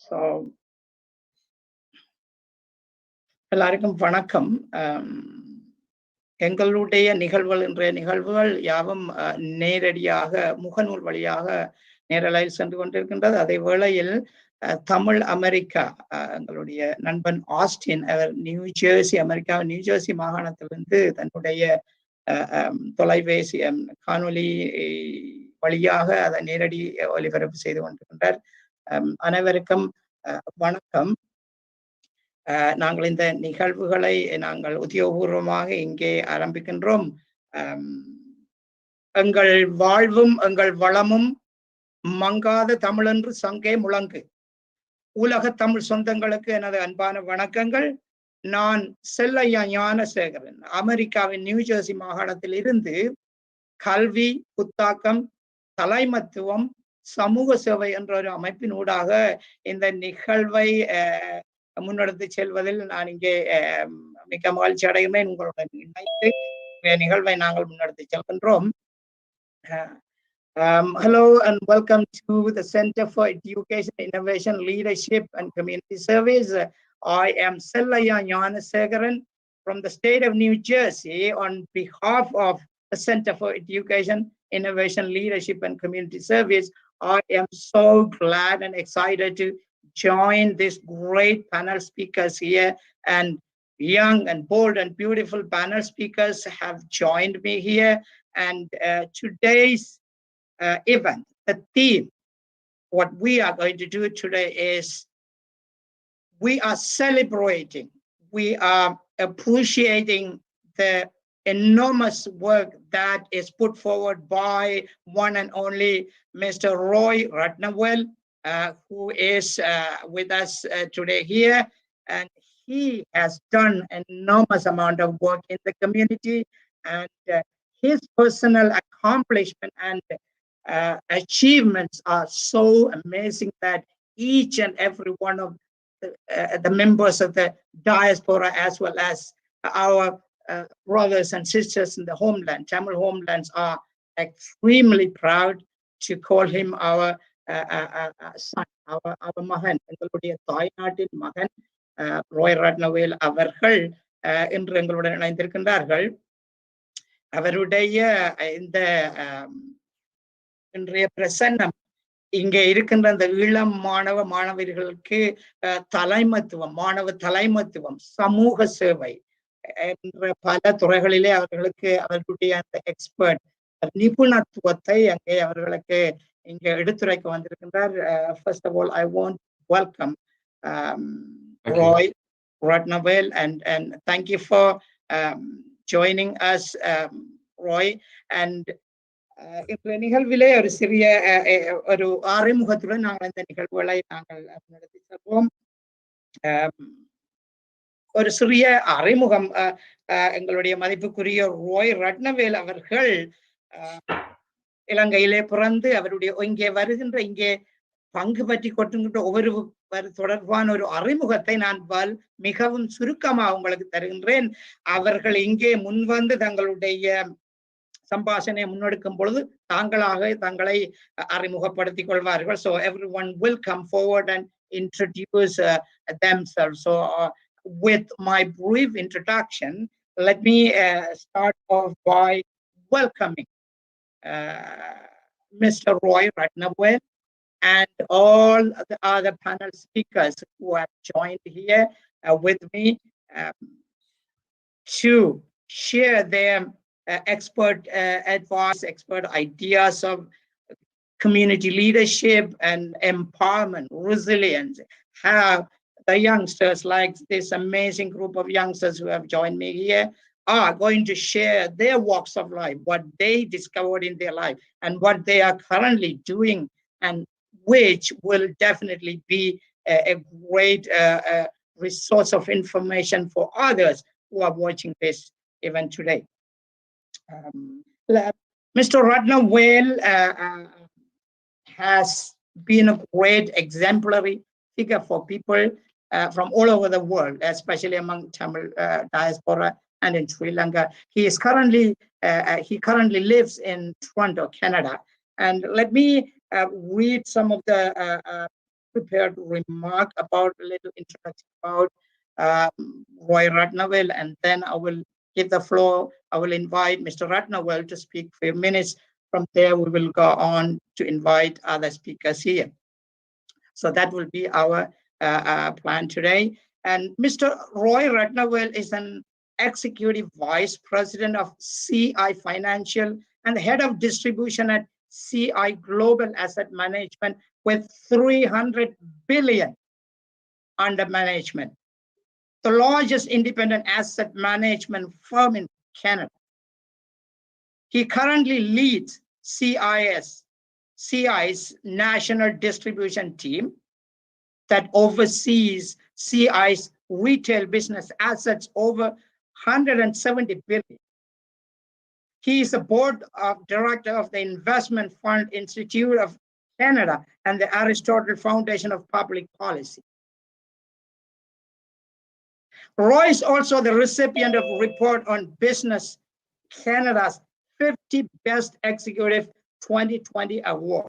So, எல்லாருக்கும் வணக்கம். எங்களுடைய நிகழ்வுகள் இன்றைய நிகழ்வுகள் யாவும் நேரடியாக முகநூல் வழியாக நேரலையில் சென்று கொண்டிருக்கின்றது. அதே வேளையில் தமிழ் அமெரிக்கா எங்களுடைய நண்பன் ஆஸ்டின் அவர் அமெரிக்காவின் நியூ ஜெர்சி மாகாணத்திலிருந்து தன்னுடைய தொலைபேசி காணொலி வழியாக அதை நேரடி ஒலிபரப்பு செய்து கொண்டிருக்கின்றார். அனைவருக்கும் வணக்கம். நாங்கள் இந்த நிகழ்வுகளை நாங்கள் உத்தியோகபூர்வமாக இங்கே ஆரம்பிக்கின்றோம். எங்கள் வாழ்வும் எங்கள் வளமும் மங்காத தமிழென்று சங்கே முழங்கு. உலக தமிழ் சொந்தங்களுக்கு எனது அன்பான வணக்கங்கள். நான் செல்லையா ஞானசேகரன், அமெரிக்காவின் நியூ ஜெர்சி மாகாணத்தில் இருந்து கல்வி, புத்தாக்கம், தலைமத்துவம், சமூக சேவை என்ற ஒரு அமைப்பினூடாக இந்த நிகழ்வை முன்னெடுத்து செல்வதில் நான் இங்கே மிக்க மகிழ்ச்சி அடைகிறேன். உங்களுடன் இணைந்து நிகழ்வை நாங்கள் முன்னெடுத்து செல்கின்றோம். Hello and welcome to the Center for Education, Innovation, Leadership and Community Service. I am Sellaya Gnanasegaran from the state of New Jersey on behalf of the Center for Education, Innovation, Leadership and Community Service. I am so glad and excited to join this great panel speakers here, and young and bold and beautiful panel speakers have joined me here. And today's event, the theme, what we are going to do today is we are celebrating, we are appreciating the enormous work that is put forward by one and only Mr. Ratnavel, who is with us today here, and he has done an enormous amount of work in the community, and his personal accomplishment and achievements are so amazing that each and every one of the members of the diaspora, as well as our brothers and sisters in the homeland, Tamil homelands, are extremely proud to call him our son, our மகன், எங்களுடைய தாய்நாட்டின் மகன் ரோய் ரத்னவேல் அவர்கள் இன்று எங்களுடன் இணைந்திருக்கின்றார்கள். அவருடைய இந்த இன்றைய பிரசன்னம் இங்கே இருக்கின்ற அந்த இளம் மாணவர்களுக்கு மாணவ தலைமத்துவம், சமூக சேவை என்ற பல துறைகளிலே அவர்களுக்கு அவர்களுடைய அந்த எக்ஸ்பர்ட் நிபுணத்துவத்தை அங்கே அவர்களுக்கு இங்கே எடுத்துரைக்க வந்திருக்கின்றார். First of all, I want to welcome Roy Ratnavel, and thank you for joining us, Roy. And இந்த நிகழ்விலே ஒரு சிறிய ஒரு அறிமுகத்துடன் நாங்கள் இந்த நிகழ்வுகளை நாங்கள் நடத்தி செல்வோம். ஒரு சிறிய அறிமுகம். எங்களுடைய மதிப்புக்குரிய ரோய் ரத்னவேல் அவர்கள் இலங்கையிலே பிறந்து அவருடைய இங்கே பங்கு பற்றி கொட்டுகின்ற ஒவ்வொரு தொடர்பான ஒரு அறிமுகத்தை நான் மிகவும் சுருக்கமாக உங்களுக்கு தருகின்றேன். அவர்கள் இங்கே முன்வந்து தங்களுடைய சம்பாஷணை முன்னெடுக்கும் பொழுது தங்களை அறிமுகப்படுத்திக் கொள்வார்கள். So everyone will come forward and introduce themselves. So with my brief introduction, let me start off by welcoming Mr. Roy Ratnavel and all the other panel speakers who have joined here with me to share their expert advice, expert ideas of community leadership and empowerment, resilience, how the youngsters, like this amazing group of youngsters who have joined me here, are going to share their walks of life, what they discovered in their life, and what they are currently doing, and which will definitely be a great resource of information for others who are watching this event today. Mr. Ratnavel has been a great exemplary figure for people from all over the world, especially among Tamil diaspora and in Sri Lanka. He currently lives in Toronto, Canada. And let me read some of the prepared remark about a little introduction about Roy Ratnavel, and then I will give the floor. I will invite Mr. Ratnavel to speak for a few minutes. From there, we will go on to invite other speakers here. So that will be our plan today. And Mr. Roy Ratnavel is an Executive Vice President of CI Financial and head of distribution at CI Global Asset Management with 300 billion under management, the largest independent asset management firm in Canada. He currently leads CI's national distribution team that oversees CI's retail business assets over 170 billion. He is a board of director of the Investment Fund Institute of Canada and the Aristotle Foundation of Public Policy. Roy is also the recipient of Report on Business Canada's 50 Best Executive 2020 Award.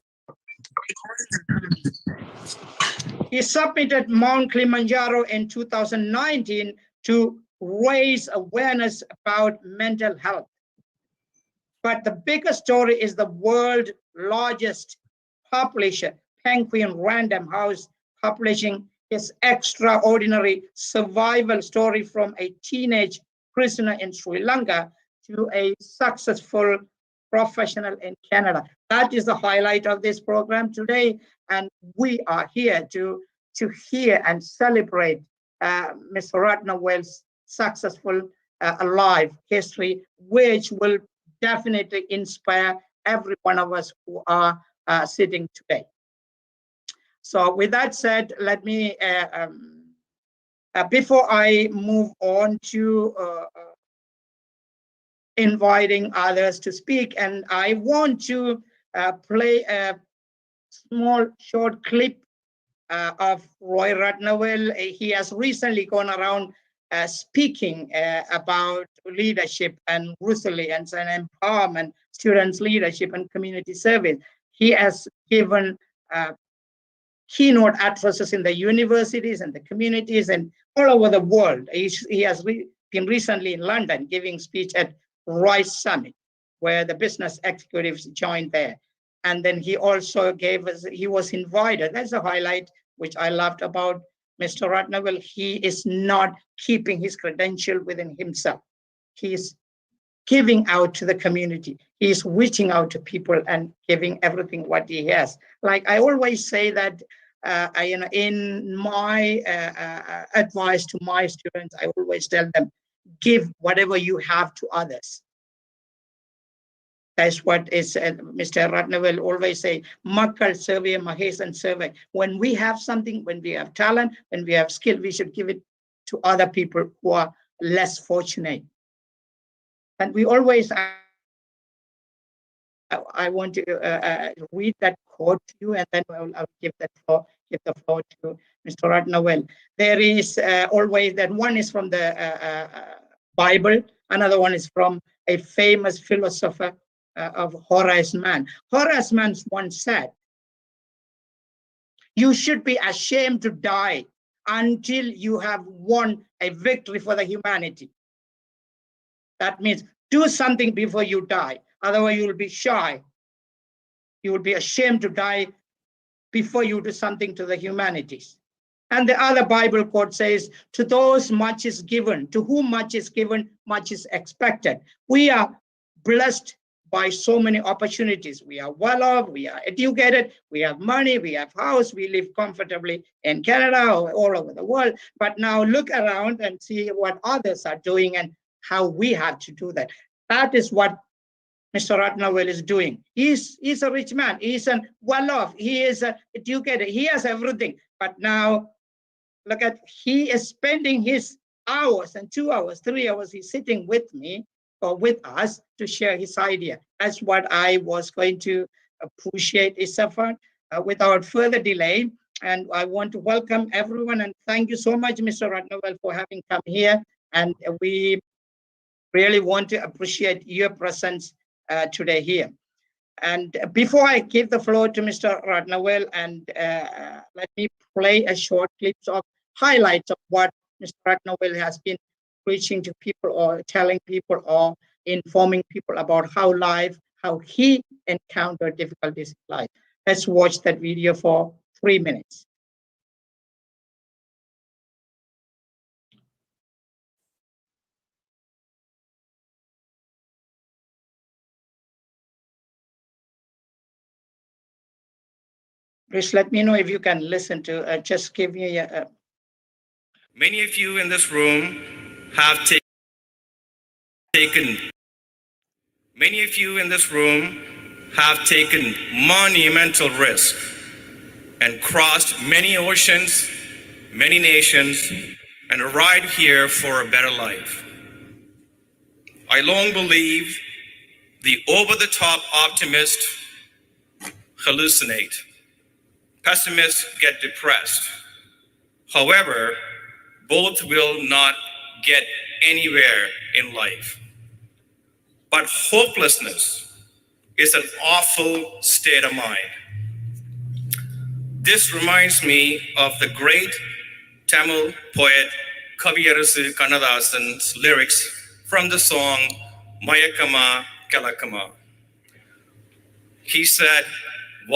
He submitted Mount Kilimanjaro in 2019 to raise awareness about mental health. But the biggest story is the world's largest publisher, Penguin Random House, publishing his extraordinary survival story from a teenage prisoner in Sri Lanka to a successful professional in Canada. That is the highlight of this program today, and we are here to hear and celebrate Mr. Ratnavel's successful life history, which will definitely inspire every one of us who are sitting today. So with that said, let me, before I move on to inviting others to speak, and I want to play a small short clip of Roy Ratnavel. He has recently gone around speaking about leadership and resilience and empowerment, students' leadership and community service. He has given keynote addresses in the universities and the communities and all over the world. He has been recently in London giving speech at Rice Summit, where the business executives joined there. And then he also he was invited. That's a highlight which I loved about Mr. Ratnavel. He is not keeping his credential within himself. He's giving out to the community. He's reaching out to people and giving everything what he has. Like I always say that in my advice to my students, I always tell them, give whatever you have to others. That's what is Mr. Ratnavel always say, Makkal survey, Mahesan survey. When we have something, when we have talent, when we have skill, we should give it to other people who are less fortunate. And we always, I want to read that quote to you, and then I'll give the floor to Mr. Ratnavel. There is always that one is from the Bible, another one is from a famous philosopher of Horace Mann. Horace Mann once said, you should be ashamed to die until you have won a victory for the humanity. That means do something before you die. Otherwise, you will be shy. You will be ashamed to die before you do something to the humanities. And the other Bible quote says, to those much is given, to whom much is given, much is expected. We are blessed by so many opportunities. We are well off, we are educated, we have money, we have house, we live comfortably in Canada or all over the world. But now look around and see what others are doing and how we have to do that. That is what Mr. Ratnavel is doing. He's a rich man, he's well off, he is educated, he has everything. But now look at, he is spending his hours and 2 hours, 3 hours, he's sitting with me or with us to share his idea. That's what I was going to appreciate his effort without further delay. And I want to welcome everyone and thank you so much, Mr. Ratnavel, for having come here. And we really want to appreciate your presence today here. And before I give the floor to Mr. Ratnavel, and let me play a short clips of highlights of what Mr. Ratnavel has been preaching to people or telling people or informing people about how he encountered difficulties in life. Let's watch that video for 3 minutes. Please let me know if you can listen to, just give me a. Many of you in this room have taken monumental risk and crossed many oceans, many nations, and arrived here for a better life. I long believe the over-the-top optimists hallucinate. Pessimists get depressed. However, both will not get anywhere in life. But hopelessness is an awful state of mind. This reminds me of the great Tamil poet Kaviyarasu Kannadasan's lyrics from the song Mayakama Kalakama. He said,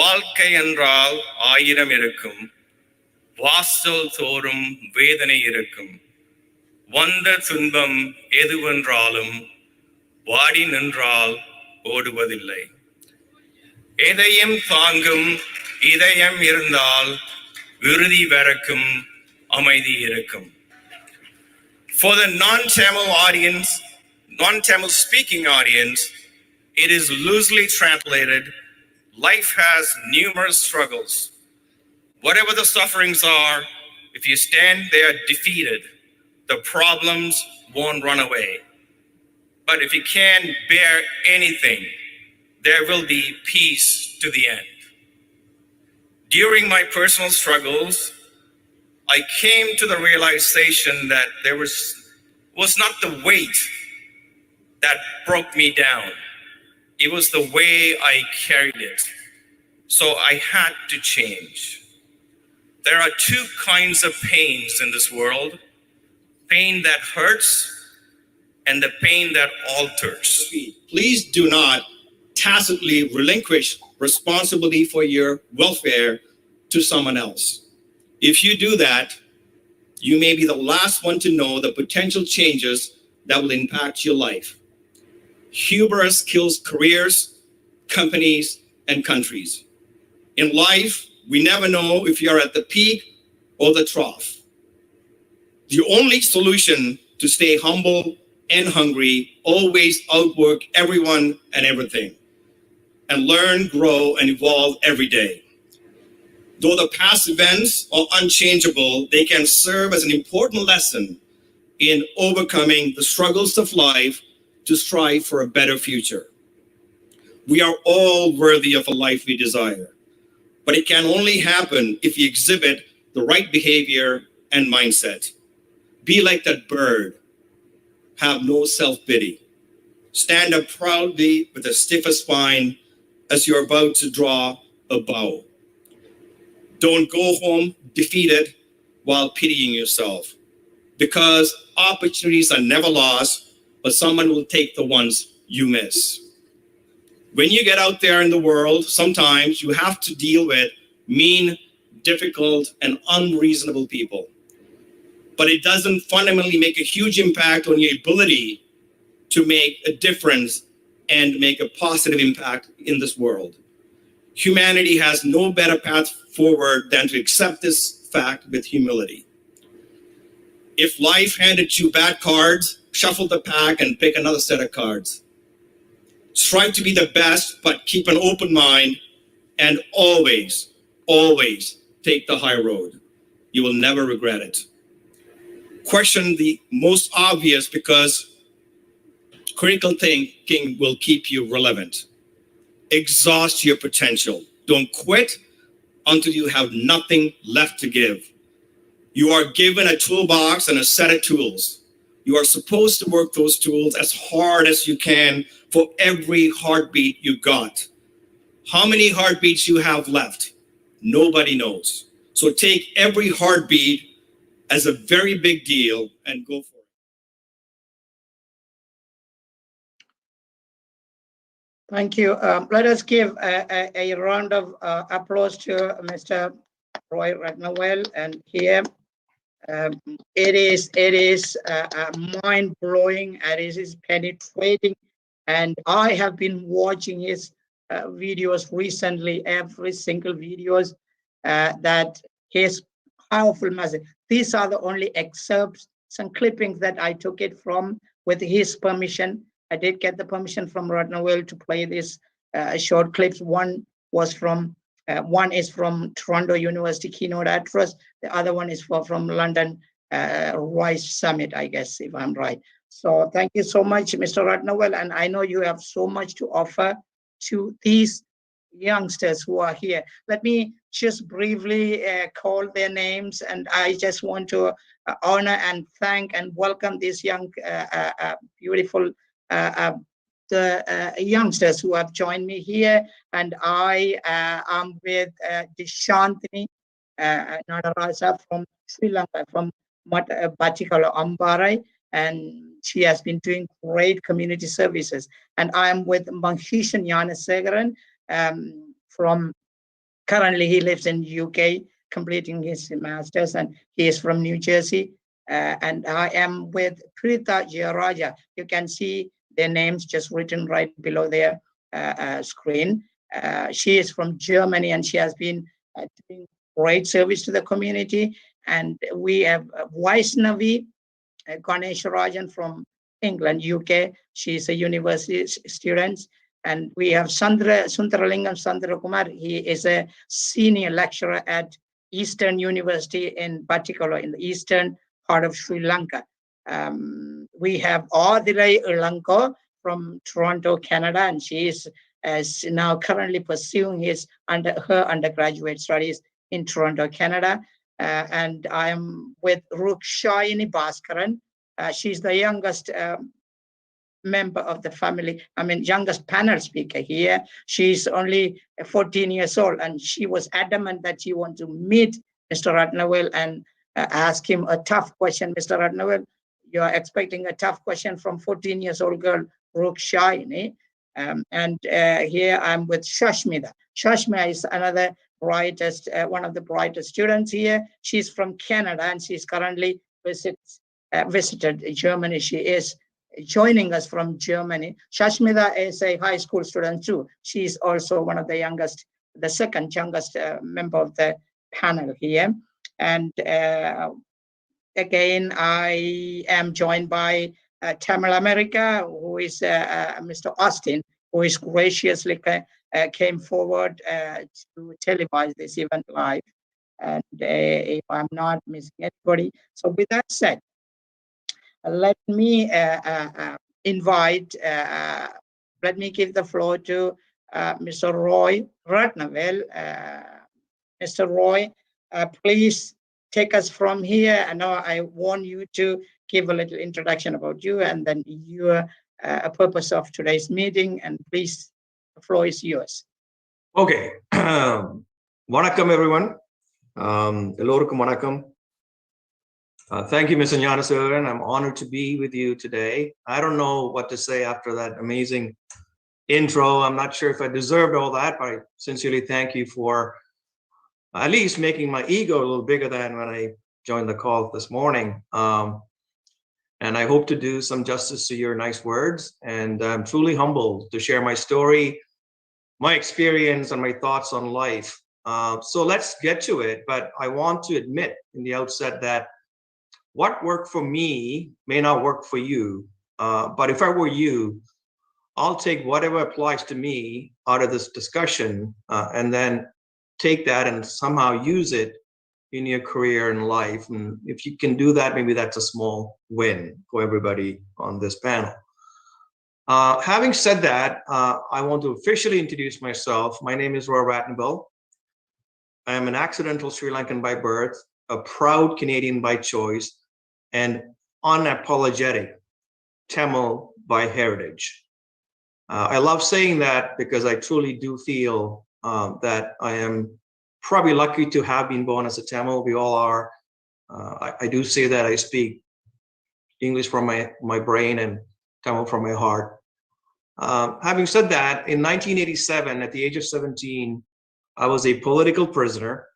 "வாழ்க்கை என்றால் ஆயிரம் இருக்கும், வாசல் தோறும் வேதனை இருக்கும், வந்த துன்பம் எதுவென்றாலும் வாடி நின்றால் ஓடுவதில்லை. எதையும் தாங்கும் இதயம் இருந்தால் விருதி வரைக்கும் அமைதி இருக்கும்." For the non-Tamil speaking audience, it is loosely translated, life has numerous struggles. Whatever the sufferings are, if you stand there defeated, the problems won't run away. But if you can't bear anything, there will be peace to the end. During my personal struggles, I came to the realization that there was not the weight that broke me down. It was the way I carried it. So I had to change. There are two kinds of pains in this world: pain that hurts and the pain that alters. Please do not tacitly relinquish responsibility for your welfare to someone else. If you do that, you may be the last one to know the potential changes that will impact your life. Hubris kills careers, companies, and countries. In life, we never know if you're at the peak or the trough. The only solution to stay humble and hungry, always outwork everyone and everything, and learn, grow, and evolve every day. Though the past events are unchangeable, they can serve as an important lesson in overcoming the struggles of life to strive for a better future. We are all worthy of a life we desire, but it can only happen if we exhibit the right behavior and mindset. Be like that bird. Have no self-pity. Stand up proudly with a stiffer spine as you're about to draw a bow. Don't go home defeated while pitying yourself, because opportunities are never lost, but someone will take the ones you miss. When you get out there in the world, sometimes you have to deal with mean, difficult, and unreasonable people. But it doesn't fundamentally make a huge impact on your ability to make a difference and make a positive impact in this world. Humanity has no better path forward than to accept this fact with humility. If life handed you bad cards, shuffle the pack and pick another set of cards. Strive to be the best, but keep an open mind, and always, always take the high road. You will never regret it. Question the most obvious, because critical thinking will keep you relevant. Exhaust your potential. Don't quit until you have nothing left to give. You are given a toolbox and a set of tools. You are supposed to work those tools as hard as you can for every heartbeat you got. How many heartbeats you have left? Nobody knows. So take every heartbeat as a very big deal and go for it. Thank you. Let us give a round of applause to Mr. Roy Ratnavel. And here, it is mind blowing, and it is penetrating. And I have been watching his videos recently, every single videos that his powerful message. These are the only excerpts, some clippings that I took it from with his permission. I did get the permission from Ratnavel to play these short clips. One is from Toronto University keynote address. The other one is from London Rise Summit, I guess, if I'm right. So thank you so much, Mr. Ratnavel. And I know you have so much to offer to these youngsters who are here. Let me just briefly call their names, and I just want to honor and thank and welcome these young, beautiful the youngsters who have joined me here. And I am with Dishantini Nadaraja from Sri Lanka, from Batikala Ambarai, and she has been doing great community services. And I am with Mahishan Yanasegaran from, currently he lives in UK, completing his master's, and he is from New Jersey. And I am with Prita Jayaraja. You can see their names just written right below their screen. She is from Germany, and she has been doing great service to the community. And we have Vaishnavi Ganesharajan from England, UK. She's a university student. And we have Sundaralingam Sandra. He is a senior lecturer at Eastern University in particular in the eastern part of Sri Lanka. We have Adirai Ulanko from Toronto, Canada, and she is now currently pursuing her undergraduate studies in Toronto, Canada. And I am with Rukshayini Bhaskaran. She's the youngest member of the family, youngest panel speaker here. She's only 14 years old, and she was adamant that she wants to meet Mr. Ratnavel and ask him a tough question. Mr. Ratnavel, you are expecting a tough question from 14 years old girl, Rukshayini. And here I'm with Shashmita. Shashmita is another brightest, one of the brightest students here. She's from Canada, and she's currently visited Germany. She is joining us from Germany. Shashmita is a high school student too. She's also one of the youngest, the second youngest member of the panel here. And again, I am joined by Tamil America, who is Mr. Austin, who is graciously came forward to televise this event live. And if I'm not missing anybody. So with that said, let me invite, let me give the floor to Mr. Roy Ratnavel. Mr. Roy, please take us from here. And now I want you to give a little introduction about you and then your purpose of today's meeting. And please, the floor is yours. Okay. Vanakkam, everyone. Elorukum vanakkam. Thank you, Mr. Gnanasegaran. I'm honored to be with you today. I don't know what to say after that amazing intro. I'm not sure if I deserved all that, but I sincerely thank you for at least making my ego a little bigger than when I joined the call this morning. And I hope to do some justice to your nice words. And I'm truly humbled to share my story, my experience, and my thoughts on life. So let's get to it. But I want to admit in the outset that what worked for me may not work for you. But if I were you, I'll take whatever applies to me out of this discussion and then take that and somehow use it in your career and life. And if you can do that, maybe that's a small win for everybody on this panel. Having said that, I want to officially introduce myself. My name is Roy Ratnavel. I am an accidental Sri Lankan by birth, a proud Canadian by choice, and unapologetic Tamil by heritage. I love saying that because I truly do feel that I am probably lucky to have been born as a Tamil. We all are. I do say that I speak English from my brain and Tamil from my heart. Having said that, in 1987, at the age of 17, I was a political prisoner.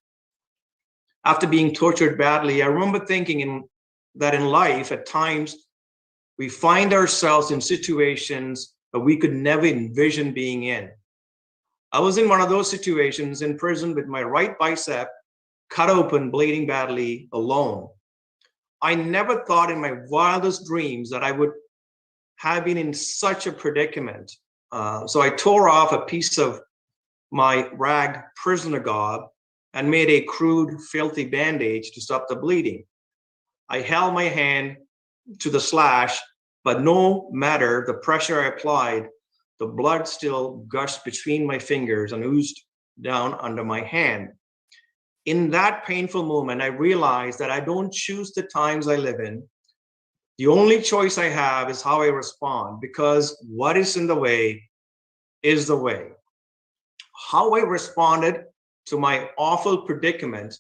After being tortured badly, I remember thinking that in life, at times, we find ourselves in situations that we could never envision being in. I was in one of those situations in prison with my right bicep cut open, bleeding badly, alone. I never thought in my wildest dreams that I would have been in such a predicament. So I tore off a piece of my ragged prisoner garb and made a crude, filthy bandage to stop the bleeding. I held my hand to the slash, but no matter the pressure I applied, the blood still gushed between my fingers and oozed down under my hand. In that painful moment, I realized that I don't choose the times I live in. The only choice I have is how I respond, because what is in the way is the way. How I responded to my awful predicament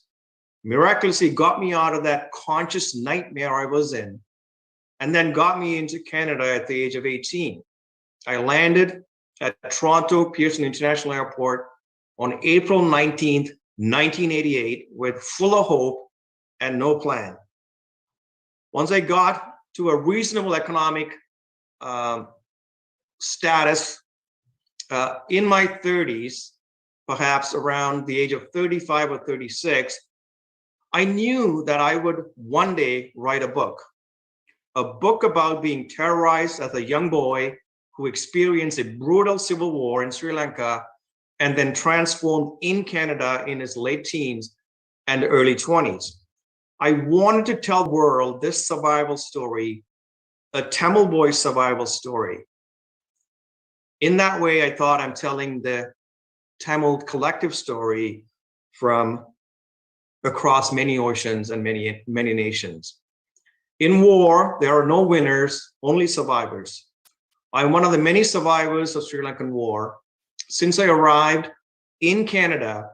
miraculously got me out of that conscious nightmare I was in, and then got me into Canada at the age of 18. I landed at Toronto Pearson International Airport on April 19th, 1988, with full of hope and no plan. Once I got to a reasonable economic status in my 30s, perhaps around the age of 35 or 36, I knew that I would one day write a book about being terrorized as a young boy who experienced a brutal civil war in Sri Lanka and then transformed in Canada in his late teens and early 20s. I wanted to tell the world this survival story, a Tamil boy's survival story. In that way, I thought I'm telling the Tamil collective story from across many oceans and many nations. In war, there are no winners, only survivors. I'm one of the many survivors of Sri Lankan war. Since I arrived in Canada,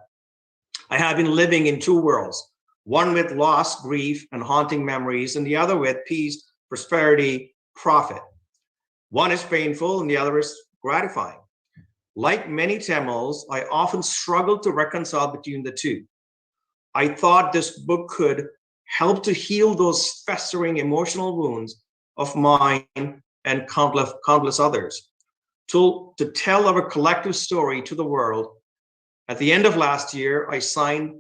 I have been living in two worlds, one with loss, grief, and haunting memories, and the other with peace, prosperity, profit. One is painful and the other is gratifying. Like many Tamils, I often struggled to reconcile between the two. I thought this book could help to heal those festering emotional wounds of mine and countless others. To tell our collective story to the world. At the end of last year, I signed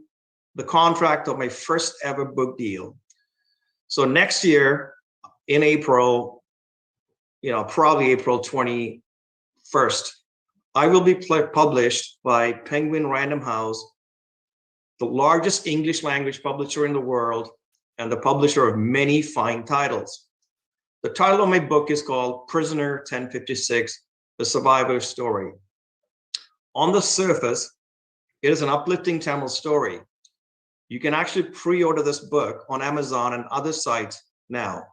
the contract of my first ever book deal. So next year in April, probably April 21st, I will be published by Penguin Random House, the largest English language publisher in the world and the publisher of many fine titles. The title of my book is called Prisoner 1056, The Survivor's Story. On the surface, it is an uplifting Tamil story. You can actually pre-order this book on Amazon and other sites now.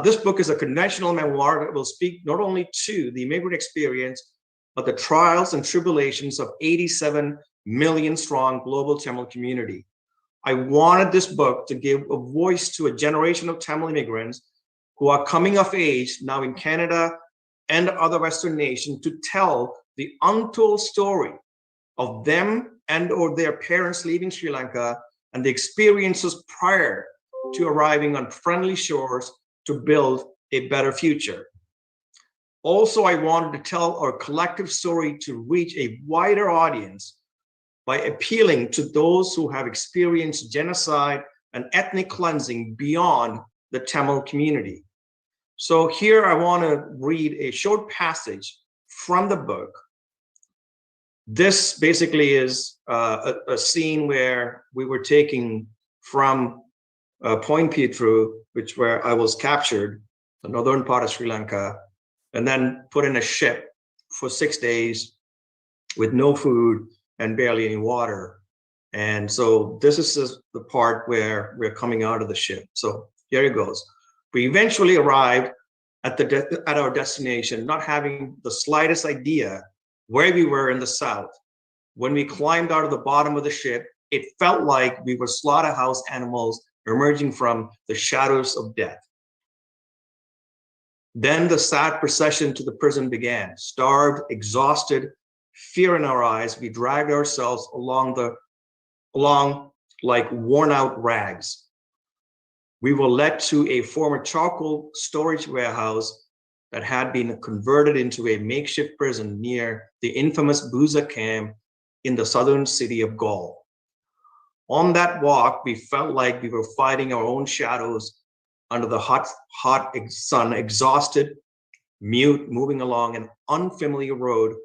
This book is a conventional memoir that will speak not only to the immigrant experience, but the trials and tribulations of 87 million strong global Tamil community. I wanted this book to give a voice to a generation of Tamil immigrants who are coming of age now in Canada and other Western nations to tell the untold story of them and or their parents leaving Sri Lanka and the experiences prior to arriving on friendly shores to build a better future. Also, I wanted to tell our collective story to reach a wider audience by appealing to those who have experienced genocide and ethnic cleansing beyond the Tamil community. So here I want to read a short passage from the book. This basically is a scene where we were taking from Point Pietru, where I was captured, the northern part of Sri Lanka, and then put in a ship for 6 days with no food and barely any water. And so this is the part where we're coming out of the ship. So here it goes. We eventually arrived at our destination, not having the slightest idea where we were in the south. When we climbed out of the bottom of the ship, it felt like we were slaughterhouse animals emerging from the shadows of death. Then the sad procession to the prison began. Starved, exhausted, fear in our eyes, we dragged ourselves along like worn out rags. We were led to a former charcoal storage warehouse that had been converted into a makeshift prison near the infamous Buza camp in the southern city of Gaul. On that walk, we felt like we were fighting our own shadows under the hot sun, exhausted, mute, moving along an unfamiliar road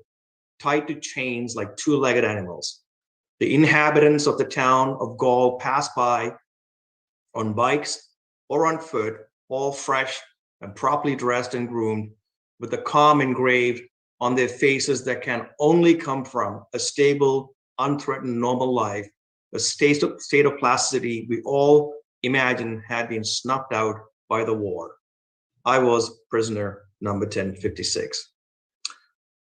tied to chains like two-legged animals. The inhabitants of the town of Gaul passed by on bikes or on foot, all fresh and properly dressed and groomed, with the calm engraved on their faces that can only come from a stable, unthreatened, normal life, a state of plasticity we all imagine had been snuffed out by the war. I was prisoner number 1056.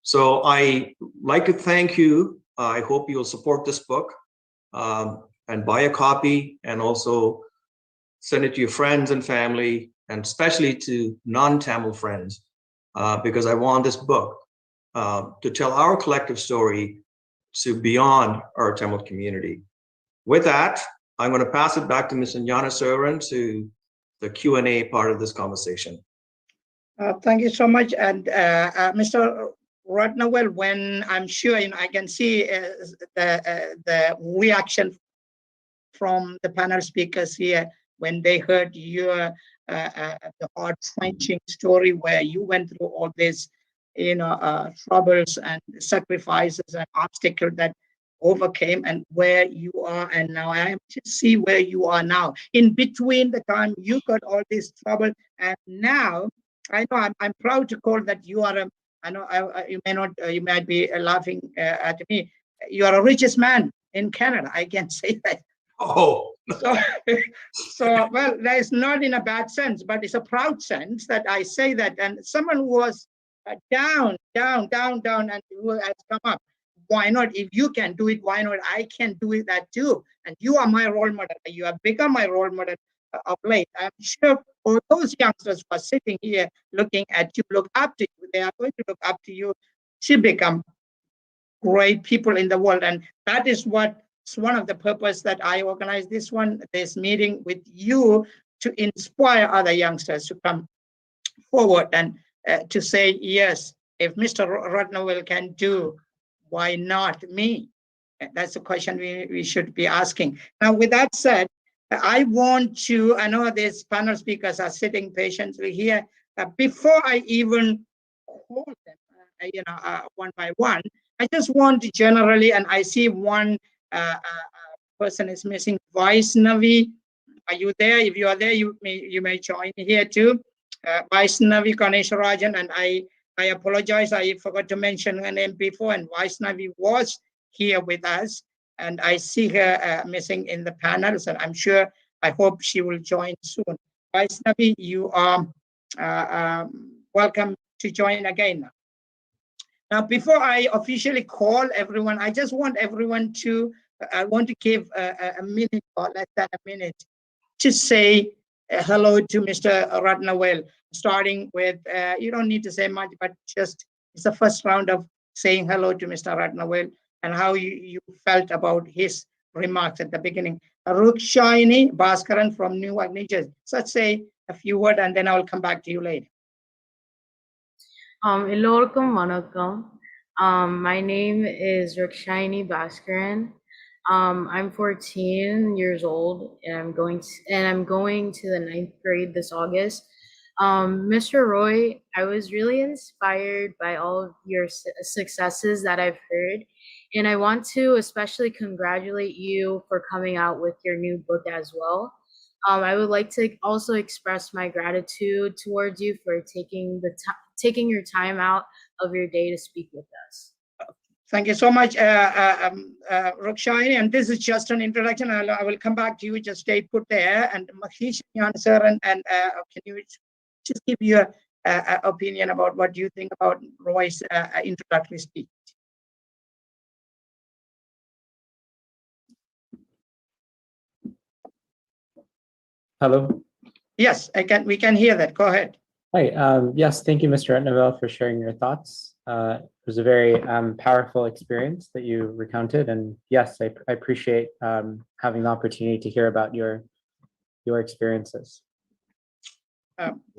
So I like to thank you. I hope you'll support this book and buy a copy, and also send it to your friends and family, and especially to non-Tamil friends, because I want this book to tell our collective story to beyond our Tamil community. With that, I'm going to pass it back to Mr. Gnanasegaran to the Q&A part of this conversation. Thank you so much. And Mr. Ratnavel, when I'm sure I can see the reaction from the panel speakers here when they heard your the heart-wrenching story where you went through all this, troubles and sacrifices and obstacles that overcame, and where you are, and now I am to see where you are now. In between the time you got all this trouble, and now I know I'm proud to call that you are a. I know you may not, you might be laughing at me. You are a richest man in Canada. I can say that. Oh. So well, that is not in a bad sense, but it's a proud sense that I say that. And someone who was down, and who has come up. Why not? If you can do it, why not? I can do it that too. And you are my role model. You have become my role model of late. I'm sure for those youngsters who are sitting here looking at you, look up to you. They are going to look up to you to become great people in the world. And that is what one of the purpose that I organized this meeting with you, to inspire other youngsters to come forward and to say, yes, if Mr. Ratnavel can do, why not me? That's the question we should be asking. Now, with that said, I know these panel speakers are sitting patiently here. Before I even call them, one by one, I just want to generally, and I see one person is missing, Vaishnavi. Are you there? If you are there, you may join here too. Vaishnavi Ganesharajan, and I apologize, I forgot to mention her name before, and Vaishnavi was here with us, and I see her missing in the panels, and I hope she will join soon. Vaishnavi, you are welcome to join again. Now, before I officially call everyone, I just want everyone to, I want to give a minute or less than a minute to say hello to Mr. Ratnavel, starting with, you don't need to say much, but just, it's the first round of saying hello to Mr. Ratnavel and how you felt about his remarks at the beginning. Rukshini Bhaskaran from Newark, New Jersey. So let's say a few words and then I will come back to you later. Elorukum vanakkam. My name is Rukshini Bhaskaran. I'm 14 years old, and I'm going to the 9th grade this August. Mr. Roy, I was really inspired by all of your successes that I've heard, and I want to especially congratulate you for coming out with your new book as well. I would like to also express my gratitude towards you for taking your time out of your day to speak with us. Thank you so much, Rukshini. And this is just an introduction. I will come back to you. Just stay put there. And Mahesh answer, and can you just give your opinion about what you think about Roy's introductory speech? Hello. Yes, we can hear that. Go ahead. Hi. Yes, thank you, Mr. Ratnavel, for sharing your thoughts. It was a very powerful experience that you recounted, and yes, I appreciate having the opportunity to hear about your experiences.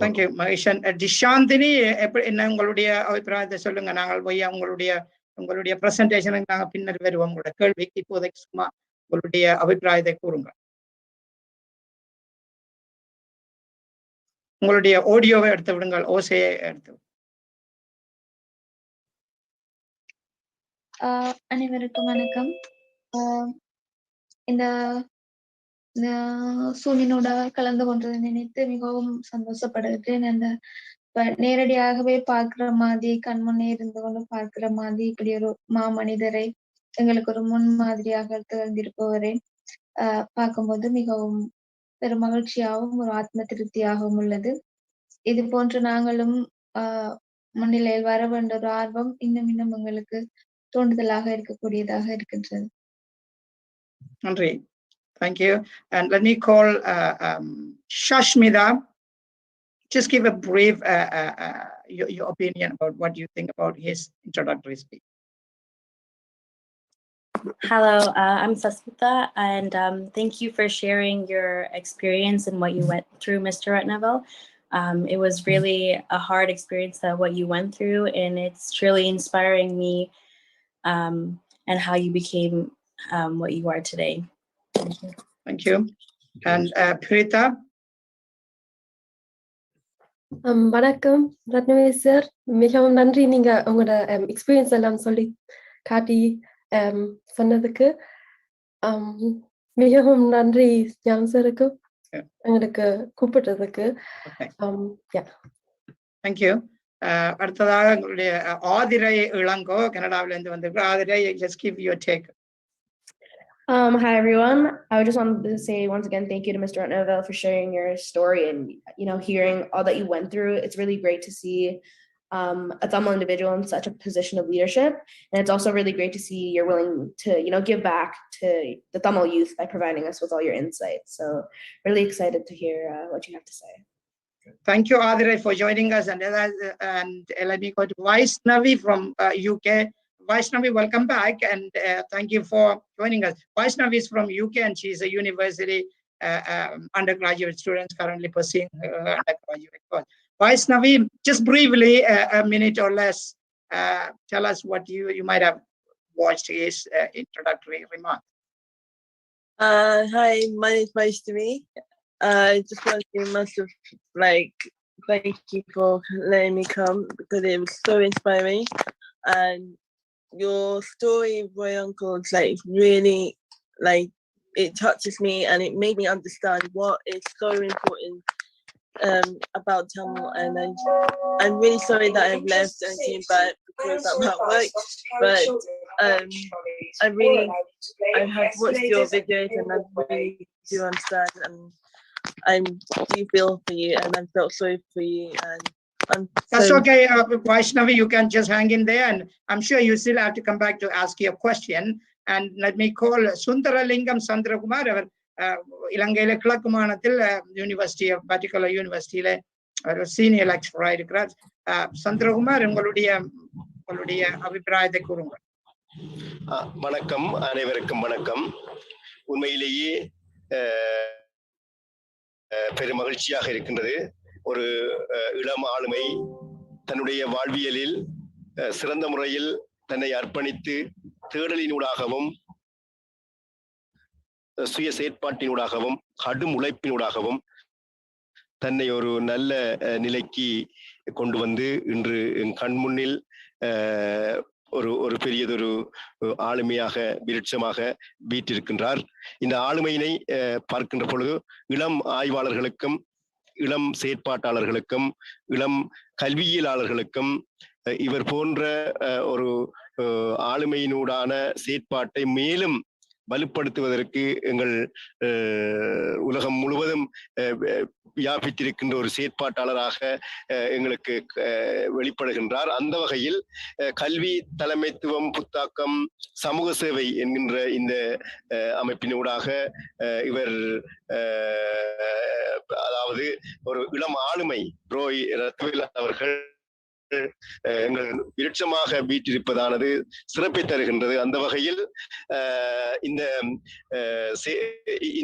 Thank you, Mahishan. Dishandini, என்ன உங்களுடைய அபிப்பிராயத்தை சொல்லுங்க. நாங்கள் போய் உங்களுடைய பிரசன்டேஷனுக்கு நாங்கள் பின்னர் வருவோம். உங்களுடைய கேள்விக்கு இப்போதைக்கு சும்மா உங்களுடைய அபிப்பிராயத்தை கூறுங்க. உங்களுடைய ஆடியோவை எடுத்து விடுங்கள், ஓசையை எடுத்து. அனைவருக்கும் வணக்கம். இந்த சூழ்நிலோட கலந்து கொண்டதை நினைத்து மிகவும் சந்தோஷப்படுகிறேன். அந்த நேரடியாகவே பார்க்கிற மாதிரி, கண்முன்னே இருந்து கொண்டு பார்க்கிற மாதிரி இப்படி ஒரு மாமனிதரை எங்களுக்கு ஒரு முன் மாதிரியாக திகழ்ந்திருப்பவரை பார்க்கும்போது மிகவும் பெரும் மகிழ்ச்சியாகவும் ஒரு ஆத்ம திருப்தியாகவும் உள்ளது. இது போன்று நாங்களும் முன்னிலையில் வர வேண்ட ஒரு ஆர்வம் இன்னும் எங்களுக்கு தூண்டுதலாக இருக்கக்கூடியதாக இருக்கின்றது. நன்றி. Thank you. And let me call Shashmita. Just give a brief your opinion about what you think about his introductory speech. Hello, I'm Sasmita, and thank you for sharing your experience and what you went through, Mr. Ratnavel. It was really a hard experience what you went through, and it's truly inspiring me and how you became what you are today. Thank you. Thank you. And Prita. வணக்கம் Rathnavel sir, மிகவும் நன்றி நீங்க உங்களோட experience எல்லாம் சொல்லி காட்டி சொன்னதுக்கு. மிகவும் நன்றி ஞான் சாருக்கு எங்களுக்கு கூப்பிட்டதுக்கு. Thank you. அடுத்ததாக உங்களுடைய ஆதிரை இளங்கோ கனடாவில இருந்து வந்திருக்கு. Aathirai, just give your take. Hi everyone. I just wanted to say once again thank you to Mr. Ratnavel for sharing your story and hearing all that you went through. It's really great to see a Tamil individual in such a position of leadership, and it's also really great to see you're willing to give back to the Tamil youth by providing us with all your insights. So really excited to hear what you have to say. Thank you, Adire, for joining us. And let me go to Vaishnavi from UK. Vaishnavi, welcome back, and thank you for joining us. Vaishnavi is from UK, and she's a university undergraduate student currently pursuing her undergraduate course. Vaishnavi, just briefly, a minute or less, tell us what you might have watched his introductory remark. Hi, my name is Vaishnavi. I just want to say thank you for letting me come, because it was so inspiring, and your story, boy uncle, is really it touches me, and it made me understand what is so important about Tamil. And I'm really sorry that I've left and came back because I'm at work, but I have watched your videos, and I really do understand, and I do feel for you, and I felt sorry for you, and that's okay, Vaishnavi, you can just hang in there, and I'm sure you still have to come back to ask your question. And let me call Sundaralingam Sandrakumar, Ilangayila Kilakkumannathil University of particular university le senior lecturer இருக்கிறார். சந்திரகுமார், உங்களுடைய அபிப்பிராயத்தை கூறுங்க. வணக்கம், அனைவருக்கும் வணக்கம். உண்மையிலேயே பெரும் மகிழ்ச்சியாக இருக்கின்றது. ஒரு இளம் ஆளுமை தன்னுடைய வாழ்வியலில் சிறந்த முறையில் தன்னை அர்ப்பணித்து தேடலினூடாகவும் சுய செயற்பாட்டினூடாகவும் கடும் உழைப்பினூடாகவும் தன்னை ஒரு நல்ல நிலைக்கு கொண்டு வந்து இன்று என் கண்முன்னில் ஒரு பெரியதொரு ஆளுமையாக விருட்சமாக வீற்றிருக்கின்றார். இந்த ஆளுமையினை பார்க்கின்ற பொழுது இளம் ஆய்வாளர்களுக்கும் இளம் செயற்பாட்டாளர்களுக்கும் இளம் கல்வியலாளர்களுக்கும் இவர் போன்ற ஒரு ஆளுமையினூடான செயற்பாட்டை மேலும் வலுப்படுத்துவதற்கு எங்கள் உலகம் முழுவதும் வியாபித்திருக்கின்ற ஒரு செயற்பாட்டாளராக எங்களுக்கு வெளிப்படுகின்றார். அந்த வகையில் கல்வி, தலைமைத்துவம், புத்தாக்கம், சமூக சேவை என்கின்ற இந்த அமைப்பினூடாக இவர் அதாவது ஒரு இளம் ஆளுமை ரோய் ரத்னவேல் அவர்கள் எங்கள் விருட்சமாக வீற்றிருப்பதானது சிறப்பை தருகின்றது. அந்த வகையில்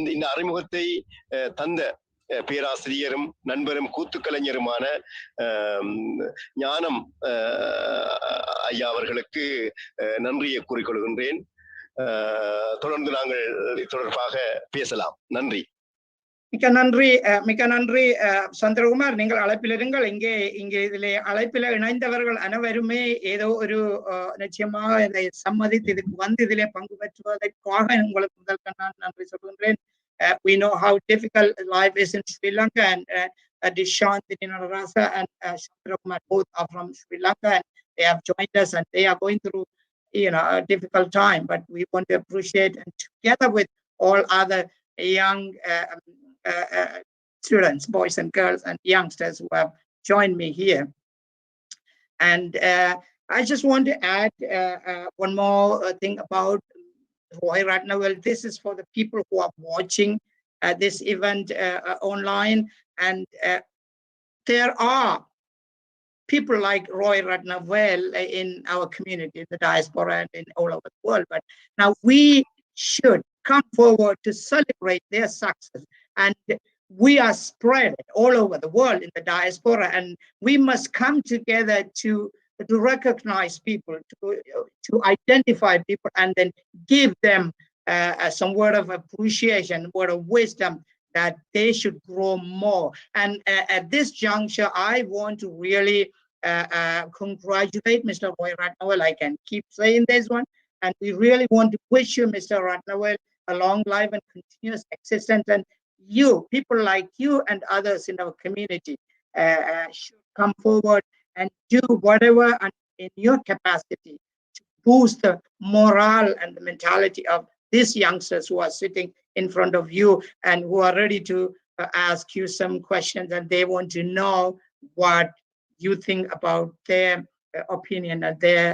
இந்த அறிமுகத்தை தந்த பேராசிரியரும் நண்பரும் கூத்துக்கலைஞருமான ஞானம் ஐயா அவர்களுக்கு நன்றியை கூறிக்கொள்கின்றேன். தொடர்ந்து நாங்கள் தொடர்பாக பேசலாம். நன்றி. மிக்க நன்றி சந்திரகுமார். நீங்கள் அழைப்பில் இருங்கள். இங்கே இதிலே அழைப்பில் இணைந்தவர்கள் அனைவருமே ஏதோ ஒரு நிச்சயமாக இதை சம்மதித்து இதுக்கு வந்து இதிலே பங்கு பெற்றுவதற்காக உங்களுக்கு முதல் நான் நன்றி சொல்கின்றேன். We know how difficult life is in Sri Lanka, and Dishanthi Narasa and Chandrakumar both are from Sri Lanka, and they have joined us, and they are going through a difficult time. But we want to appreciate, and together with all other young students, boys and girls, and youngsters who have joined me here. And I just want to add one more thing about Roy Ratnavel. This is for the people who are watching this event online, and there are people like Roy Ratnavel in our community, the diaspora, and in all over the world. But now we should come forward to celebrate their success. And we are spread all over the world in the diaspora, and we must come together to recognize people, to identify people, and then give them some word of appreciation, word of wisdom, that they should grow more. And at this juncture, I want to really congratulate Mr. Roy Ratnavel. I can keep saying this one. And we really want to wish you, Mr. Ratnavel, a long life and continuous existence. And you, people like you and others in our community, should come forward and do whatever in your capacity to boost the morale and the mentality of these youngsters who are sitting in front of you and who are ready to ask you some questions, and they want to know what you think about their opinion and their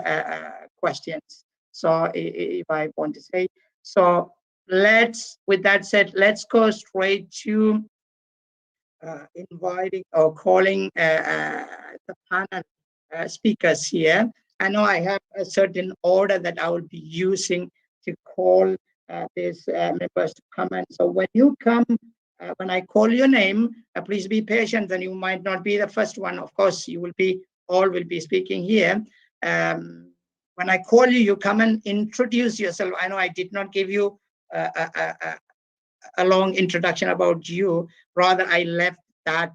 questions. So if I want to say, so with that said, let's go straight to inviting or calling the panel speakers here. I know I have a certain order that I will be using to call these members to come in. So when you come, when I call your name, please be patient, and you might not be the first one. Of course, you will be, all will be speaking here. When I call you, you come and introduce yourself. I know I did not give you a long introduction about you. Rather, I left that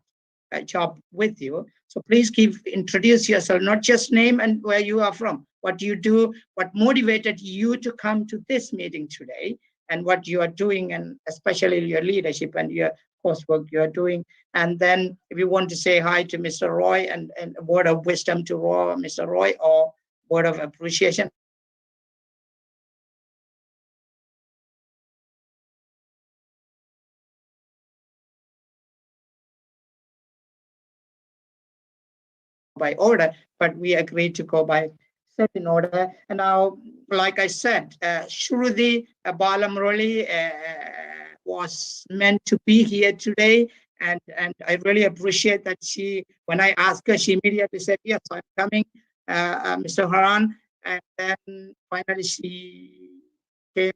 job with you. So please introduce yourself, not just name and where you are from, what you do, what motivated you to come to this meeting today, and what you are doing, and especially your leadership and your coursework you are doing. And then if you want to say hi to Mr. Roy and a word of wisdom to Mr. Roy, or word of appreciation, by order, but we agreed to go by certain order. And now, like I said, Shruti Balamurali was meant to be here today, and I really appreciate that when I asked her, she immediately said, yes, I'm coming, Mr. Haran. And then finally she came,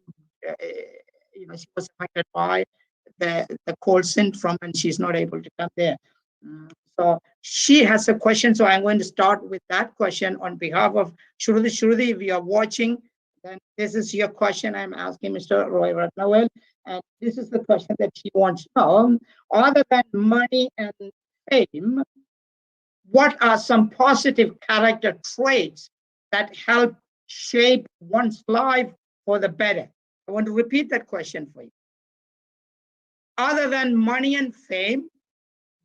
she was affected by the cold syndrome, and she's not able to come there. So she has a question, so I'm going to start with that question on behalf of Shruti. Shruti, if you are watching, then this is your question I'm asking Mr. Roy Ratnavel, and this is the question that she wants to know. Other than money and fame, what are some positive character traits that help shape one's life for the better? I want to repeat that question for you. Other than money and fame,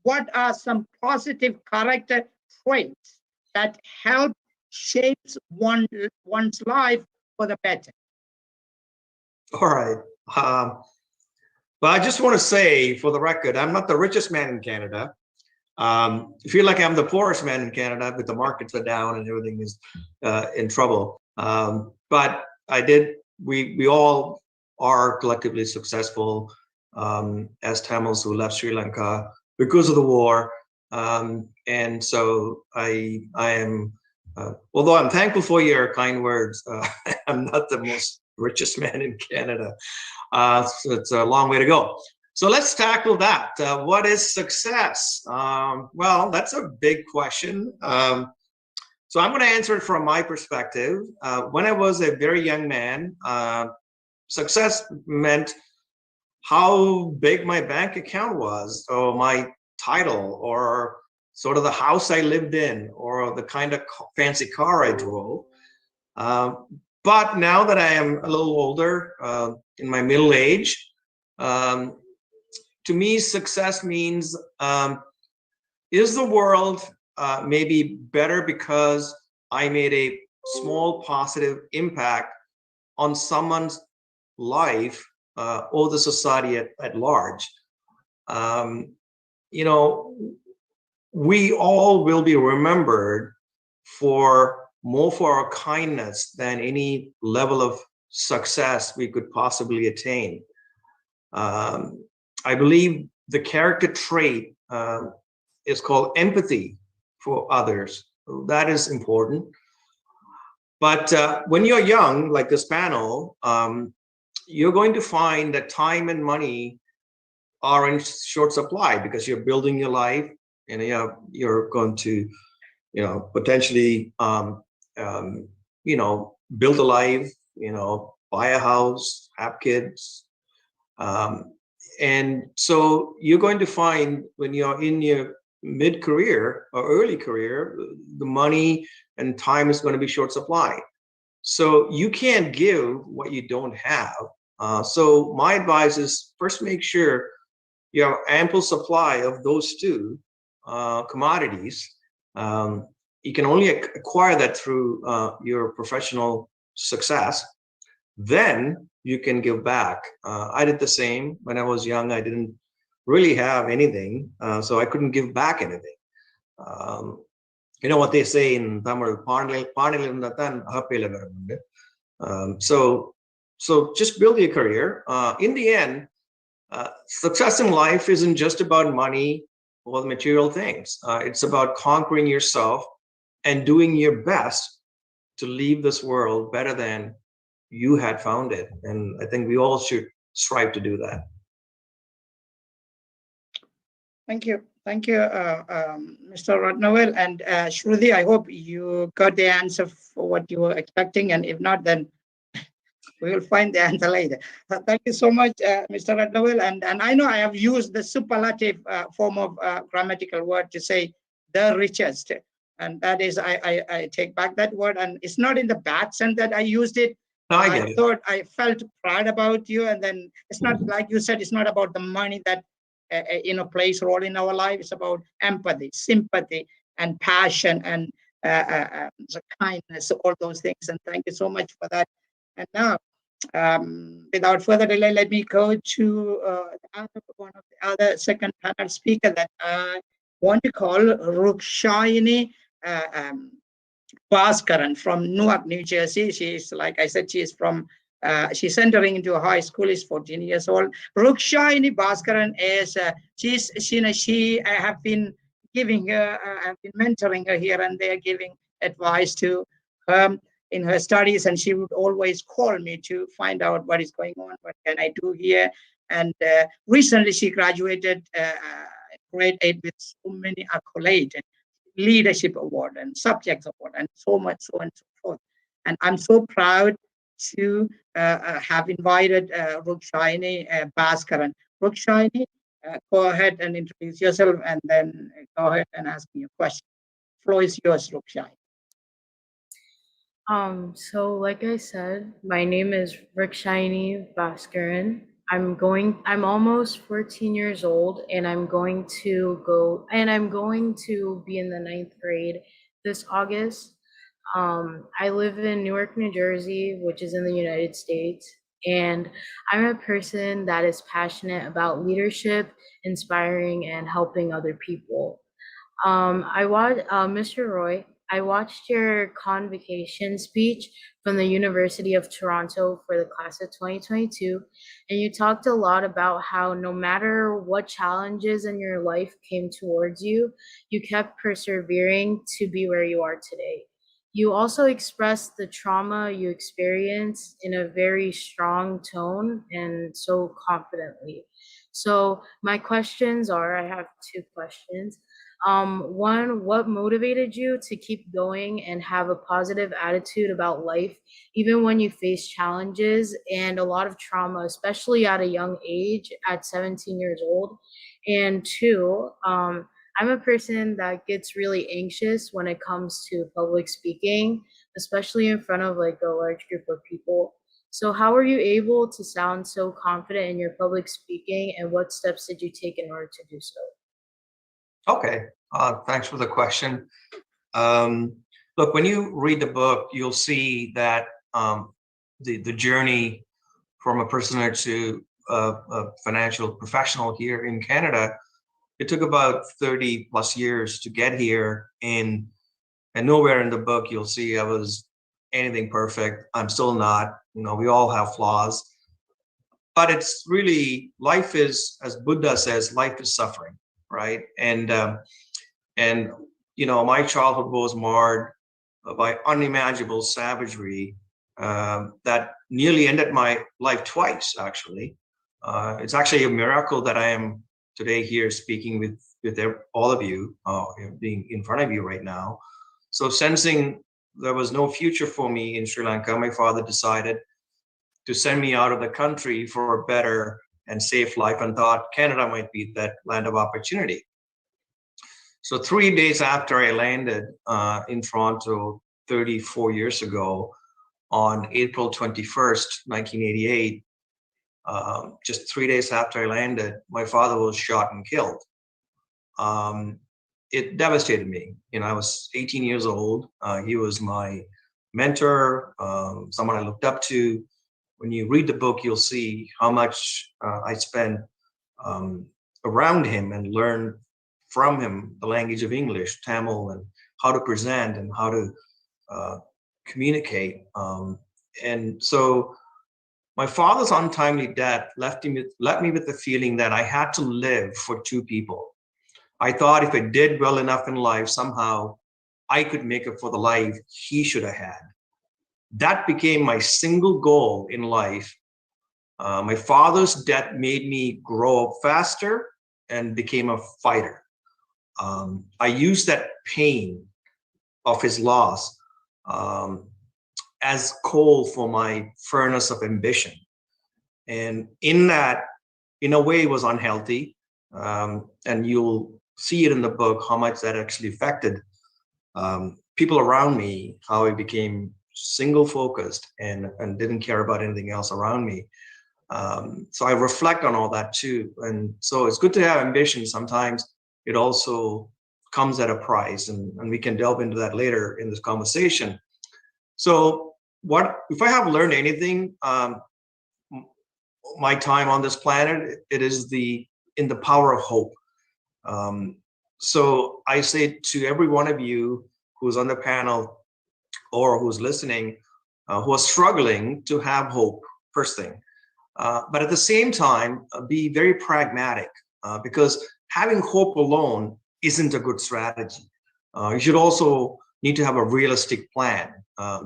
what are some positive character traits that help shape one's life for the better? All right. But I just want to say, for the record, I'm not the richest man in Canada. I feel like I'm the poorest man in Canada, but the markets are down and everything is in trouble. But we all are collectively successful as Tamils who left Sri Lanka because of the war. And so I am, although I'm thankful for your kind words, I'm not the most richest man in Canada. So it's a long way to go. So let's tackle that. What is success? Well, that's a big question. So I'm going to answer it from my perspective. When I was a very young man, success meant how big my bank account was, or my title, or sort of the house I lived in, or the kind of fancy car I drove. But now that I am a little older, in my middle age, to me, success means, is the world maybe better because I made a small positive impact on someone's life or the society at large? You know, we all will be remembered for our kindness than any level of success we could possibly attain. I believe the character trait is called empathy for others. That is important. But when you're young, like this panel, you're going to find that time and money are in short supply because you're building your life, and you're going to, potentially, build a life, buy a house, have kids. And so you're going to find when you're in your mid-career or early career, the money and time is going to be short supply. So you can't give what you don't have. So my advice is first make sure you have ample supply of those two commodities. You can only acquire that through your professional success. Then you can give back. I did the same when I was young. I didn't really have anything, so I couldn't give back anything. You know what they say in Tamil, so just build your career. In the end, success in life isn't just about money or the material things. It's about conquering yourself and doing your best to leave this world better than you had found it. And I think we all should strive to do that. Thank you. Thank you, Mr. Ratnavel. And Shruti, I hope you got the answer for what you were expecting. And if not, then we will find the answer later. Thank you so much, Mr. Ratnavel. And I know I have used the superlative form of grammatical word to say the richest. And that is, I take back that word. And it's not in the bad sense that I used it. I thought I felt proud about you. And then it's not like you said, it's not about the money that plays a role in our life. It's about empathy, sympathy, and passion, and kindness, all those things. And thank you so much for that. And now, without further delay, let me go to one of the other second panel speaker that I want to call Rukshayini Bhaskaran from Newark, New Jersey. She's, like I said, she's she's entering into high school, is 14 years old. Rukshayini Bhaskaran is, I have been giving her, I've been mentoring her here and there, giving advice to her in her studies, and she would always call me to find out what is going on, what can I do here. And recently she graduated grade 8 with so many accolades, leadership award and subjects award, and so much, so on and so forth. And I'm so proud to have invited Rukshayini Bhaskaran. Rukshayini, go ahead and introduce yourself, and then go ahead and ask me a question. Floor is yours, Rukshayini. So like I said, my name is Rukshayini Bhaskaran. I'm almost 14 years old, and I'm going to be in the 9th grade this August. I live in Newark, New Jersey, which is in the United States. And I'm a person that is passionate about leadership, inspiring, and helping other people. Mr. Roy, I watched your convocation speech from the University of Toronto for the class of 2022, and you talked a lot about how no matter what challenges in your life came towards you, you kept persevering to be where you are today. You also expressed the trauma you experienced in a very strong tone and so confidently. So my questions are, I have two questions. One, what motivated you to keep going and have a positive attitude about life, even when you face challenges and a lot of trauma, especially at a young age, at 17 years old? And two, I'm a person that gets really anxious when it comes to public speaking, especially in front of like a large group of people. So how were you able to sound so confident in your public speaking, and what steps did you take in order to do so? Okay, thanks for the question. Look, when you read the book, you'll see that the journey from a prisoner to a financial professional here in Canada, it took about 30 plus years to get here. And nowhere in the book you'll see I was anything perfect. I'm still not. You know, we all have flaws. But it's really, life is, as Buddha says, life is suffering, right? And you know, my childhood was marred by unimaginable savagery that nearly ended my life twice, actually. It's actually a miracle that I am today here speaking with all of you, being in front of you right now. So sensing there was no future for me in Sri Lanka, my father decided to send me out of the country for a better and safe life, and thought Canada might be that land of opportunity. So 3 days after I landed in Toronto 34 years ago, on April 21st, 1988, just 3 days after I landed, my father was shot and killed. It devastated me. You know, I was 18 years old. He was my mentor, someone I looked up to. When you read the book, you'll see how much I spent around him and learned from him the language of English, Tamil, and how to present and how to communicate. And so my father's untimely death left me with the feeling that I had to live for two people. I thought if I did well enough in life, somehow I could make up for the life he should have had. That became my single goal in life. My father's death made me grow up faster and became a fighter. I used that pain of his loss as coal for my furnace of ambition. And in that, in a way, it was unhealthy. And you'll see it in the book, how much that actually affected people around me, how I became single focused and didn't care about anything else around me. So I reflect on all that too. And so it's good to have ambition. Sometimes it also comes at a price, and we can delve into that later in this conversation. So what, if I have learned anything, my time on this planet, it is in the power of hope. So I say to every one of you who's on the panel or who's listening, who are struggling, to have hope, first thing. But at the same time, be very pragmatic, because having hope alone isn't a good strategy. You should also need to have a realistic plan,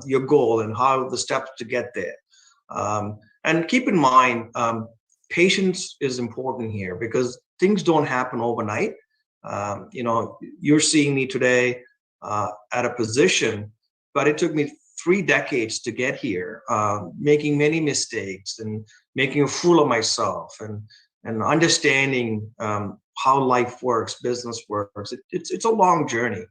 your goal and how the steps to get there. And keep in mind, patience is important here, because things don't happen overnight. You know, you're seeing me today at a position, but it took me 3 decades to get here, making many mistakes and making a fool of myself, and understanding how life works, business works. It's a long journey.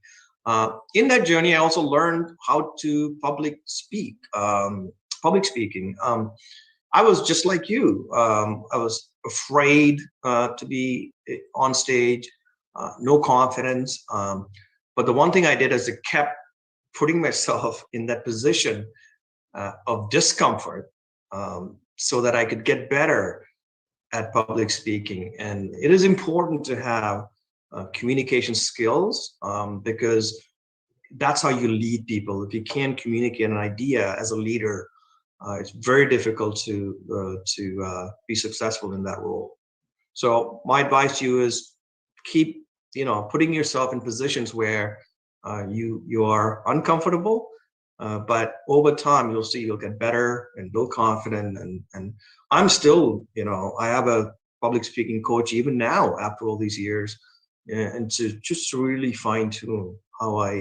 In that journey, I also learned how to public speaking. I was just like you. I was afraid to be on stage, no confidence. But the one thing I did is I kept putting myself in that position of discomfort, so that I could get better at public speaking. And it is important to have communication skills because that's how you lead people. If you can't communicate an idea as a leader, it's very difficult to be successful in that role. So my advice to you is keep, putting yourself in positions where you are uncomfortable, but over time you'll see you'll get better and build confidence. And I'm still, I have a public speaking coach even now after all these years, and to just really fine tune how I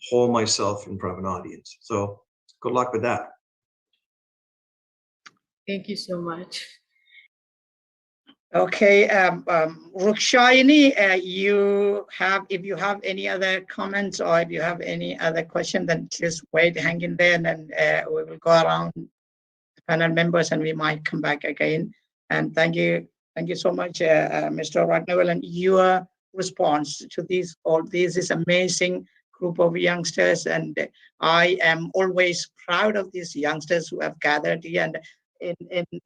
hold myself in front of an audience. So good luck with that. Thank you so much. Okay, Rukshayini, if you have any other comments or if you have any other question, then just wait, hang in there, and then we will go around the panel members and we might come back again. And thank you so much, Mr. Ratnavel, and your response to all this is amazing group of youngsters, and I am always proud of these youngsters who have gathered here and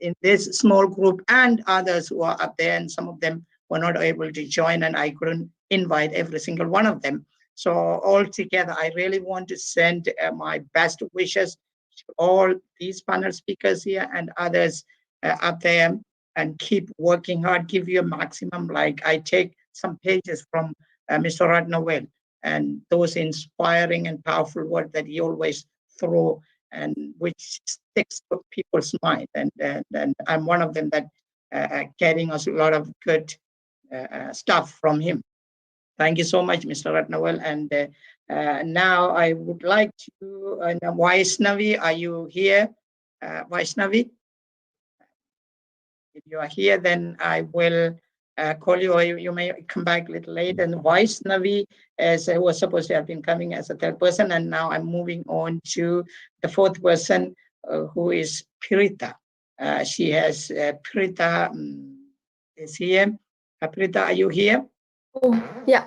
in this small group, and others who are up there, and some of them were not able to join, and I couldn't invite every single one of them. So all together, I really want to send my best wishes to all these panel speakers here and others up there, and keep working hard, give you a maximum. Like I take some pages from Mr. Ratnavel and those inspiring and powerful words that he always throw, and which sticks to people's mind. And I'm one of them that getting us a lot of good stuff from him. Thank you so much, Mr. Ratnavel. And now I would like to, Vaishnavi, are you here? Vaishnavi? If you are here, then I will call you, or you may come back a little late. And Vaishnavi was supposed to have been coming as a third person, and now I'm moving on to the fourth person, who is Pirita. She has Pirita is here. Pirita, are you here? Oh, yeah.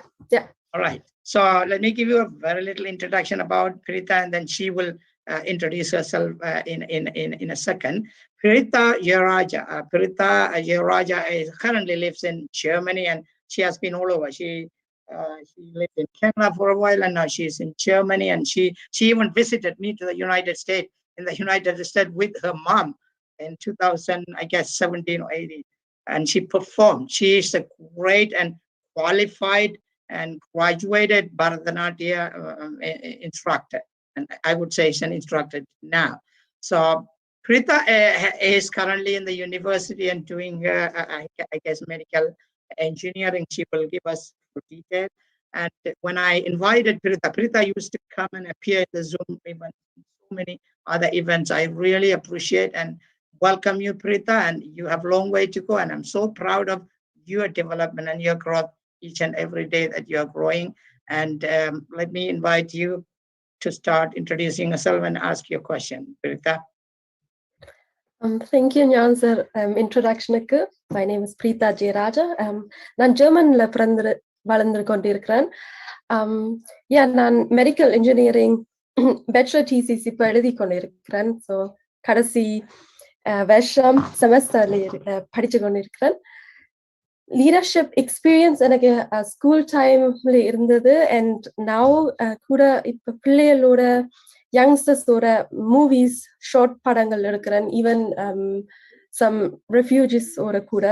All right. So let me give you a very little introduction about Pirita, and then she will introduce herself in a second. Pirita Jayaraja. Pirita Jayaraja currently lives in Germany, and she has been all over. She lived in Canada for a while, and now she's in Germany. And she even visited me to the United States, with her mom in 2017 or 18. And she performed. She is a great and qualified and graduated Bharatanatyam instructor. And I would say she's an instructor now. So Pirita is currently in the university and doing her, I guess, medical engineering. She will give us detail. And when I invited Pirita used to come and appear at the Zoom event, so many other events. I really appreciate and welcome you, Pirita, and you have a long way to go. And I'm so proud of your development and your growth each and every day that you are growing. And let me invite you to start introducing yourself and ask your question, Pirita. Thank you, Nyan sir. Introduction. My name is Preeta Jayaraja. நான் ஜெர்மன்ல வளர்ந்து கொண்டிருக்கிறேன். நான் medical engineering bachelor டிசிசி இப்போ எழுதி கொண்டிருக்கிறேன். So கடைசி வருஷம் செமஸ்டர்ல படிச்சு கொண்டிருக்கிறேன். லீடர்ஷிப் எக்ஸ்பீரியன்ஸ் எனக்கு ஸ்கூல் டைம்ல இருந்தது. அண்ட் நவ் கூட இப்போ பிள்ளைகளோட யங்ஸ்டர்ஸோட மூவிஸ் ஷார்ட் படங்கள் எடுக்கிறேன். ஈவன் சம் ரெஃப்யூஜிஸோட கூட.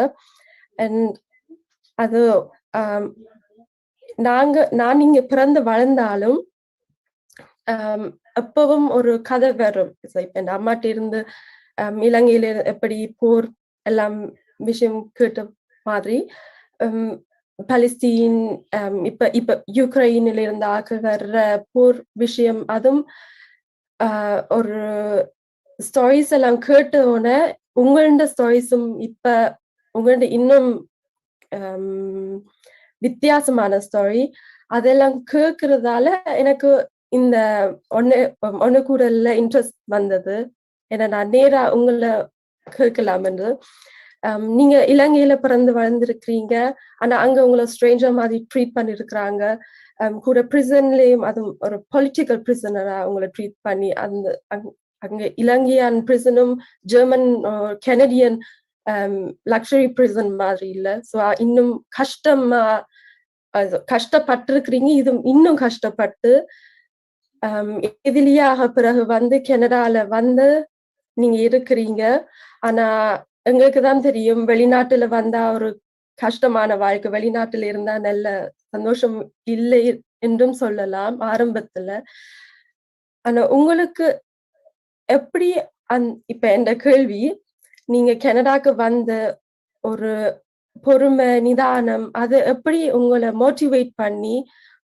அண்ட் அது நான் இங்க பிறந்து வளர்ந்தாலும் எப்பவும் ஒரு கதை வரும். இப்ப என் அம்மாட்ட இருந்து இலங்கையில எப்படி போர் எல்லாம் விஷயம் கேட்ட மாதிரி பலஸ்தீன் இப்ப யுக்ரைனில இருந்து ஆக்கள் வர்ற போர் விஷயம், அதுவும் ஒரு ஸ்டோரிஸ் எல்லாம் கேட்டோன்னே உங்களோட ஸ்டோரிஸும் இப்ப உங்களோட இன்னும் வித்தியாசமான ஸ்டோரி அதெல்லாம் கேட்கறதால எனக்கு இந்த ஒன்னு கூட இன்ட்ரெஸ்ட் வந்தது. ஏன்னா நான் நேரா உங்களை கேட்கலாம் என்று. நீங்க இலங்கையில பிறந்து வளர்ந்துருக்கிறீங்க, ஆனா அங்க உங்களை ஸ்ட்ரேஞ்சர் மாதிரி ட்ரீட் பண்ணிருக்கிறாங்க. கூட பிரிசன்லயும் அதுவும் ஒரு பொலிட்டிக்கல் பிரிசனரா உங்களை ட்ரீட் பண்ணி அங்க இலங்கையான் பிரிசனும் ஜெர்மன் கெனடியன் லக்ஸரி பிரிசன் மாதிரி இல்ல. ஸோ இன்னும் கஷ்டப்பட்டிருக்கிறீங்க. இது இன்னும் கஷ்டப்பட்டு எதிலியாக பிறகு வந்து கனடால வந்து நீங்க இருக்கிறீங்க. ஆனா எங்களுக்கு தான் தெரியும் வெளிநாட்டுல வந்தா ஒரு கஷ்டமான வாழ்க்கை, வெளிநாட்டுல இருந்தா நல்ல சந்தோஷம் இல்லை என்றும் சொல்லலாம் ஆரம்பத்துல. ஆனா உங்களுக்கு எப்படி இப்ப என்ற கேள்வி, நீங்க கனடாக்கு வந்த ஒரு பொறுமை, நிதானம், அது எப்படி உங்களை மோட்டிவேட் பண்ணி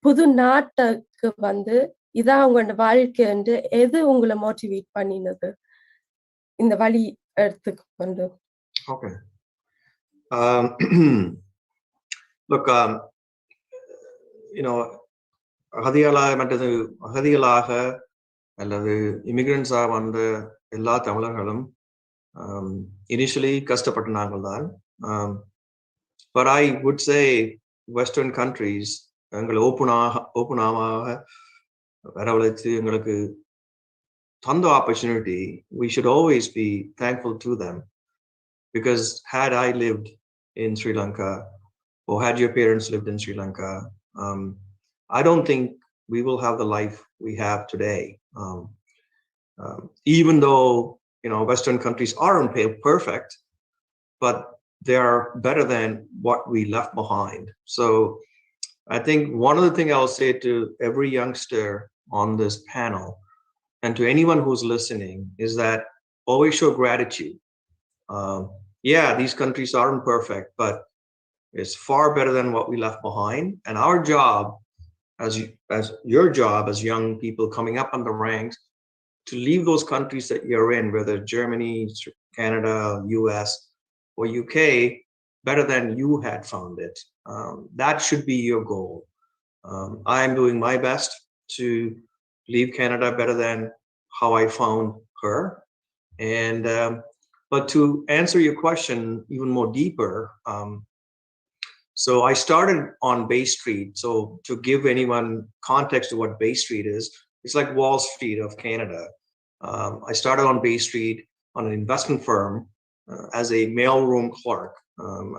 புது நாட்டுக்கு வந்து இதான் உங்களோட வாழ்க்கை என்று எது உங்களை மோட்டிவேட் பண்ணினது இந்த வழி எடுத்துக்கொண்டு? Okay. Look, you know, அகதிகளாக அல்லது இமிகிரண்ட்ஸாக வந்த எல்லா தமிழர்களும் initially கஷ்டப்பட்ட நாங்கள் தான். But I would say Western countries எங்களை ஓப்பனாக வரவழைத்து எங்களுக்கு தந்த opportunity, we should always be thankful to them. Because had I lived in Sri Lanka, or had your parents lived in Sri Lanka, I don't think we will have the life we have today. Even though, you know, Western countries aren't perfect, but they are better than what we left behind. So I think one of the things I'll say to every youngster on this panel and to anyone who's listening is that always show gratitude. Yeah, these countries aren't perfect, but it's far better than what we left behind. And our job, as your job as young people coming up on the ranks, to leave those countries that you're in, whether Germany, Canada, US, or UK, better than you had found it. That should be your goal. I am doing my best to leave Canada better than how I found her. And but to answer your question even more deeper, so I started on Bay Street. So to give anyone context to what Bay Street is, it's like Wall Street of Canada. I started on Bay Street on an investment firm as a mailroom clerk.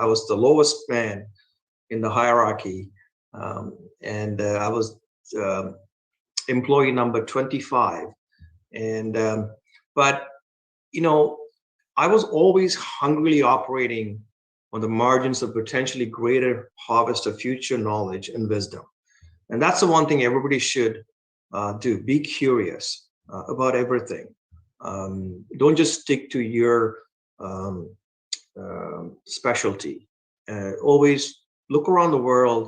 I was the lowest man in the hierarchy, and I was employee number 25. And but you know, I was always hungrily operating on the margins of potentially greater harvest of future knowledge and wisdom. And that's the one thing everybody should do. Be curious about everything. Don't just stick to your specialty. Always look around the world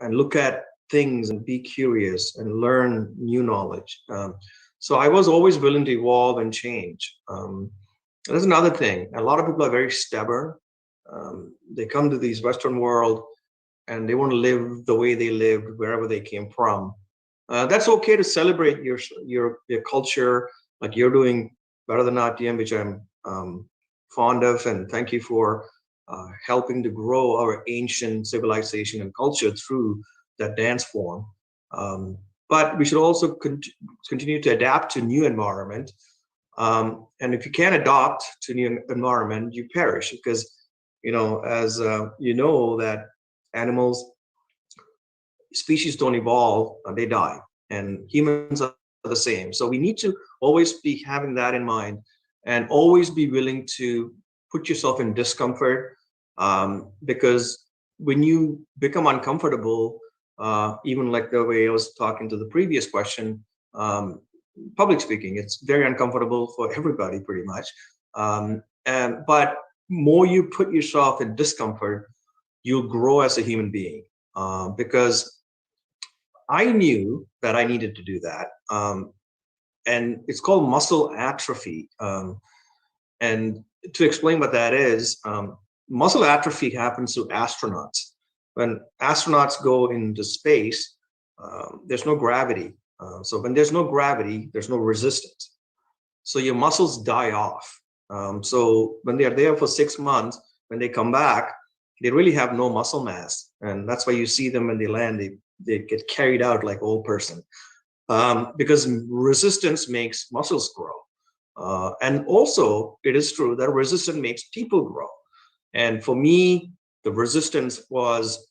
and look at things and be curious and learn new knowledge. So I was always willing to evolve and change. There's another thing. A lot of people are very stubborn. They come to these Western world and they want to live the way they lived wherever they came from. That's okay to celebrate your culture, like you're doing Bharatanatyam, which I'm fond of, and thank you for helping to grow our ancient civilization and culture through that dance form. But we should also continue to adapt to new environment. And if you can't adopt to new environment, you perish, because, you know, as you know, that animals, species don't evolve, they die, and humans are the same. So we need to always be having that in mind and always be willing to put yourself in discomfort, because when you become uncomfortable, even like the way I was talking to the previous question, public speaking, it's very uncomfortable for everybody pretty much. But more you put yourself in discomfort, you'll grow as a human being, because I knew that I needed to do that. And it's called muscle atrophy. And to explain what that is, muscle atrophy happens to astronauts. When astronauts go into space, there's no gravity. So when there's no gravity, there's no resistance. So your muscles die off. So when they are there for 6 months, when they come back, they really have no muscle mass. And that's why you see them when they land, they get carried out like old person. because resistance makes muscles grow. And also, it is true that resistance makes people grow. And for me, the resistance was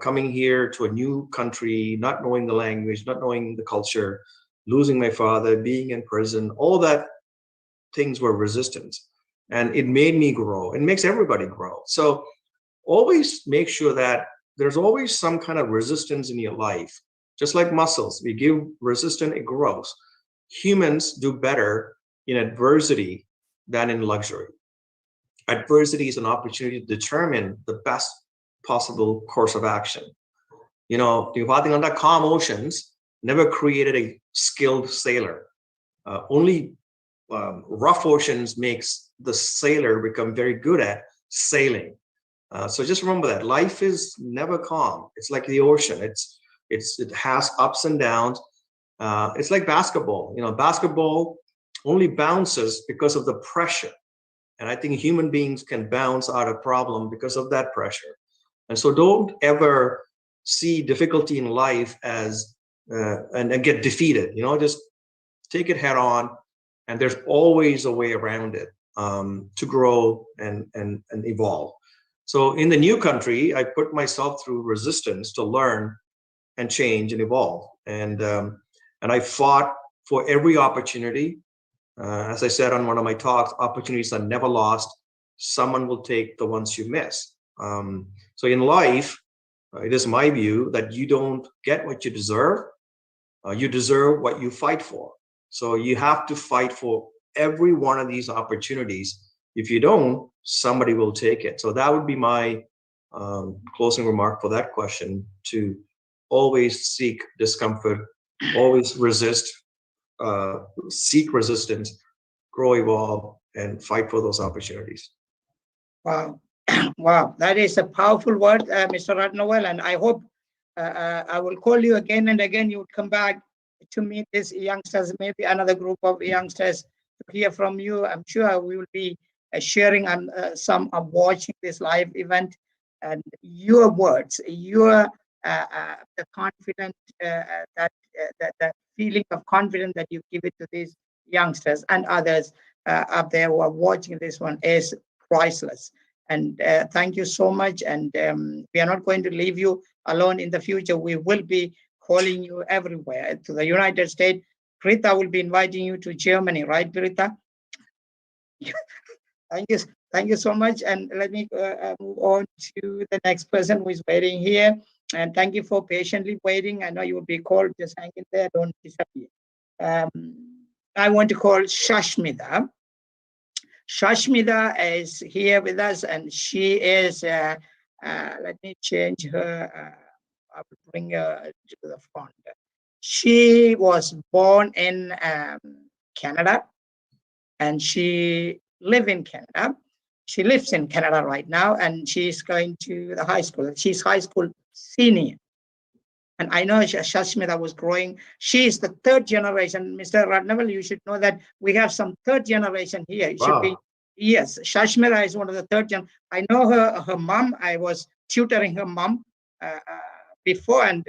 coming here to a new country, not knowing the language, not knowing the culture, losing my father, being in prison, all that things were resistance. And it made me grow. It makes everybody grow. So always make sure that there's always some kind of resistance in your life. Just like muscles, we give resistance, it grows. Humans do better in adversity than in luxury. Adversity is an opportunity to determine the best possible course of action. You know, the calm oceans never created a skilled sailor. Only rough oceans makes the sailor become very good at sailing. So just remember that life is never calm. It's like the ocean. It has ups and downs. It's like basketball. You know, basketball only bounces because of the pressure. And I think human beings can bounce out of problem because of that pressure. And so don't ever see difficulty in life as and get defeated. You know, just take it head on. And there's always a way around it to grow and evolve. So in the new country, I put myself through resistance to learn and change and evolve. And I fought for every opportunity. As I said on one of my talks, opportunities are never lost. Someone will take the ones you miss. So in life, it is my view that you don't get what you deserve. You deserve what you fight for. So you have to fight for every one of these opportunities. If you don't, somebody will take it. So that would be my closing remark for that question, to always seek discomfort, always resist, seek resistance, grow, evolve, and fight for those opportunities. Wow. Wow, that is a powerful word, Mr. Ratnavel, and I hope I will call you again and again. You would come back to meet these youngsters, maybe another group of youngsters, to hear from you. I'm sure we will be sharing some of watching this live event, and your words, your the confident that feeling of confidence that you give it to these youngsters and others up there who are watching this one is priceless. And thank you so much. And we are not going to leave you alone in the future. We will be calling you everywhere, to the United States. Greta will be inviting you to Germany, right, Greta? Thank you so much. And let me move on to the next person who is waiting here. And thank you for patiently waiting. I know you will be called. Just hang in there. Don't disappear. I want to call Shashmita. Shashmita is here with us, and she is, let me change her, I will bring her to the front. She was born in Canada, and she lives in Canada. She lives in Canada right now, and she's going to the high school. She's high school senior. And I know Shashmita was growing. She is the third generation. Mr. Ratnavel, you should know that we have some third generation here. It should be, yes, Shashmita is one of the third gen. I know her mom. I was tutoring her mom before, and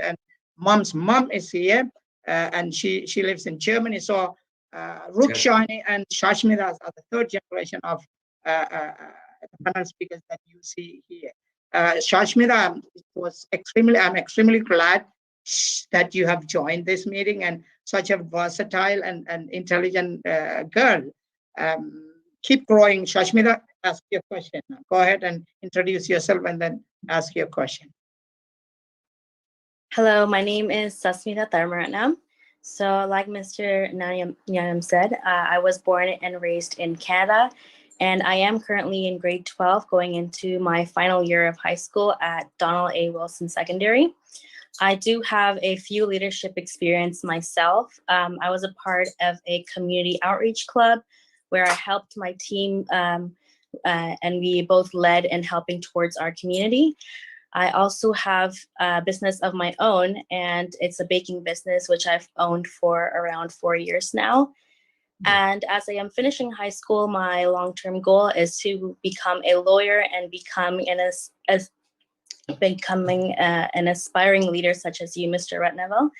mom's mom is here, and she lives in Germany. So Rukshani and Shashmita are the third generation of panel speakers that you see here. Shashmita, I'm extremely glad that you have joined this meeting, and such a versatile and intelligent girl. Keep growing. Shashmita, ask your question. Go ahead and introduce yourself and then ask your question. Hello, my name is Sasmita Tharmaratnam. So like Mr. Nyam said, I was born and raised in Canada, and I am currently in grade 12 going into my final year of high school at Donald A. Wilson Secondary. I do have a few leadership experience myself. I was a part of a community outreach club where I helped my team and we both led in helping towards our community. I also have a business of my own, and it's a baking business, which I've owned for around 4 years now. And as I am finishing high school, my long-term goal is to become a lawyer and becoming an aspiring leader such as you, Mr. Ratnavel.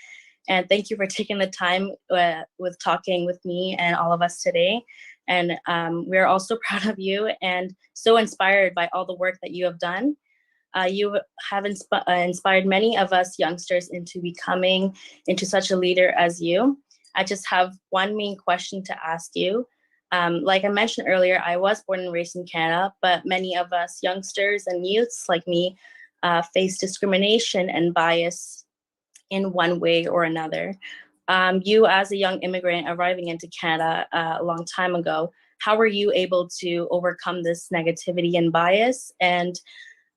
And thank you for taking the time with talking with me and all of us today. And we're also proud of you and so inspired by all the work that you have done. You have inspired many of us youngsters into becoming into such a leader as you. I just have one main question to ask you. Like I mentioned earlier, I was born and raised in Canada, but many of us youngsters and youths like me face discrimination and bias in one way or another. You as a young immigrant arriving into Canada a long time ago, how were you able to overcome this negativity and bias? And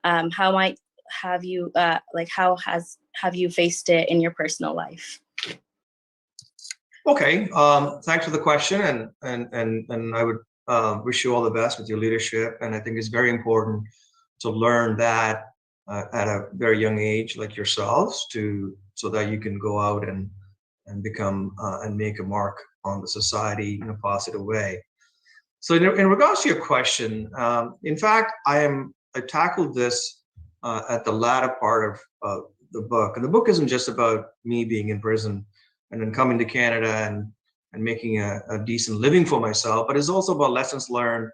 how might have you have you faced it in your personal life? Okay, thanks for the question, and I would wish you all the best with your leadership. And I think it's very important to learn that at a very young age, like yourselves, so that you can go out and become and make a mark on the society in a positive way. So in regards to your question, in fact, I tackled this at the latter part of the book, and the book isn't just about me being in prison and then coming to Canada and making a decent living for myself, but it's also about lessons learned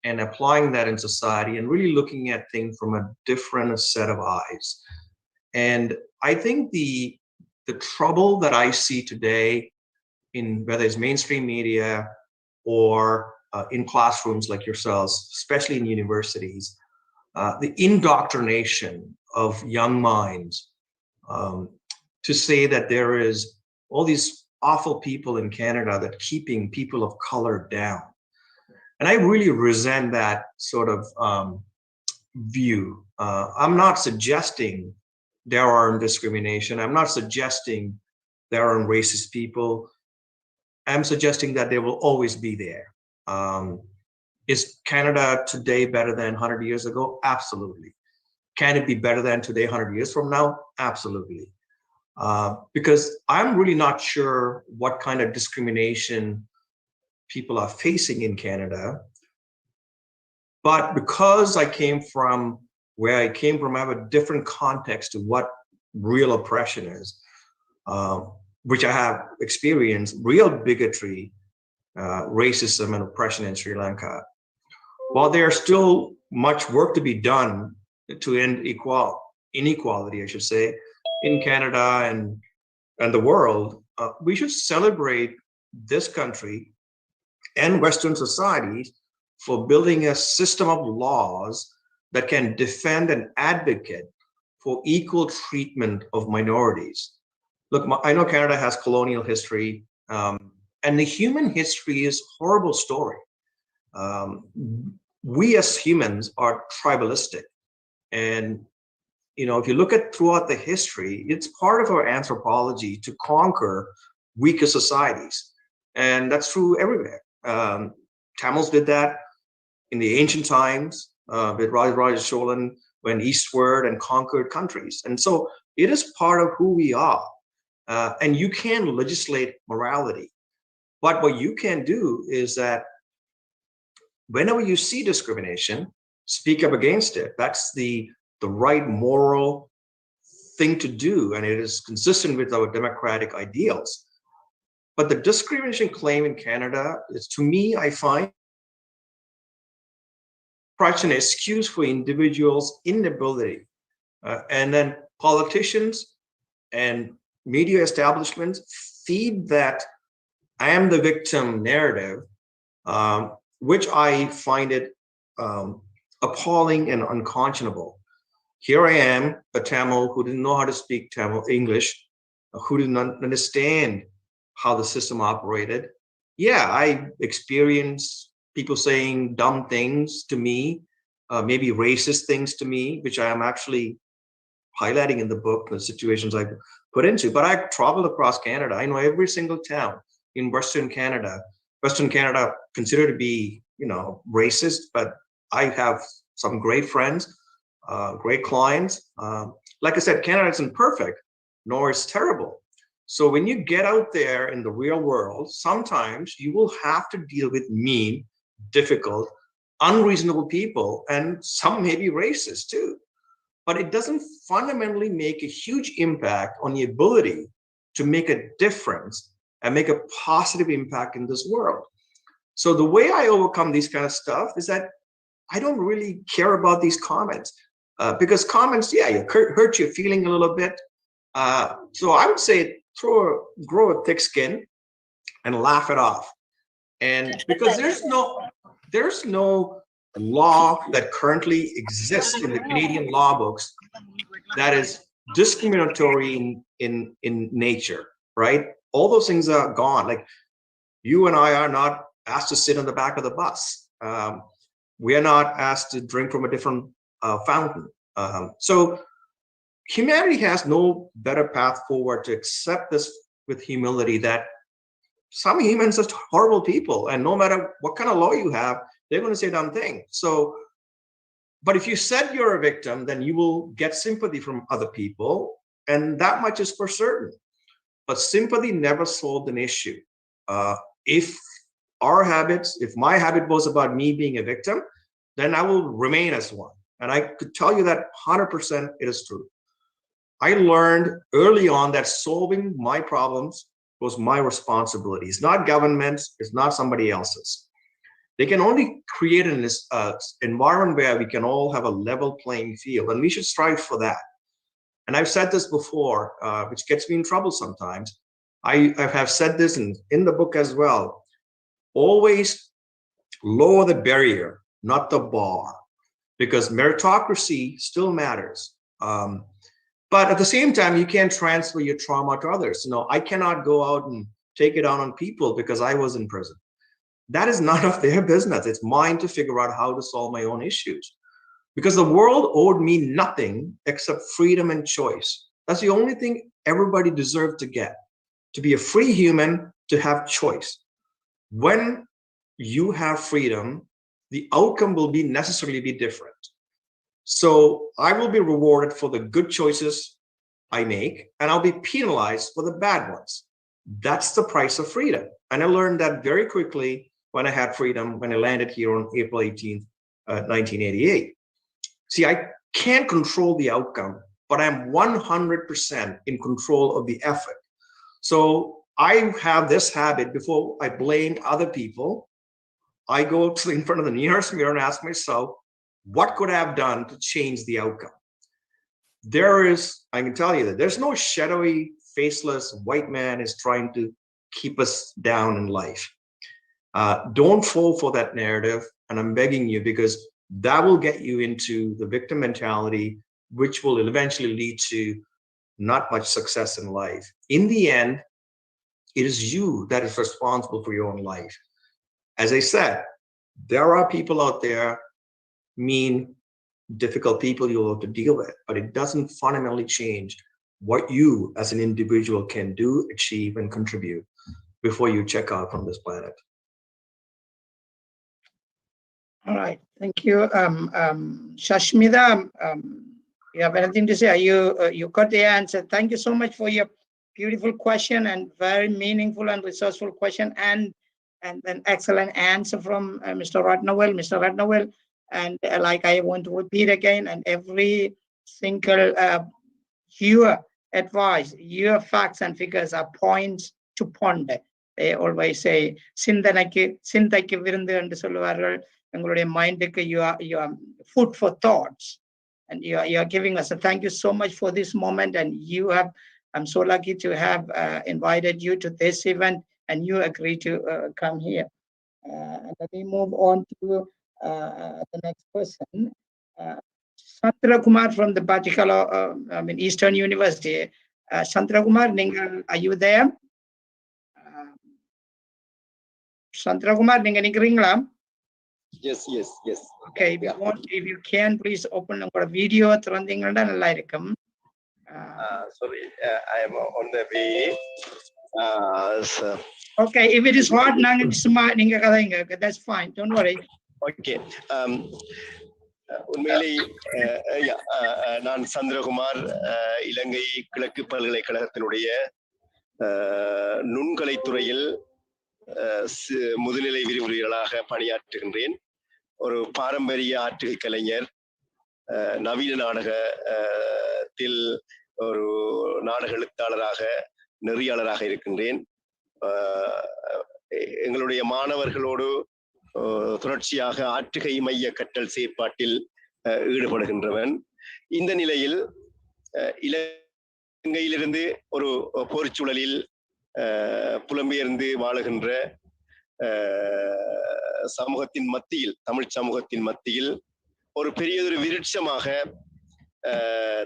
and applying that in society and really looking at things from a different set of eyes. And I think the trouble that I see today in whether it's mainstream media or in classrooms like yourselves, especially in universities, the indoctrination of young minds to say that there is all these awful people in Canada that keeping people of color down. And I really resent that sort of view. I'm not suggesting there aren't discrimination. I'm not suggesting there aren't racist people. I'm suggesting that they will always be there. Is Canada today better than 100 years ago? Absolutely. Can it be better than today, 100 years from now? Absolutely. Because I'm really not sure what kind of discrimination people are facing in Canada. But because I came from where I came from, I have a different context to what real oppression is, which I have experienced real bigotry, racism, and oppression in Sri Lanka. While there's still much work to be done to end inequality, I should say, in Canada and the world, we should celebrate this country and Western societies for building a system of laws that can defend and advocate for equal treatment of minorities. Look, I know Canada has colonial history, and the human history is a horrible story. We as humans are tribalistic. And if you look at throughout the history, it's part of our anthropology to conquer weaker societies. And that's true everywhere. Tamils did that in the ancient times with Raja Cholan, went eastward and conquered countries. And so it is part of who we are. And you can legislate morality. But what you can do is that whenever you see discrimination, speak up against it. That's the right moral thing to do, and it is consistent with our democratic ideals. But the discrimination claim in Canada is, to me, I find an excuse for individuals' inability. And then politicians and media establishments feed that I am the victim narrative, which I find it appalling and unconscionable. Here I am, a Tamil who didn't know how to speak English, who didn't understand how the system operated. Yeah, I experienced people saying dumb things to me, maybe racist things to me, which I am actually highlighting in the book, the situations I put into. But I traveled across Canada. I know every single town in Western Canada. Western Canada considered to be, racist, but I have some great friends, great clients. Like I said, Canada isn't perfect, nor is terrible. So when you get out there in the real world, sometimes you will have to deal with mean, difficult, unreasonable people, and some may be racist too. But it doesn't fundamentally make a huge impact on the ability to make a difference and make a positive impact in this world. So the way I overcome these kind of stuff is that I don't really care about these comments because comments, yeah, you hurt your feeling a little bit. So I would say grow a thick skin and laugh it off. And because there's no law that currently exists in the Canadian law books that is discriminatory in nature, right? All those things are gone. Like you and I are not asked to sit on the back of the bus. We are not asked to drink from a different fountain. So humanity has no better path forward to accept this with humility that some humans are horrible people, and no matter what kind of law you have, they're going to say dumb things. So, but if you said you're a victim, then you will get sympathy from other people, and that much is for certain. But sympathy never solved an issue. If my habit was about me being a victim, then I will remain as one. And I could tell you that 100% it is true. I learned early on that solving my problems was my responsibility. It's not government's, it's not somebody else's. They can only create an environment where we can all have a level playing field, and we should strive for that. And I've said this before, which gets me in trouble sometimes. I have said this in the book as well. Always lower the barrier, not the bar, because meritocracy still matters. But at the same time, you can't transfer your trauma to others. You know, I cannot go out and take it out on people because I was in prison. That is none of their business. It's mine to figure out how to solve my own issues. Because the world owed me nothing except freedom and choice. That's the only thing everybody deserved to get. To be a free human, to have choice. When you have freedom, the outcome will necessarily be different. So I will be rewarded for the good choices I make, and I'll be penalized for the bad ones. That's the price of freedom. And I learned that very quickly when I had freedom, when I landed here on April 18th, 1988. See, I can't control the outcome, but I'm 100% in control of the effort. So I have this habit: before I blame other people, I go in front of the nearest mirror and ask myself, what could I have done to change the outcome? I can tell you that there's no shadowy, faceless white man is trying to keep us down in life. Don't fall for that narrative, and I'm begging you, because that will get you into the victim mentality, which will eventually lead to not much success in life. In the end, it is you that is responsible for your own life. As I said, there are people out there, mean, difficult people you'll have to deal with, but it doesn't fundamentally change what you as an individual can do, achieve, and contribute before you check out from this planet. All right, thank you. Shashmita, you have anything to say? You got the answer. Thank you so much for your beautiful question and very meaningful and resourceful question, and an excellent answer from Mr. Ratnavel. Mr. Ratnavel, and like I want to repeat again, and every single your advice, your facts and figures are points to ponder. They always say, சிந்தைக்கு விருந்து என்று சொல்லுவார்கள். எங்களுடைய மைண்டுக்கு you are food for thoughts, and you are giving us a thank you so much for this moment. And I'm so lucky to have invited you to this event, and you agree to come here. Let me move on to the next person. Sandra Kumar from the particular, Eastern University. Sandra Kumar, are you there? Sandra Kumar, நீங்க நிக்கிறீங்களா? Yes. Okay, if you can, please open your video திறந்தீங்கன்னா நல்லா இருக்கும். Sorry, I am on the way. So. Okay, if it is hard, நீங்க கதைங்க. That's fine, don't worry. Okay. உண்மையிலே நான் சந்திரகுமார், இலங்கை கிழக்கு பல்கலைக்கழகத்தினுடைய நுண்கலைத்துறையில் முதுநிலை விரிவுரையாளராக பணியாற்றுகின்றேன். ஒரு பாரம்பரிய ஆற்றுகை கலைஞர், நவீன நாடகத்தில் ஒரு நாடக எழுத்தாளராக நெறியாளராக இருக்கின்றேன். எங்களுடைய மாணவர்களோடு தொடர்ச்சியாக ஆற்றுகை மைய கற்றல் செயற்பாட்டில் ஈடுபடுகின்றவன். இந்த நிலையில் இலங்கையிலிருந்து ஒரு போர்ச்சூழலில் புலம்பெயர்ந்து வாழுகின்ற சமூகத்தின் மத்தியில், தமிழ் சமூகத்தின் மத்தியில் ஒரு பெரியதொரு விருட்சமாக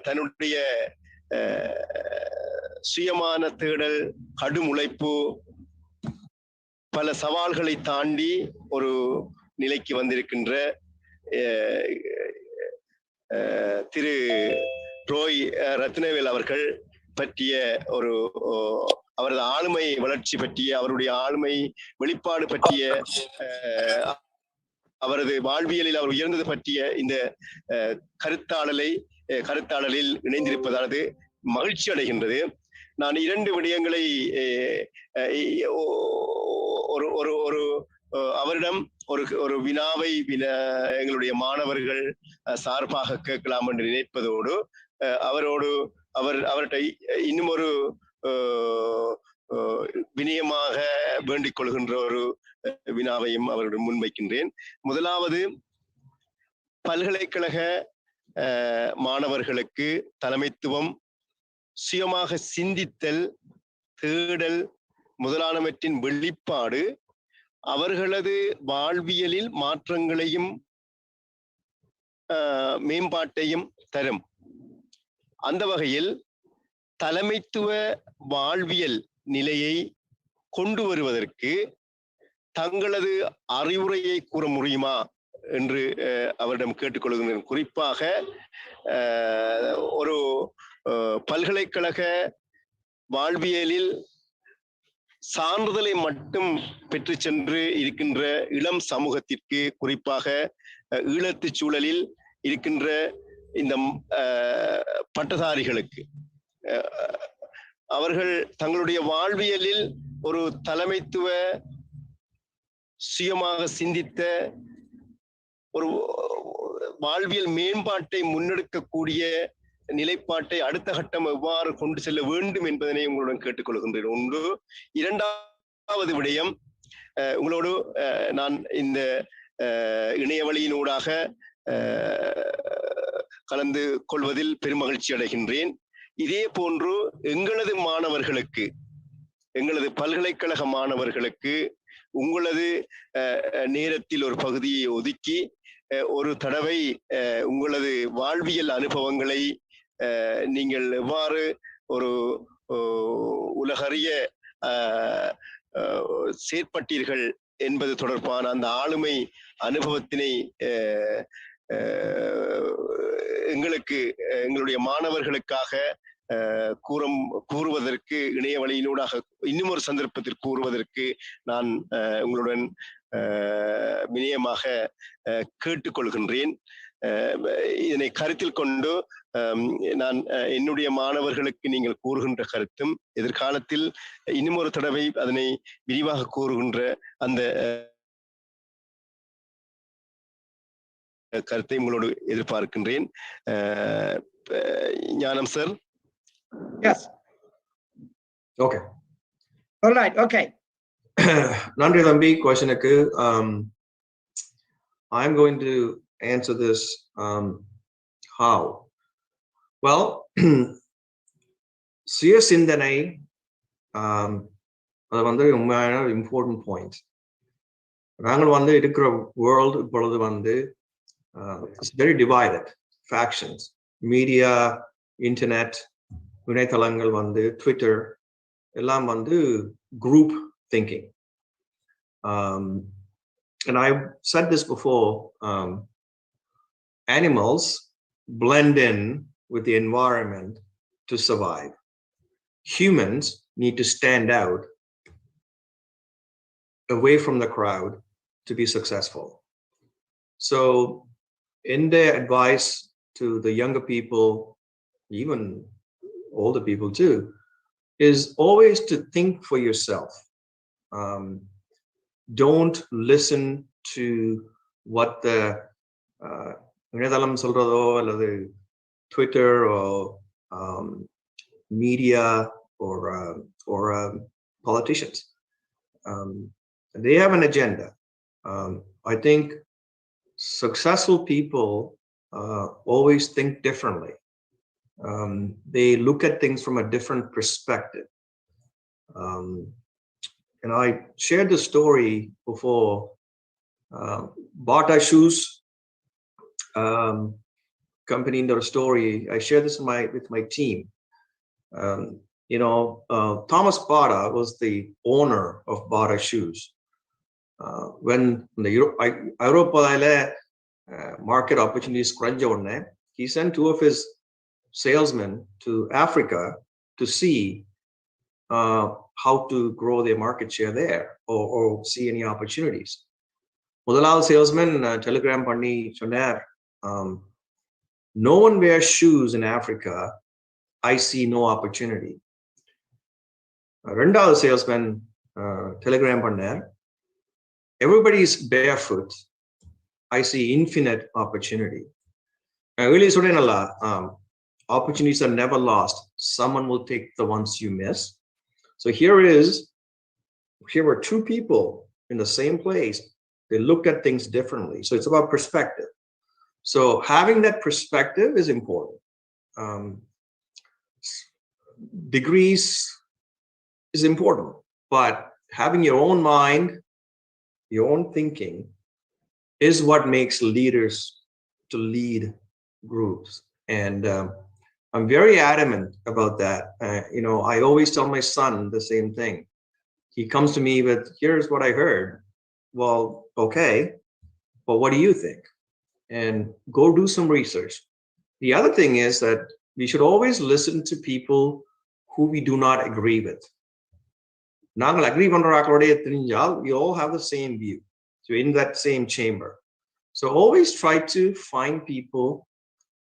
தன்னுடைய சுயமான தேடல், கடும் உழைப்பு, பல சவால்களை தாண்டி ஒரு நிலைக்கு வந்திருக்கின்ற திரு ரோய் ரத்னவேல் அவர்கள் பற்றிய ஒரு அவரது ஆளுமை வளர்ச்சி பற்றிய, அவருடைய ஆளுமை வெளிப்பாடு பற்றிய, அவரது வாழ்வியலில் அவர் உயர்ந்தது பற்றிய இந்த கருத்தாடலில் இணைந்திருப்பதானது மகிழ்ச்சி அடைகின்றது. நான் 2 விடயங்களை அவரிடம் ஒரு வினாவை எங்களுடைய மாணவர்கள் சார்பாக கேட்கலாம் என்று நினைப்பதோடு அவர்கிட்ட இன்னும் ஒரு வினயமாக வேண்டிக் கொள்கின்ற ஒரு வினாவையும் அவரிடம் முன்வைக்கின்றேன். முதலாவது, பல்கலைக்கழக மாணவர்களுக்கு தலைமைத்துவம், சுயமாக சிந்தித்தல், தேடல் முதலானவற்றின் வெளிப்பாடு அவர்களது வாழ்வியலில் மாற்றங்களையும் மேம்பாட்டையும் தரும். அந்த வகையில் தலைமைத்துவ வாழ்வியல் நிலையை கொண்டு வருவதற்கு தங்களது அறிவுரையை கூற முடியுமா என்று அவரிடம் கேட்டுக்கொள்கின்றேன். குறிப்பாக ஒரு பல்கலைக்கழக வாழ்வியலில் சான்றிதழை மட்டும் பெற்று சென்று இருக்கின்ற இளம் சமூகத்திற்கு, குறிப்பாக ஈழத்து சூழலில் இருக்கின்ற இந்த பட்டதாரிகளுக்கு, அவர்கள் தங்களுடைய வாழ்வியலில் ஒரு தலைமைத்துவ சுயமாக சிந்தித்த ஒரு வாழ்வியல் மேம்பாட்டை முன்னெடுக்கக்கூடிய நிலைப்பாட்டை அடுத்த கட்டம் எவ்வாறு கொண்டு செல்ல வேண்டும் என்பதனை உங்களுடன் கேட்டுக்கொள்கின்றேன். ஒன்று. இரண்டாவது விடயம், உங்களோடு நான் இந்த இணையவழியினூடாக கலந்து கொள்வதில் பெருமகிழ்ச்சி அடைகின்றேன். இதே போன்று எங்களது மாணவர்களுக்கு, எங்களது பல்கலைக்கழக மாணவர்களுக்கு உங்களது நேரத்தில் ஒரு பகுதியை ஒதுக்கி ஒரு தடவை உங்களது வாழ்வியல் அனுபவங்களை நீங்கள் எவ்வாறு ஒரு உலகறிய செயற்பட்டீர்கள் என்பது தொடர்பான அந்த ஆளுமை அனுபவத்தினை எங்களுடைய மாணவர்களுக்காக கூறுவதற்கு, இணைய வழியினூடாக இன்னும் ஒரு சந்தர்ப்பத்தில் கூறுவதற்கு நான் உங்களுடன் வினயமாக கேட்டுக்கொள்கின்றேன். இதனை கருத்தில் கொண்டு நான் என்னுடைய மாணவர்களுக்கு நீங்கள் கூறுகின்ற கருத்தும், எதிர்காலத்தில் இன்னும் ஒரு தடவை அதனை விரிவாக கூறுகின்ற அந்த கருத்தை உங்களோடு எதிர்பார்க்கின்றேன். ஞானம் sir. Yes. Okay. All right. Okay. Nandri Thambi, questionக்கு I'm going to answer this. How? Well, சுய சிந்தனை அது வந்து உண்மையான இம்பார்ட்டன்ட் பாயிண்ட். நாங்கள் வந்து இருக்கிற வேர்ல்டு இப்பொழுது வந்து it's very divided, factions, media, internet, இணையதளங்கள் வந்து ட்விட்டர் எல்லாம் வந்து group thinking. And I said this before, animals blend in with the environment to survive. Humans need to stand out away from the crowd to be successful. So in their advice to the younger people, even older people too, is always to think for yourself. Don't listen to what the இணையதளம் சொல்றதோ அல்லது Twitter or media or politicians. They have an agenda. I think successful people always think differently. They look at things from a different perspective. And I shared the story before. Bata Shoes company in the story. I shared this with my team. Thomas Bata was the owner of Bata Shoes. When the Europe market opportunities crunch on, he sent 2 of his salesmen to Africa to see how to grow their market share there or see any opportunities. முதலாவது salesman telegram பண்ணி சொன்னார், no one wears shoes in Africa. I see no opportunity. ரெண்டாவது salesman telegram பண்ணார், everybody is barefoot. I see infinite opportunity. Really சொல்றேனல்ல, opportunities are never lost. Someone will take the ones you miss. So here were 2 people in the same place. They looked at things differently. So it's about perspective. So having that perspective is important. Degrees is important, but having your own mind, your own thinking is what makes leaders to lead groups. And I'm very adamant about that. I always tell my son the same thing. He comes to me with, here's what I heard. Well, okay, but what do you think? And go do some research. The other thing is that we should always listen to people who we do not agree with. நாங்கள் agree பண்றாங்களோடே தெரிஞ்சால் we all have the same view. So in that same chamber. So always try to find people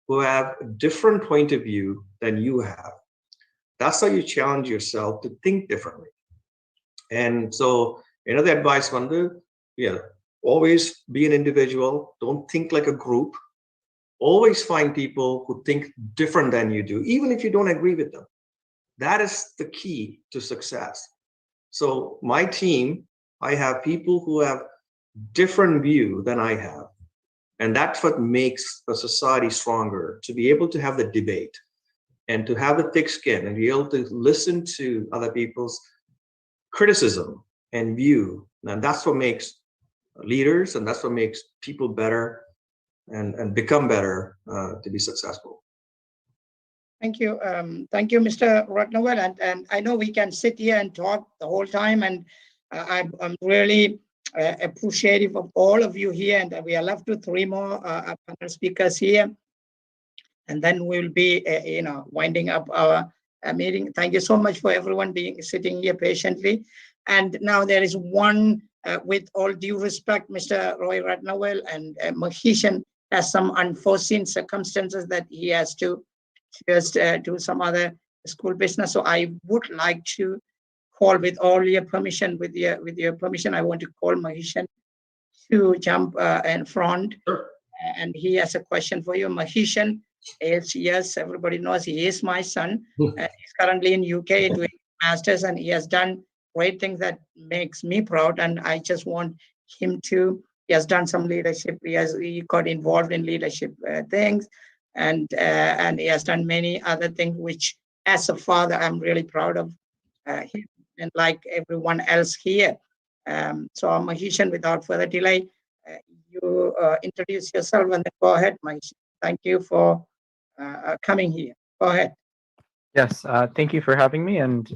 who have a different point of view than you have. That's how you challenge yourself to think differently. And so another advice, always be an individual. Don't think like a group. Always find people who think different than you do, even if you don't agree with them. That is the key to success. So my team, I have people who have different view than I have. And that's what makes a society stronger, to be able to have the debate and to have the thick skin and be able to listen to other people's criticism and view. And that's what makes leaders, and that's what makes people better and become better to be successful. Thank you. Thank you, Mr. Ratnavel. And I know we can sit here and talk the whole time. And I'm really appreciative of all of you here. And we are left with 3 more panel speakers here. And then we'll be, winding up our meeting. Thank you so much for everyone sitting here patiently. And now there is one, with all due respect, Mr. Roy Ratnavel and Mahishan has some unforeseen circumstances that he has to just do some other school business. So I would like to call, with all your permission, with your permission, I want to call Mahishan to jump in front. Sure. And he has a question for you. Mahishan is, yes, everybody knows he is my son. He's currently in UK doing masters, and he has done great things that makes me proud. And I just want him to, he has done some leadership. He got involved in leadership things. And he has done many other things, which as a father, I'm really proud of him, and like everyone else here. So Mahishan, without further delay, you introduce yourself and then go ahead, Mahishan. Thank you for coming here. Go ahead. Yes, thank you for having me. And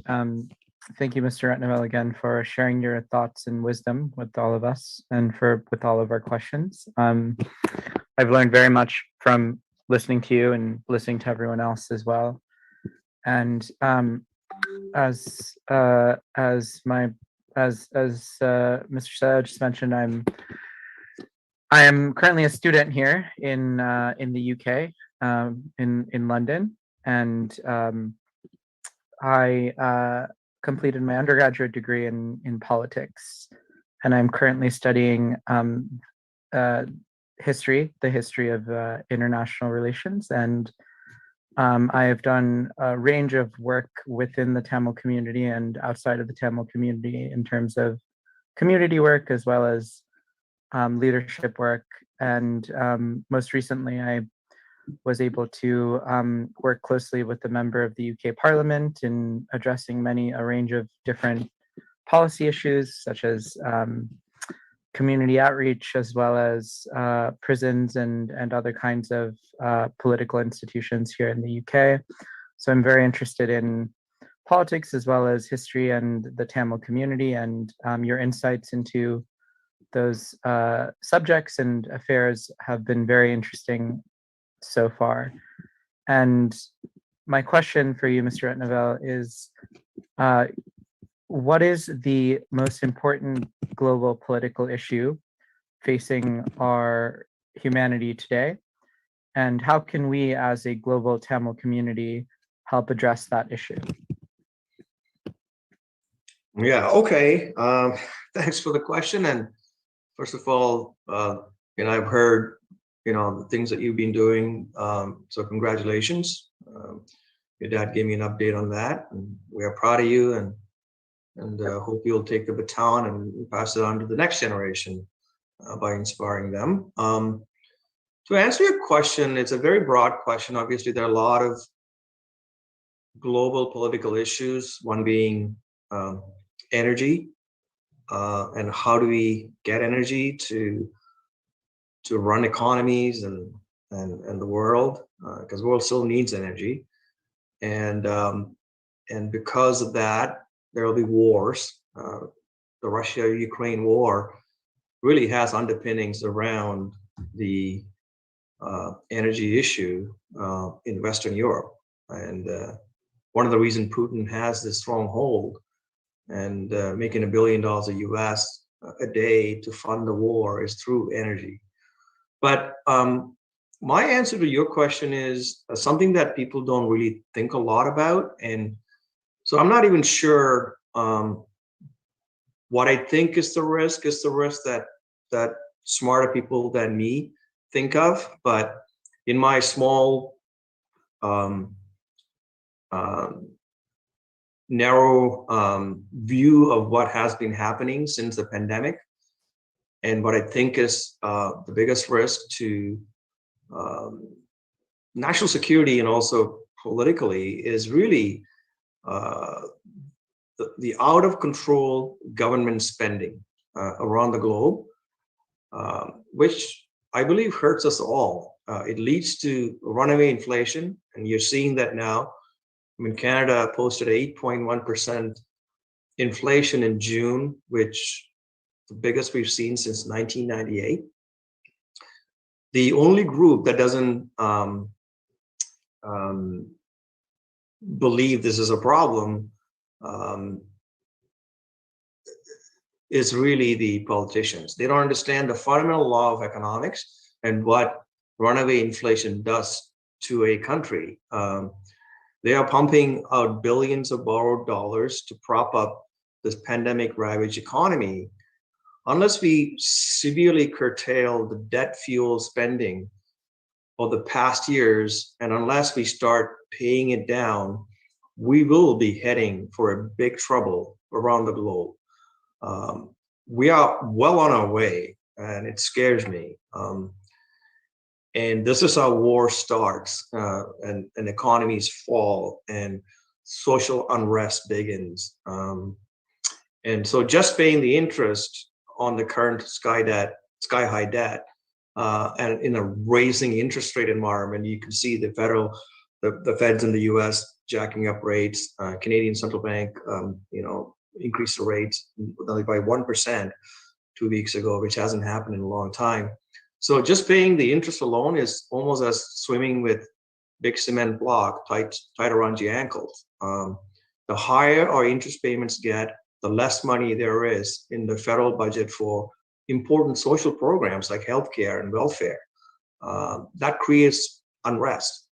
thank you, Mr. Ratnavel, again, for sharing your thoughts and wisdom with all of us and with all of our questions. I've learned very much from listening to you and listening to everyone else as well. And as Mr. Sayed just mentioned, I am currently a student here in the UK, in London, and I completed my undergraduate degree in politics, and I'm currently studying the history of international relations and I have done a range of work within the Tamil community and outside of the Tamil community in terms of community work as well as leadership work. And most recently, I was able to work closely with the member of the UK Parliament in addressing a range of different policy issues, such as community outreach, as well as prisons and other kinds of political institutions here in the UK. So I'm very interested in politics as well as history and the Tamil community, and your insights into those subjects and affairs have been very interesting so far. And my question for you, Mr. Ratnavel, is what is the most important global political issue facing our humanity today? And how can we as a global Tamil community help address that issue? Yeah, okay. Thanks for the question. And first of all, I've heard, the things that you've been doing. So congratulations. Your dad gave me an update on that, and we are proud of you, and hope you'll take the baton and pass it on to the next generation by inspiring them. To answer your question, it's a very broad question. Obviously, there are a lot of global political issues, one being energy, and how do we get energy to run economies and the world, because the world still needs energy. And because of that, there will be wars. The Russia-Ukraine war really has underpinnings around the energy issue in Western Europe. And one of the reasons Putin has this stronghold and making $1 billion US a day to fund the war is through energy. But my answer to your question is something that people don't really think a lot about. And so I'm not even sure what I think is the risk that smarter people than me think of. But in my small, narrow view of what has been happening since the pandemic, and what I think is the biggest risk to national security and also politically is really the out of control government spending around the globe, which I believe hurts us all. It leads to runaway inflation, and you're seeing that now. I mean, Canada posted 8.1% inflation in June, which the biggest we've seen since 1998. The only group that doesn't believe this is a problem is really the politicians. They don't understand the fundamental law of economics and what runaway inflation does to a country. They are pumping out billions of borrowed dollars to prop up this pandemic ravaged economy. Unless we severely curtail the debt fuel spending of the past years, and unless we start paying it down, we will be heading for a big trouble around the globe. We are well on our way, and it scares me. And this is how war starts, and economies fall, and social unrest begins. And so just paying the interest on the current sky high debt, and in a raising interest rate environment, you can see the feds in the US jacking up rates, Canadian central bank, increased the rates by 1% 2 weeks ago, which hasn't happened in a long time. So just paying the interest alone is almost as swimming with big cement block tight around your ankles. The higher our interest payments get, the less money there is in the federal budget for important social programs like healthcare and welfare. That creates unrest.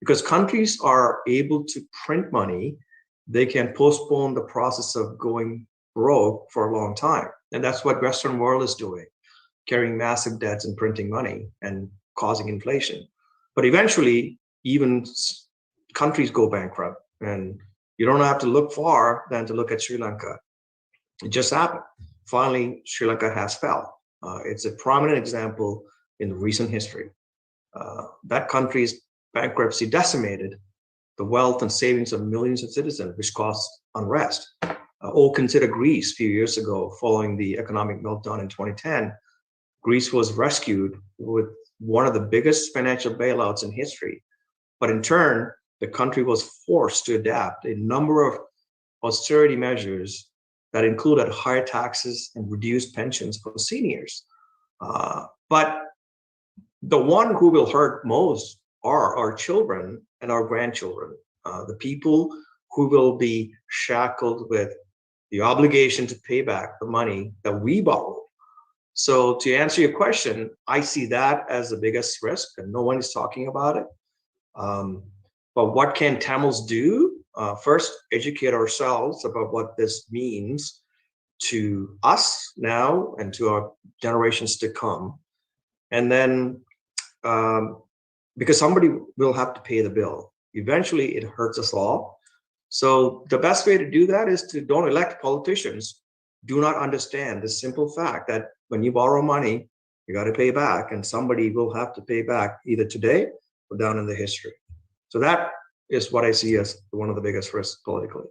Because countries are able to print money, they can postpone the process of going broke for a long time. And that's what Western world is doing, carrying massive debts and printing money and causing inflation. But eventually, even countries go bankrupt. And you don't have to look far than to look at Sri Lanka. It just happened. Finally, Sri Lanka has fell. It's a prominent example in recent history. That country's bankruptcy decimated the wealth and savings of millions of citizens, which caused unrest. Or consider Greece a few years ago, following the economic meltdown in 2010. Greece was rescued with one of the biggest financial bailouts in history. But in turn, the country was forced to adapt a number of austerity measures that included higher taxes and reduced pensions for seniors. But the one who will hurt most are our children and our grandchildren, the people who will be shackled with the obligation to pay back the money that we borrowed. So to answer your question, I see that as the biggest risk, and no one is talking about it. But what can Tamils do? First, educate ourselves about what this means to us now and to our generations to come. And then, because somebody will have to pay the bill. Eventually, it hurts us all. So the best way to do that is to don't elect politicians. Do not understand the simple fact that when you borrow money, you got to pay back, and somebody will have to pay back either today or down in the history. So that is what I see as one of the biggest risks politically.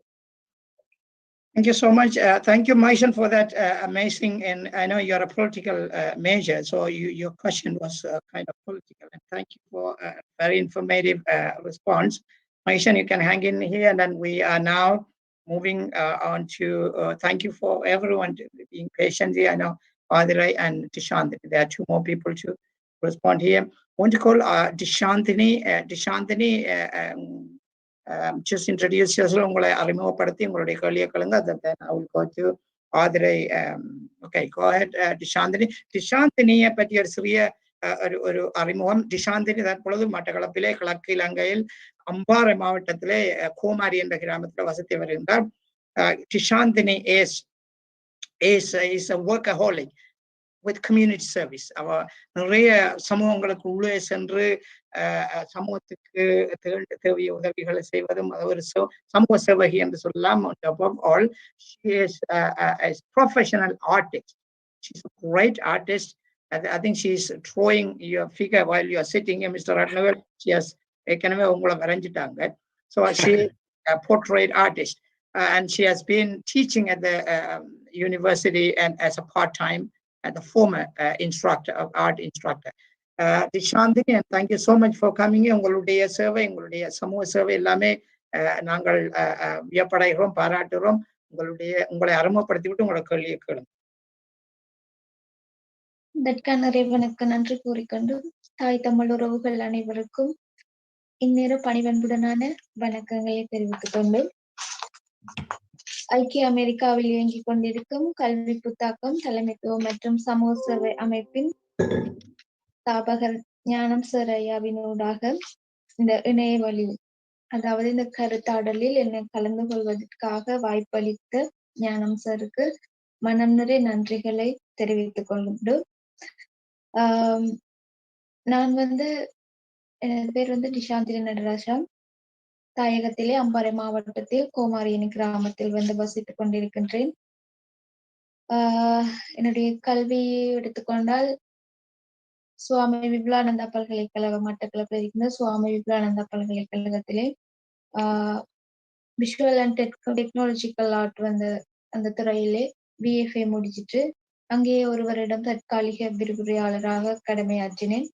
Thank you so much. Thank you, Maishan, for that amazing, and I know you're a political major, so your question was kind of political. And thank you for a very informative response. Maishan, you can hang in here, and then we are now moving on to thank you for everyone being patient here. I know Adirai and Dishantini. There are two more people to respond here. I want to call Dishantini. Just introduce yourself. உங்களை அறிமுகப்படுத்தி உங்களுடைய கேள்வியை கேளுங்க. Then I will go to Adirai. Okay, go ahead, Dishantini. Dishantiniயை பற்றி ஒரு சிறிய ஒரு அறிமுகம். டிஷாந்தினி தற்பொழுது மட்டக்களப்பிலே கிழக்கு இலங்கையில் அம்பாறை மாவட்டத்திலே கோமாரி என்ற கிராமத்தில் வசித்து வருகின்றார். Dishantini is a workaholic with community service. அவர் நிறைய சமூகங்களுக்கு உள்ளே சென்று சமூகத்துக்கு தேவைய உதவிகளை செய்வதும் ஒரு சமூக சேவகி என்று சொல்லலாம். Above all, she is a professional artist. She's a great artist. I think she's drawing your figure while you are sitting here, Mr. Ratnavel. She has ஏற்கனவே உங்களை வரைஞ்சிட்டாங்க. So she is a portrait artist. And she has been teaching at the university and as a part-time and the former instructor of art instructor. Dishantini, and thank you so much for coming here. உங்களுடைய சேவை, உங்களுடைய சமூக சேவை எல்லாமே நாங்கள் வியப்படைகிறோம், பாராட்டுகிறோம். உங்களை அறிமுகப்படுத்திவிட்டு உங்களோட கேள்வியை கேளுங்க. இதற்கான இறைவனுக்கு நன்றி கூறிக்கொண்டு தாய் தமிழ் உறவுகள் அனைவருக்கும் இந்நேர பணிவன்புடனான வணக்கங்களை தெரிவித்துக் கொண்டு ஐக்கிய அமெரிக்காவில் இயங்கிக் கொண்டிருக்கும் கல்வி புத்தாக்கம் தலைமைத்துவம் மற்றும் சமூக சேவை அமைப்பின் ஸ்தாபகர் ஞானம் சார் ஐயாவினூடாக இந்த இணைய வழி, அதாவது இந்த கருத்தாடலில் என்னை கலந்து கொள்வதற்காக வாய்ப்பளித்த ஞானம் சாருக்கு மனம் நிறை நன்றிகளை தெரிவித்துக் கொண்டு நான் எனது பேர் டிஷாந்தினி நடராஜா. தாயகத்திலே அம்பாறை மாவட்டத்தில் கோமாரியணி கிராமத்தில் வசித்துக் கொண்டிருக்கின்றேன். என்னுடைய கல்வியை எடுத்துக்கொண்டால் சுவாமி விபுலானந்தா பல்கலைக்கழகம் மட்டக்களப்பில் இருக்கின்ற சுவாமி விபுலானந்தா பல்கலைக்கழகத்திலே விஷுவல் அண்ட் டெக்னாலஜிக்கல் ஆர்ட் அந்த துறையிலே BFA முடிச்சிட்டு அங்கேயே ஒரு வருடம் தற்காலிக விரிவுரையாளராக கடமையாற்றினேன்.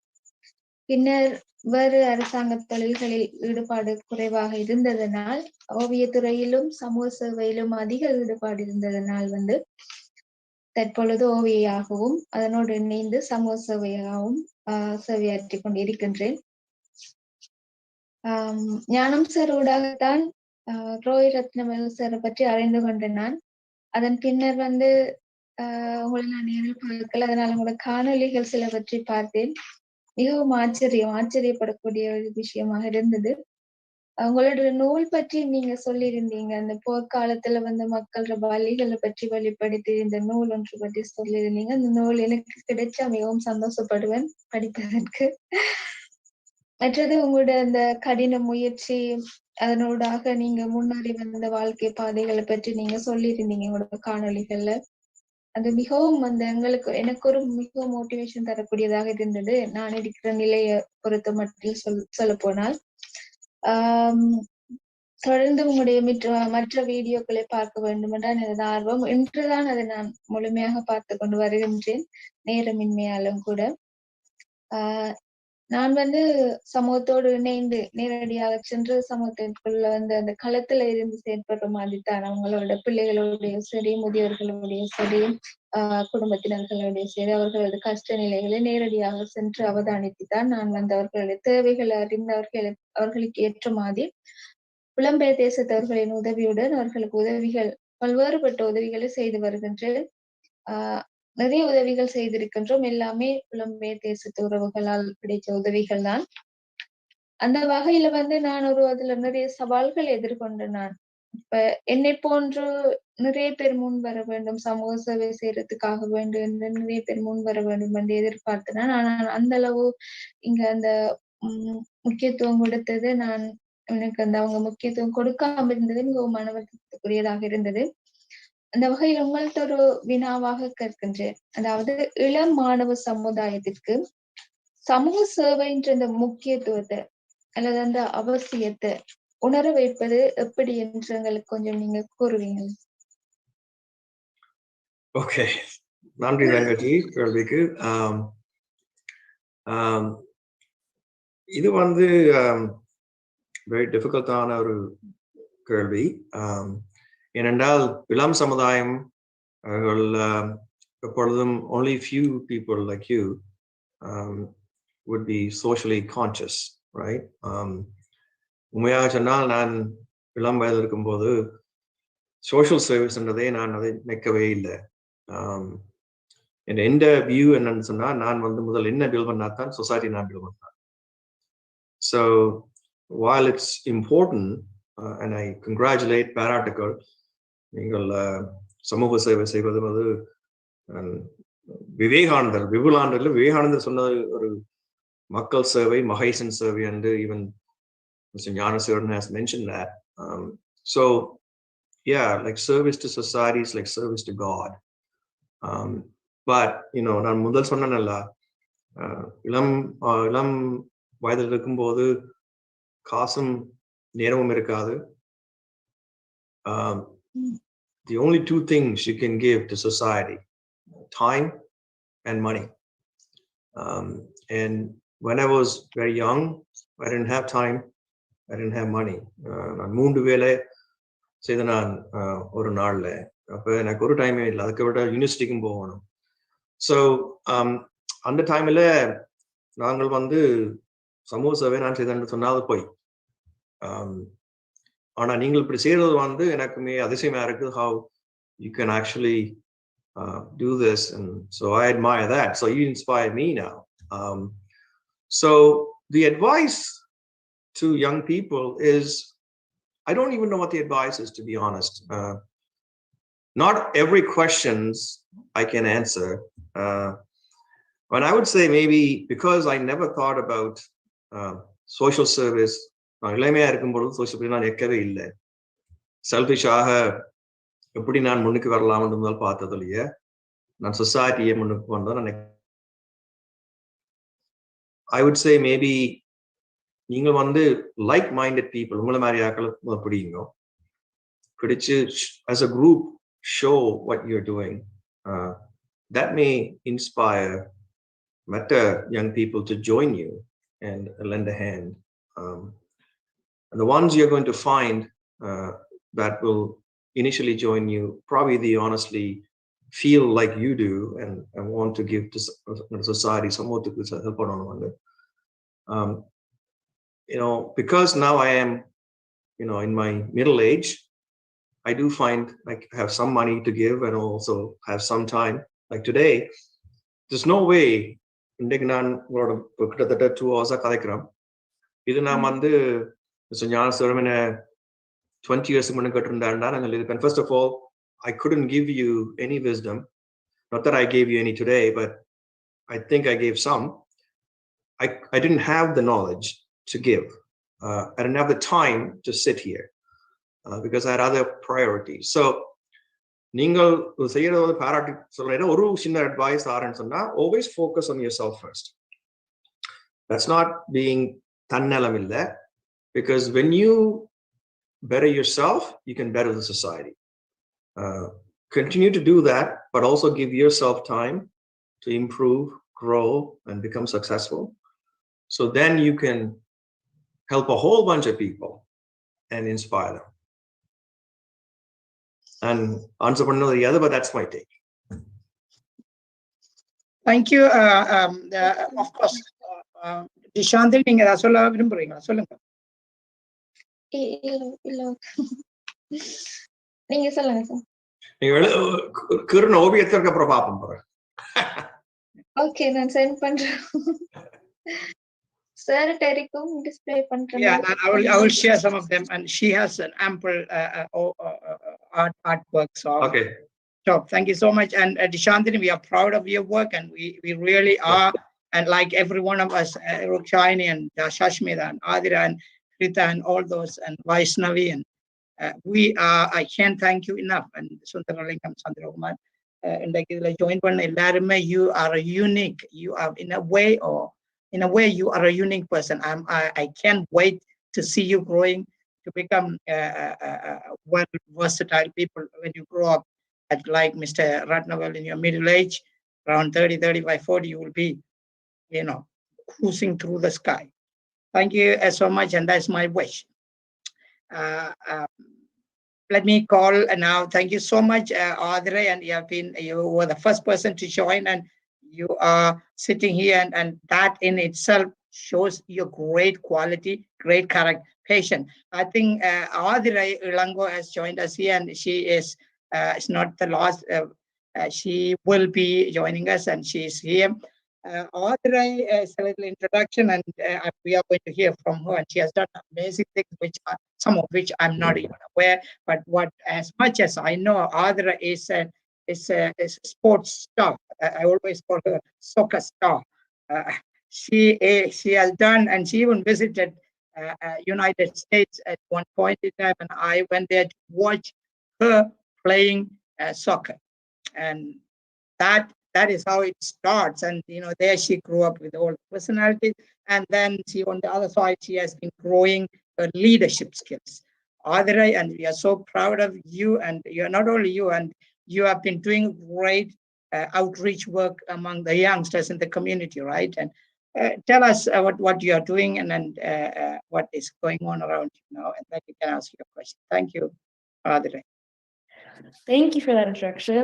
பின்னர் வேறு அரசாங்க தொழில்களில் ஈடுபாடு குறைவாக இருந்ததனால் ஓவியத்துறையிலும் சமூக சேவையிலும் அதிக ஈடுபாடு இருந்ததனால் தற்பொழுது ஓவியாகவும் அதனோடு இணைந்து சமூக சேவையாகவும் சேவையாற்றிக் கொண்டிருக்கின்றேன். ஞானம் சார் ஊடாகத்தான் ரோய் ரத்னவேல் சாரை பற்றி அறிந்து கொண்ட நான். அதன் பின்னர் உங்களை நான் நேரில் பார்க்கல, அதனால உங்களோட காணொலிகள் சில பற்றி பார்த்தேன். மிகவும் ஆச்சரியப்படக்கூடிய ஒரு விஷயமாக இருந்தது. உங்களோட நூல் பற்றி நீங்க சொல்லியிருந்தீங்க, அந்த போர்க்காலத்துல மக்களோட வழிகளை பற்றி வெளிப்படுத்தி இந்த நூல் ஒன்று பற்றி சொல்லியிருந்தீங்க. அந்த நூல் எனக்கு கிடைச்சா மிகவும் சந்தோஷப்படுவேன் படிப்பதற்கு. மற்றது உங்களோட அந்த கடின முயற்சி, அதனூடாக நீங்க முன்னேறி வந்த வாழ்க்கை பாதைகளை பற்றி நீங்க சொல்லியிருந்தீங்க உங்களோட காணொளிகள்ல. அது மிகவும் எனக்கு ஒரு மிகவும் மோட்டிவேஷன் தரக்கூடியதாக இருந்தது. நான் இருக்கிற நிலையை பொறுத்த மட்டில் சொல்ல போனால். தொடர்ந்து உங்களுடைய மற்ற வீடியோக்களை பார்க்க வேண்டும் என்றால் எனது ஆர்வம். இன்றுதான் அதை நான் முழுமையாக பார்த்து கொண்டு வருகின்றேன், நேரமின்மையாலும் கூட. நான் சமூகத்தோடு இணைந்து நேரடியாக சென்று சமூகத்திற்குள்ள அந்த களத்துல இருந்து செயற்படுற மாதிரி தான் அவங்களோட பிள்ளைகளுடைய சரி, முதியோர்களுடைய சரி, குடும்பத்தினர்களுடைய சரி, அவர்களது கஷ்ட நிலைகளை நேரடியாக சென்று அவதானித்து தான் நான் அவர்களுடைய தேவைகளை அறிந்து அவர்களுக்கு ஏற்ற மாதிரி புலம்பெயர் தேசத்தவர்களின் உதவியுடன் அவர்களுக்கு பல்வேறுபட்ட உதவிகளை செய்து வருகின்றேன். நிறைய உதவிகள் செய்திருக்கின்றோம். எல்லாமே புலம்பெயர் தேசத்து உறவுகளால் கிடைத்த உதவிகள் தான். அந்த வகையில நான் அதுல நிறைய சவால்கள் எதிர்கொண்டேன். நான் இப்ப என்னை போன்று நிறைய பேர் முன் வர வேண்டும், சமூக சேவை செய்யறதுக்காக வேண்டும் என்று நிறைய பேர் முன் வர வேண்டும் என்று எதிர்பார்த்தேன். ஆனால் அந்த அளவு இங்க அந்த முக்கியத்துவம் கொடுத்தது எனக்கு அவங்க முக்கியத்துவம் கொடுக்காம இருந்தது மிகவும் மனவருத்தத்துக்குரியதாக இருந்தது. அந்த வகையில் உங்கள்ட்ட ஒரு வினாவாக கேட்கின்றேன். அதாவது இளம் மாணவ சமுதாயத்திற்கு சமூக சேவைன்ற இந்த முக்கியத்துவத்தை அல்லது அந்த அவசியத்தை உணர வைப்பது எப்படி என்று எங்களுக்கு கொஞ்சம் நீங்க கூறுவீங்க? ஓகே, நன்றி ரங்கஜி கேள்விக்கு. இது வெரி டிஃபிகல்ட்டான ஒரு கேள்வி. ஏனென்றால் இளம் சமுதாயம் எப்பொழுதும் only few people like you would be socially conscious, right? உண்மையாக சொன்னால் நான் இளம் வயதில் இருக்கும்போது சோஷியல் சர்வீஸ்ன்றதே நான் அதை நினைக்கவே இல்லை. எந்த வியூ என்னன்னு சொன்னா, நான் முதல் என்ன பில்ட் பண்ணா தான் சொசைட்டி நான் பில்ட் பண்ணேன். So while it's important and I congratulate பாராட்டுக்கள், நீங்கள் சமூக சேவை செய்வது விவேகானந்தர் சொன்னது ஒரு மக்கள் சேவை, மகேசன் சேவை என்று even Mr. Gnanasegaran has mentioned that. So yeah, like service to society is like service to God. But நான் முதல் சொன்னேன்ல, இளம் வயதில் இருக்கும்போது காசும் நேரமும் இருக்காது. The only two things you can give to society, time and money. And when I was very young, I didn't have time, I didn't have money. நான் 3 வேளை செய்த நான் ஒரு நாள்ல. அப்ப எனக்கு ஒரு டைமே இல்லை, அதுக்கு விட யூனிவர்சிட்டிக்கும் போகணும். ஸோ அந்த டைம்ல நாங்கள் சமூக சேவை நான் செய்தேன்னு சொன்னால் போய். ஆனா நீங்கள் இப்படி செய்யறது எனக்குமே அதிசயமா இருக்கு. How you can actually do this, and so I admire that. So you inspire me now. So the advice to young people is, I don't even know what the advice is, to be honest. Not every questions I can answer. But I would say maybe because I never thought about social service, இளமையா இருக்கும்போது social நான் நிற்கவே இல்லை. செல்ஃபிஷாக எப்படி நான் முன்னுக்கு வரலாம்னு முதல் பார்த்தது இல்லையே, நான் சொசைட்டியை முன்னுக்கு வந்தோம். I would say maybe நீங்கள் லைக் மைண்டட் பீப்புள், உங்களை மாதிரி ஆக்களை பிடிச்சு as a group show what you're doing. That may inspire better young people to join you and lend a hand. And the ones you're going to find that will initially join you, probably they honestly feel like you do and want to give to society somewhat to help on. Because now I am, in my middle age, I do find I have some money to give and also have some time. Like today, there's no way இன்னைக்கு நான் உங்களோட கிட்டத்தட்ட 2 hours கதைக்கிறோம். இது நான் Mr. Gnanasegaran 20 years முன்ன கேட்டிருந்தாருன்னா நாங்கள் இருப்பேன். First of all, I couldn't give you any wisdom. Not that I gave you any today, but I think I gave some. I didn't have the knowledge. to give. I didn't have the time to sit here because I had other priorities. So நீங்கள் செய்யறது வந்து பாராட்டி சொல்றேன்னா ஒரு சின்ன advice ஆரன்னு சொன்னா always focus on yourself first. That's not being தன்னலம் இல்லை, because when you better yourself, you can better the society. Continue to do that, but also give yourself time to improve, grow, and become successful. So then you can help a whole bunch of people and inspire them. And answer one or the other, but that's my take. Thank you. Of course, Dishanthi, நீங்க ஏதாவது சொல்ல விரும்புறீங்களா? சொல்லுங்க. இல்ல நீங்க சொல்லுங்க sir. நீங்க கிருண ஓவியத்திற்கு அப்புறம் பாப்போம் போறேன். ஓகே, நான் சென்ட் பண்றேன். சார் டெரிக்கும் டிஸ்ப்ளே பண்றேன். Yeah, I will share some of them, and she has an ample artworks. Okay. So thank you so much, and Dishanthi, we are proud of your work, and we really are, and like every one of us, Rukshani and Shashmita and Adira and Rita and all those, and Vaishnavi, and we are, I can't thank you enough, and Sundaralingam Chandrakumar, and like joined one, you are a unique, you are in a way you are a unique person. I can't wait to see you growing to become well versatile people when you grow up. At like Mr. Ratnavel, in your middle age, around 30, 35, 40, you will be, cruising through the sky. Thank you so much, and that's my wish. Let me call now. Thank you so much, Audrey, and you were the first person to join, and you are sitting here, and that in itself shows your great quality, great character, patient. I think Audrey Ulango has joined us here, and she is. It's not the last. She will be joining us, and she is here. Audrey is a little introduction, and we are going to hear from her. And she has done amazing things, some of which I'm not even aware. But as much as I know, Audrey is a sports star. I always call her soccer star. She has done, and she even visited United States at one point in time, and I went there to watch her playing soccer, and that is how it starts. And there she grew up with all the personalities, and then she, on the other side, she has been growing her leadership skills. Audrey, and we are so proud of you, and you're not only you, and you have been doing great outreach work among the youngsters in the community, right? And tell us what you are doing, and then what is going on around you now, and then you can ask your question. Thank you, Audrey. Thank you for that introduction.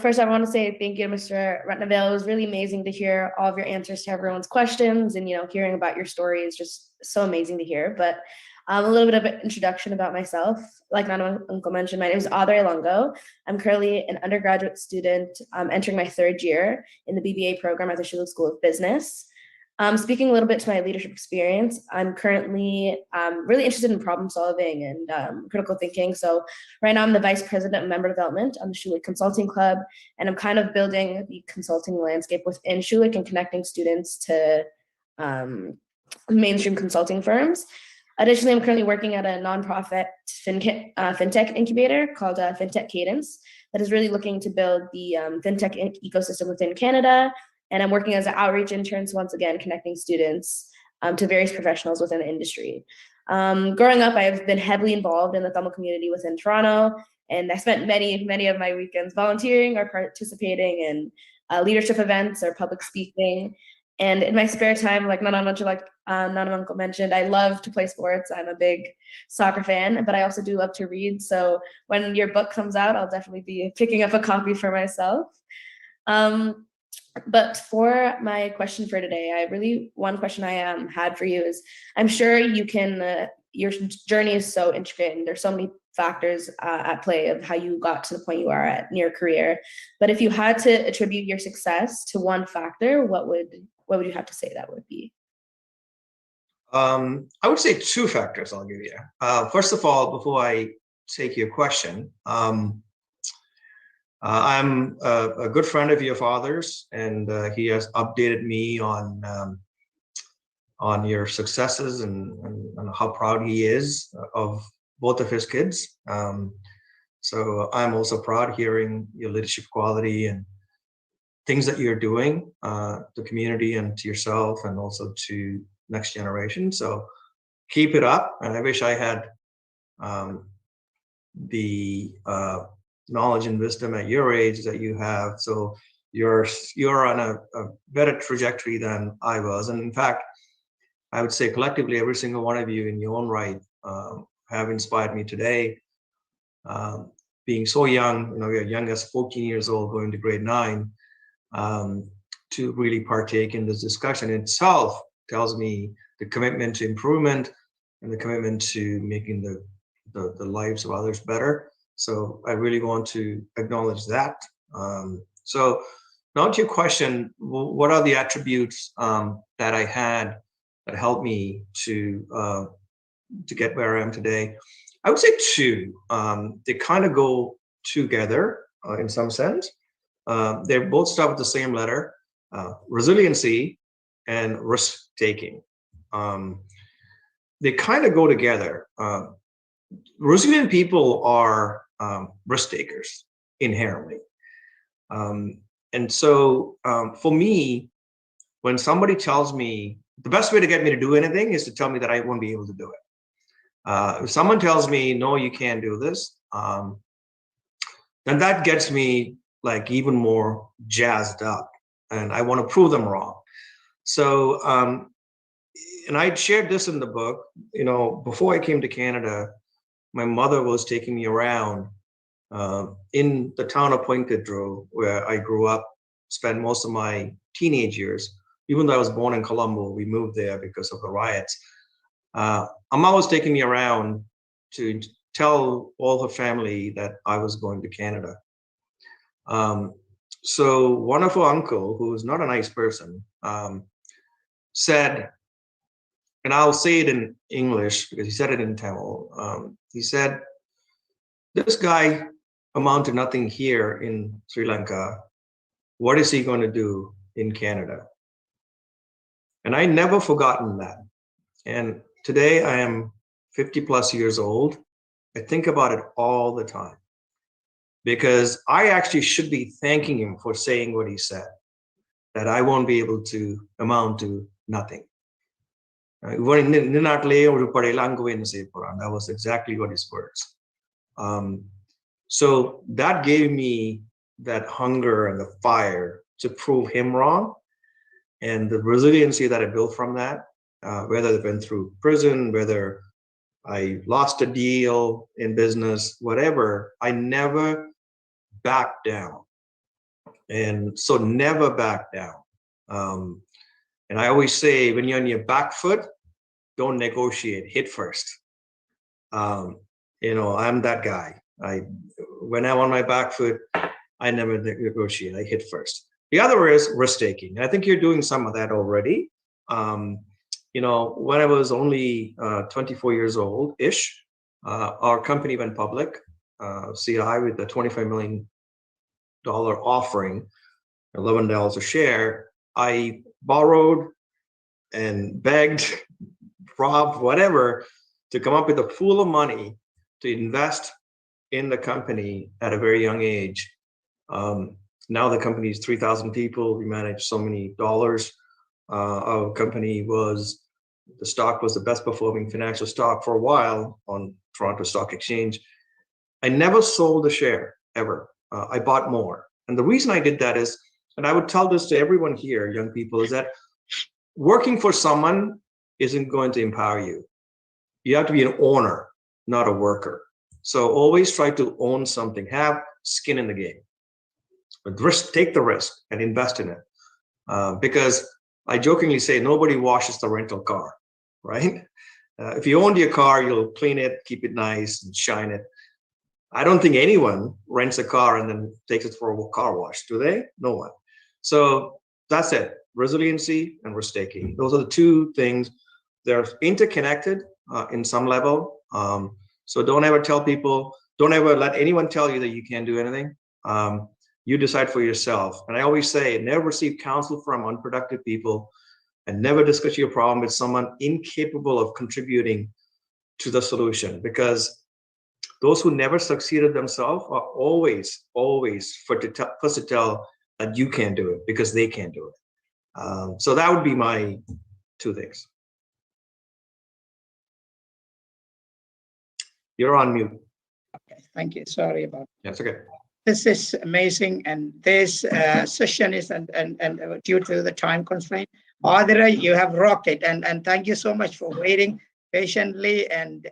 First, I want to say thank you to Mr. Ratnavel. It was really amazing to hear all of your answers to everyone's questions, and hearing about your story is just so amazing to hear. But a little bit of an introduction about myself. Like Nana Uncle mentioned, my name is Audrey Longo. I'm currently an undergraduate student entering my third year in the BBA program at the Shuluk School of Business. Speaking a little bit to my leadership experience, I'm currently really interested in problem solving and critical thinking. So right now I'm the vice president of member development on the Schulich Consulting Club, and I'm kind of building the consulting landscape within Schulich and connecting students to mainstream consulting firms. Additionally, I'm currently working at a nonprofit fintech incubator called Fintech Cadence that is really looking to build the fintech ecosystem within Canada. And I'm working as an outreach intern, so once again, connecting students to various professionals within the industry. Growing up, I've been heavily involved in the Tamil community within Toronto, and I spent many of my weekends volunteering or participating in leadership events or public speaking. And in my spare time, like Nana Uncle mentioned, I love to play sports. I'm a big soccer fan, but I also do love to read. So when your book comes out, I'll definitely be picking up a copy for myself. But for my question for today, one question I had for you is, I'm sure you can, your journey is so intricate and there's so many factors at play of how you got to the point you are at in your career. But if you had to attribute your success to one factor, what would you have to say that would be? I would say two factors I'll give you. First of all, before I take your question, I'm a good friend of your father's, and he has updated me on on your successes and how proud he is of both of his kids. So I'm also proud hearing your leadership quality and things that you're doing to the community and to yourself and also to next generation. So keep it up. And I wish I had the knowledge and wisdom at your age that you have. So you're on a better trajectory than I was. And in fact, I would say collectively, every single one of you in your own right have inspired me today. Being so young, we're young as 14 years old, going to grade 9, to really partake in this discussion itself tells me the commitment to improvement and the commitment to making the lives of others better. So I really want to acknowledge that. So now to your question, what are the attributes that I had that helped me to get where I am today? I would say 2. They kind of go together in some sense. They both start with the same letter, resiliency and risk-taking. They kind of go together. Resilient people are risk-takers inherently. And so for me, when somebody tells me, the best way to get me to do anything is to tell me that I won't be able to do it. If someone tells me, no, you can't do this, then that gets me like even more jazzed up and I want to prove them wrong. So, and I shared this in the book, before I came to Canada, my mother was taking me around in the town of Point Gaudreau, where I grew up, spent most of my teenage years. Even though I was born in Colombo, we moved there because of the riots. Amma was taking me around to tell all her family that I was going to Canada. So one of her uncle, who was not a nice person, said, and I'll say it in English because he said it in Tamil. He said, this guy amounted to nothing here in Sri Lanka. What is he going to do in Canada? And I never forgotten that. And today I am 50 plus years old. I think about it all the time because I actually should be thanking him for saying what he said, that I won't be able to amount to nothing. That was exactly what his words. So that gave me that hunger and the fire to prove him wrong. And the resiliency that I built from that, whether I've been through prison, whether I lost a deal in business, whatever, I never backed down. And so never back down. And I always say, when you're on your back foot, don't negotiate, hit first. I'm that guy. When I'm on my back foot, I never negotiate, I hit first. The other is risk-taking. And I think you're doing some of that already. When I was only 24 years old-ish, our company went public, CI, with a $25 million offering, $11 a share. I borrowed and begged, robbed, whatever, to come up with a pool of money to invest in the company at a very young age. Now the company is 3,000 people. We manage so many dollars. Our company the stock was the best performing financial stock for a while on Toronto Stock Exchange. I never sold a share, ever. I bought more. And the reason I did that is, and I would tell this to everyone here, young people, is that working for someone isn't going to empower you. You have to be an owner, not a worker. So always try to own something, have skin in the game. But take the risk and invest in it. Because I jokingly say nobody washes the rental car, right? If you owned your car, you'll clean it, keep it nice and shine it. I don't think anyone rents a car and then takes it for a car wash, do they? No one. So that's it, resiliency and risk-taking. Those are the 2 things. They're interconnected in some level. So don't ever let anyone tell you that you can't do anything. You decide for yourself. And I always say, never receive counsel from unproductive people and never discuss your problem with someone incapable of contributing to the solution, because those who never succeeded themselves are always first to tell that you can't do it because they can't do it. So that would be my 2 things. You're on mute. Okay, thank you. Sorry about that. That's okay. This is amazing, and this session is and due to the time constraint. Audrey, you have rocked it, and thank you so much for waiting patiently, and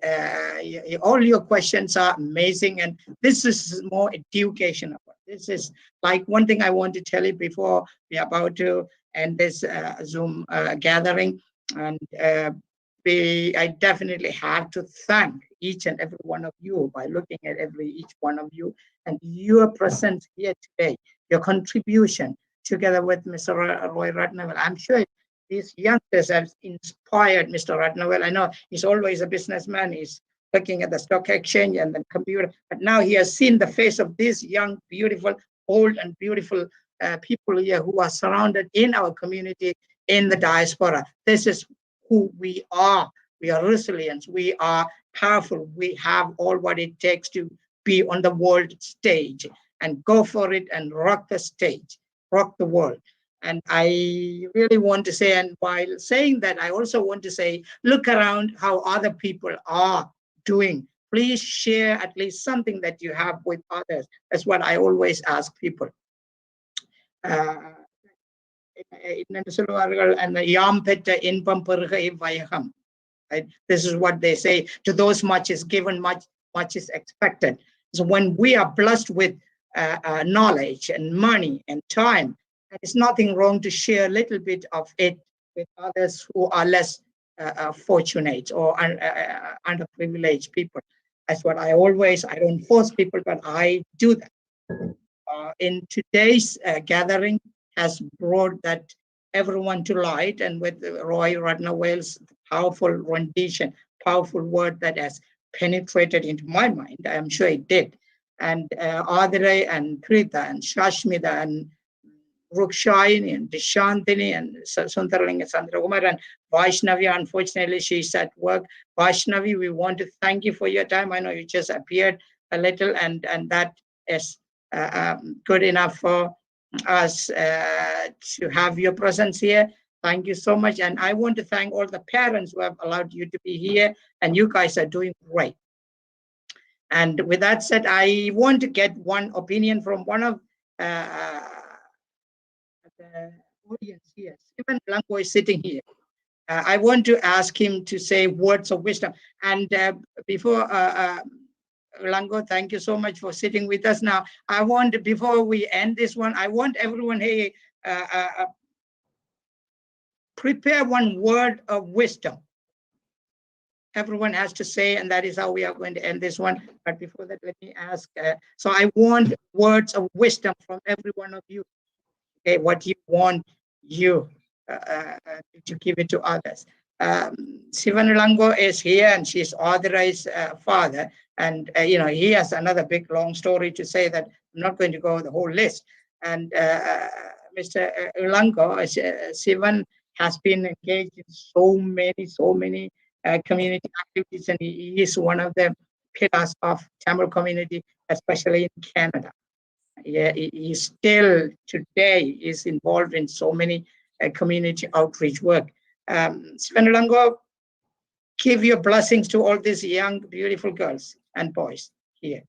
all your questions are amazing, and this is more educational. This is like one thing I want to tell you before we're about to end this Zoom gathering, and I definitely have to thank each and every one of you by looking at each one of you and your presence here today, your contribution together with Mr. Roy Ratnavel. I'm sure these youngsters have inspired Mr. Ratnavel. I know he's always a businessman. He's looking at the stock exchange and the computer, but now he has seen the face of these young, beautiful, old and beautiful people here who are surrounded in our community in the diaspora. This is who we are. We are resilient. We are powerful. We have all what it takes to be on the world stage and go for it and rock the stage, rock the world. And I really want to say, and while saying that, I also want to say, look around how other people are doing. Please share at least something that you have with others. That's what I always ask people. Right? This is what they say. To those much is given, much is expected. So when we are blessed with knowledge and money and time, it's nothing wrong to share a little bit of it with others who are less fortunate or underprivileged people. That's what I don't force people, but I do that. In today's gathering has brought that everyone to light, and with Roy Ratnavel's powerful rendition, powerful word that has penetrated into my mind, I'm sure it did. And Audrey and Krita and Shashmita and Rukshayini and Dishantini and Sundarling and Sandrakumar and Vaishnavi. Unfortunately, she's at work. Vaishnavi, we want to thank you for your time. I know you just appeared a little, and that is good enough for us to have your presence here. Thank you so much. And I want to thank all the parents who have allowed you to be here, and you guys are doing great. And with that said, I want to get one opinion from one of the audience here. Stephen Blanco is sitting here. I want to ask him to say words of wisdom. And before Blanco, thank you so much for sitting with us. Now, I want, before we end this one, I want everyone here prepare one word of wisdom. Everyone has to say, and that is how we are going to end this one. But before that, let me ask. So I want words of wisdom from every one of you. Okay, what you want you to give it to others. Sivan Lango is here, and she's Audrey's father. And he has another big long story to say that I'm not going to go the whole list. And Mr. Lango, Sivan has been engaged in so many community activities, and he is one of the pillars of Tamil community, especially in Canada. Yeah, he still today is involved in so many community outreach work. Sven Lango, give your blessings to all these young, beautiful girls and boys here.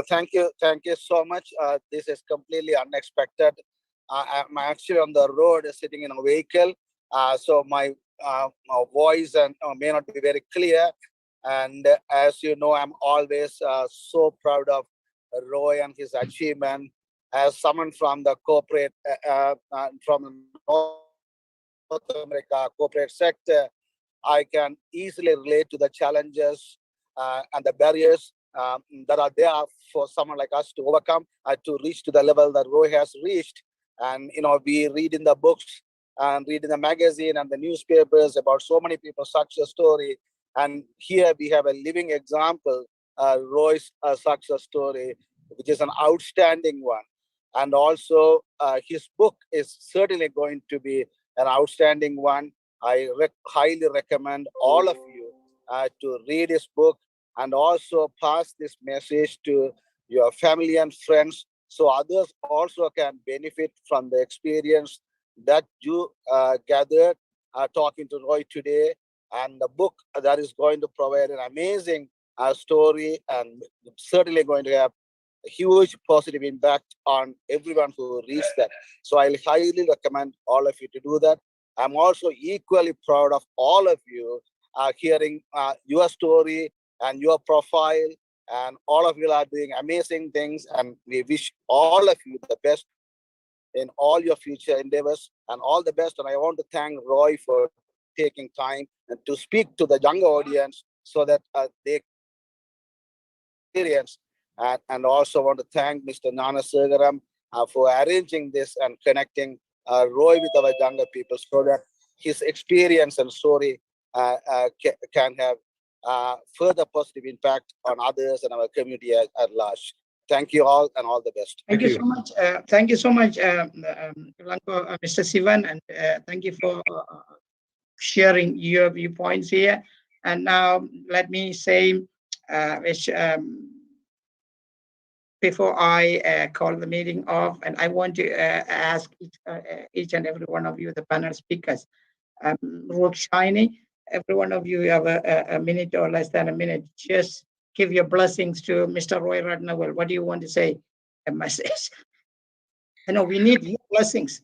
Thank you so much. This is completely unexpected. I'm actually on the road, sitting in a vehicle, so my voice may not be very clear. And as you know, I'm always so proud of Roy and his achievement. As someone from the corporate, from North America corporate sector, I can easily relate to the challenges and the barriers that are there for someone like us to overcome, to reach to the level that Roy has reached. And we read in the books and read in the magazine and the newspapers about so many people's success story. And here we have a living example, Roy's success story, which is an outstanding one. And also his book is certainly going to be an outstanding one. I highly recommend all of you to read his book and also pass this message to your family and friends so others also can benefit from the experience that you gathered talking to Roy today, and the book that is going to provide an amazing story and certainly going to have a huge positive impact on everyone who reads that. So I'll highly recommend all of you to do that. I'm also equally proud of all of you hearing your story and your profile, and all of you are doing amazing things, and we wish all of you the best in all your future endeavors and all the best. And I want to thank Roy for taking time to speak to the younger audience so that they experience. And also want to thank Mr. Gnanasegaram for arranging this and connecting Roy with our younger people so that his experience and story can have further positive impact on others and our community at large. Thank you all and all the best. Thank you so much. Thank you so much, Mr. Sivan, and thank you for sharing your viewpoints here. And now let me say, before I call the meeting off, and I want to ask each and every one of you, the panel speakers, Rookshiny, every one of you have a minute or less than a minute. Just give your blessings to Mr. Roy Ratnavel. What do you want to say? A message. I know we need your blessings.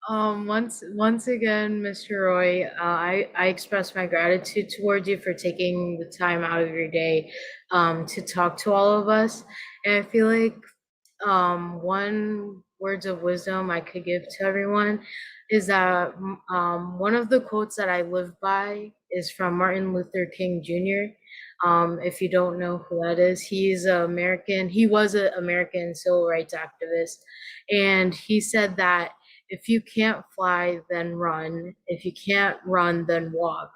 Once again, Mr. Roy, I express my gratitude towards you for taking the time out of your day to talk to all of us. And I feel like one words of wisdom I could give to everyone is that one of the quotes that I live by is from Martin Luther King Jr. If you don't know who that is, he's American. He was an American civil rights activist, and he said that if you can't fly, then run. If you can't run, then walk.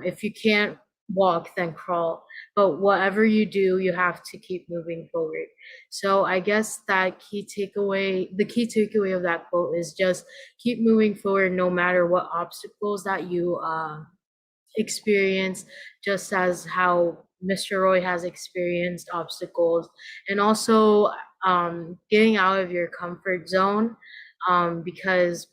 If you can't walk, then crawl. But whatever you do, you have to keep moving forward. So I guess the key takeaway of that quote is just keep moving forward no matter what obstacles that you experience, just as how Mr. Roy has experienced obstacles, and also getting out of your comfort zone, because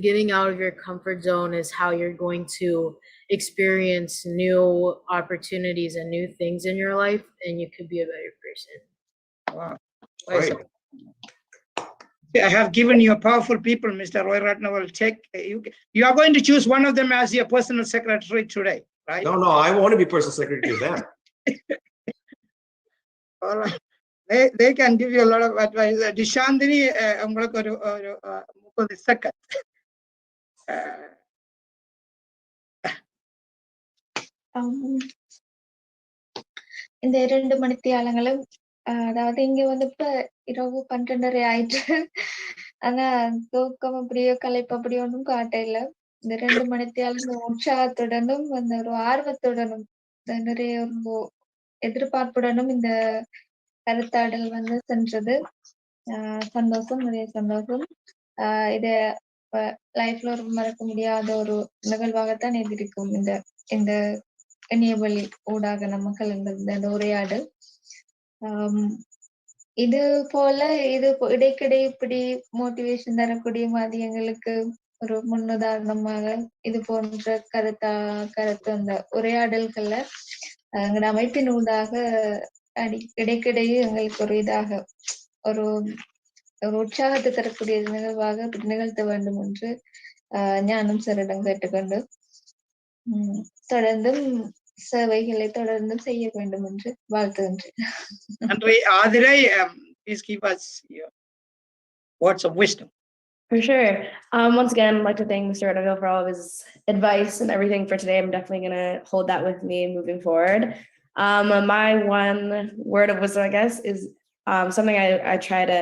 getting out of your comfort zone is how you're going to experience new opportunities and new things in your life, and you could be a better person. Wow. Great. I have given you powerful people, Mr. Roy Ratnavel. Check. You are going to choose one of them as your personal secretary today, right? No, I want to be personal secretary to them. All right. They can give you a lot of advice. Dishandini, உங்களுக்கு ஒரு 30 second. இந்த 2 மணித்தியாலங்களும் அதாவது இங்க வந்து இப்ப இரவு 12:30 ஆயிட்டு. ஆனா தூக்கம் அப்படியோ களைப்பு அப்படியோ ஒன்றும் காட்டையில. இந்த 2 மணித்தியாலும் உற்சாகத்துடனும் அந்த ஒரு ஆர்வத்துடனும் நிறைய ஒரு எதிர்பார்ப்புடனும் இந்த கருத்தாடல் வந்து சென்றது. சந்தோஷம், நிறைய சந்தோஷம். இத லைஃப்ல ஒரு மறக்க முடியாத ஒரு நிகழ்வாகத்தான் இது இருக்கும். இந்த இணையவழி ஊடாக நம்ம கலந்த அந்த உரையாடல். இது போல இது இடைக்கிடை இப்படி மோட்டிவேஷன் தரக்கூடிய மதியங்களுக்கு ஒரு முன்னுதாரணமாக இது போன்ற கருத்து அந்த உரையாடல்கள்ல எங்களோட அமைப்பின் ஊடாக இடைக்கிடையே எங்களுக்கு ஒரு இதாக ஒரு உற்சாகத்தை தரக்கூடிய நிகழ்வாக நிகழ்த்த வேண்டும் என்று ஞானம் சாரிடம் கேட்டுக்கொண்டு தொடர்ந்தும் சேவைகளை தொடர்ந்து செய்ய வேண்டும் என்று வாழ்த்துகின்றேன். நன்றி. Aathirai, please give us your words of wisdom. For sure. Once again, I'd like to thank Mr. Ratnavel for all of his advice and everything for today. I'm definitely going to hold that with me moving forward. My one word of wisdom, I guess, is something I try to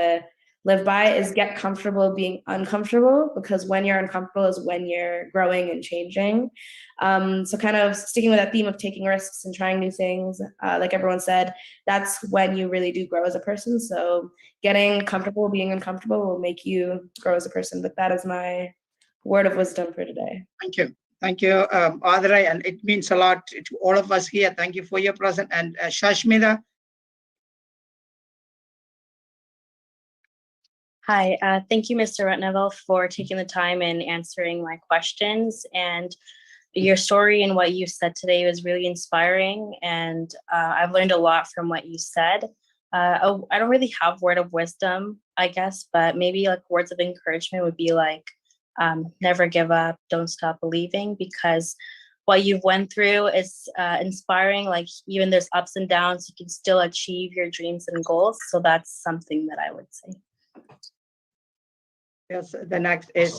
live by is get comfortable being uncomfortable, because when you're uncomfortable is when you're growing and changing. So kind of sticking with that theme of taking risks and trying new things, like everyone said, that's when you really do grow as a person. So getting comfortable being uncomfortable will make you grow as a person. But that is my word of wisdom for today. Thank you. Thank you, Audrey, and it means a lot to all of us here. Thank you for your presence. And Shashmita. Hi, thank you, Mr. Ratnavel, for taking the time and answering my questions. And your story and what you said today was really inspiring. And I've learned a lot from what you said. I don't really have word of wisdom, I guess, but maybe like words of encouragement would be like, never give up, don't stop believing, because what you've went through is inspiring. Like even there's ups and downs, you can still achieve your dreams and goals. So that's something that I would say. Yes, the next is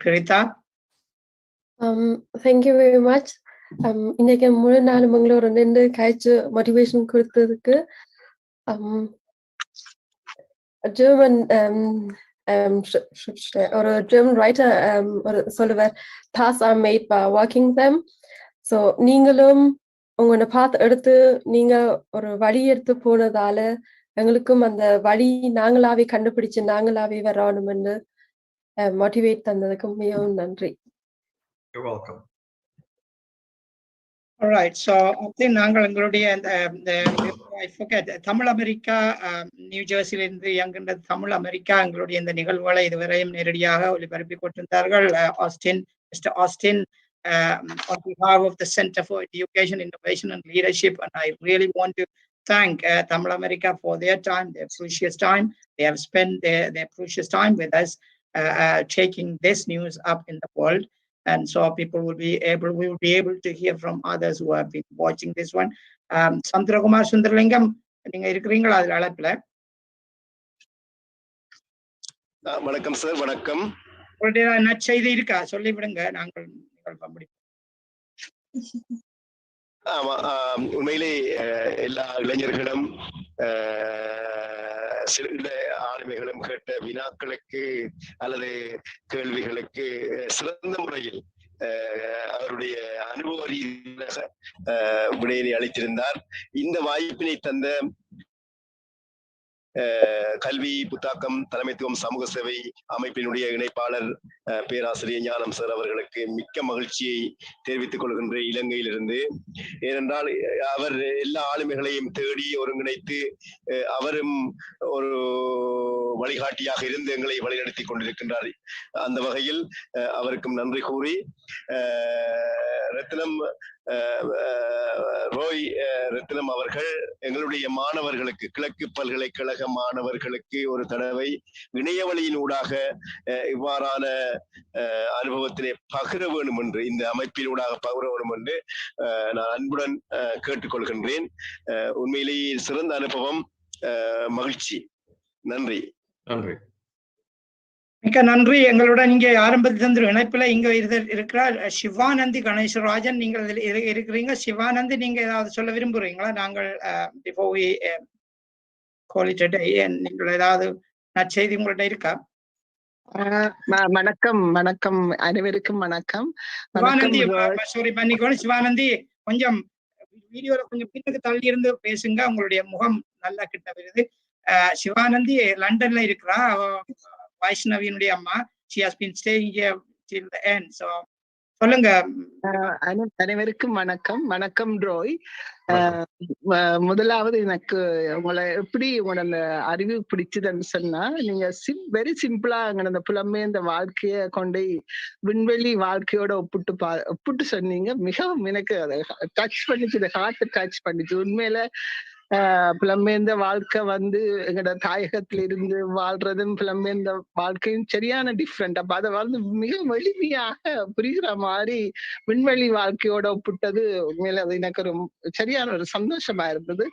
Prita. Thank you very much. இன்னைக்கு முழு நாள் உங்களோட நின்று காய்ச்சி motivation கொடுத்ததுக்கு German ஒரு German writer ஒரு சொல்லுவார், paths are made by walking them. So நீங்களும் உங்களோட பாத் எடுத்து நீங்க ஒரு வழி எடுத்து போனதால எங்களுக்கும் அந்த வழி நாங்களாவே கண்டுபிடிச்சு நாங்களாவே வரணும்னு மோட்டிவேட் தந்ததுக்கு மிகவும் நன்றி. You're welcome. All right, so I think நாங்கள் எங்களுடைய I forget Tamil America New ஜெர்சியில இருந்து இயங்குகின்ற தமிழ் அமெரிக்கா எங்களுடைய இந்த நிகழ்வுகளை இதுவரையும் நேரடியாக ஒளிபரப்பி கொண்டிருந்தார்கள். Mr. Austin, on behalf of the Center for Education, Innovation and Leadership, and I really want to thank Tamil America for their time, their precious time. They have spent their precious time with us, taking this news up in the world. And so people will be able to hear from others who have been watching this one. Sandrakumar Sundarlingam, நீங்க இருக்கிறீங்களா அதுல அழைப்புல? வணக்கம் sir. வணக்கம். உங்களுடைய நற்செய்தி இருக்கா சொல்லி விடுங்க, நாங்கள் முடிப்போம். ஆமா, உண்மையிலே எல்லா இளைஞர்களும் சில ஆளுமைகளும் கேட்ட வினாக்களுக்கு அல்லது கேள்விகளுக்கு சிறந்த முறையில் அவருடைய அனுபவ ரீதியாக விடையினை அளித்திருந்தார். இந்த வாய்ப்பினை தந்த கல்வி புத்தாக்கம் தலைமைத்துவம் சமூக சேவை அமைப்பினுடைய இணைப்பாளர் பேராசிரியர் ஞானம் சார் அவர்களுக்கு மிக்க மகிழ்ச்சியை தெரிவித்துக் கொள்கின்ற இலங்கையிலிருந்து. ஏனென்றால் அவர் எல்லா ஆளுமைகளையும் தேடி ஒருங்கிணைத்து அவரும் ஒரு வழிகாட்டியாக இருந்து எங்களை வழிநடத்தி கொண்டிருக்கின்றார். அந்த வகையில் அவருக்கும் நன்றி கூறி ரோய் ரத்னம் அவர்கள் எங்களுடைய மாணவர்களுக்கு கிழக்கு பல்கலைக்கழக மாணவர்களுக்கு ஒரு தடவை இணைய வழியினூடாக இவ்வாறான அனுபவத்தினை பகிர வேண்டும் என்று, இந்த அமைப்பினூடாக பகிர வேண்டும் என்று நான் அன்புடன் கேட்டுக்கொள்கின்றேன். உண்மையிலேயே சிறந்த அனுபவம், மகிழ்ச்சி. நன்றி. நன்றி. மிக்க நன்றி. எங்களுடன் இங்கே ஆரம்பத்தில் இணைப்புல இங்க இருக்கிறார் சிவானந்தி கணேசராஜன். நீங்கள் இருக்கிறீங்க. சிவானந்தி, நீங்க ஏதாவது சொல்ல விரும்புறீங்களா? நாங்கள் before we call it a day, நீங்கள் ஏதாவது நற்செய்தி உங்கள்ட்ட இருக்கா? வணக்கம். வணக்கம் அனைவருக்கும் வணக்கம். சிவானந்தி, சாரி பண்ணிக்கோணும். சிவானந்தி, கொஞ்சம் வீடியோல கொஞ்சம் பின்னுக்கு தள்ளி இருந்து பேசுங்க, உங்களுடைய முகம் நல்லா கிட்ட வருது. சிவானந்தி லண்டன்ல இருக்கிறா, வைஷ்ணவியினுடைய அம்மா. she has been staying here till the end. So சொல்லுங்க. அனைவருக்கும் வணக்கம். வணக்கம் ரோய். முதலாவது எனக்கு உங்களை எப்படி உங்களோட அந்த அறிவு பிடிச்சதுன்னு சொன்னா, நீங்க வெரி சிம்பிளா அந்த புலம்பெயர்ந்த வாழ்க்கைய கொண்டு விண்வெளி வாழ்க்கையோட ஒப்பிட்டு சொன்னீங்க. மிகவும் எனக்கு அதை டச் பண்ணிச்சு, ஹார்ட் டச் பண்ணிச்சு. உண்மையில புலம்பெயர்ந்த வாழ்க்கை எங்களோட தாயகத்துல இருந்து வாழ்றதும் புலம்பெயர்ந்த வாழ்க்கையும் சரியான டிஃப்ரெண்ட். அப்ப அதை மிக எளிமையாக புரிகிற மாதிரி விண்வெளி வாழ்க்கையோட ஒப்பிட்டது உண்மையில அது எனக்கு ஒரு சரியான ஒரு சந்தோஷமா இருந்தது.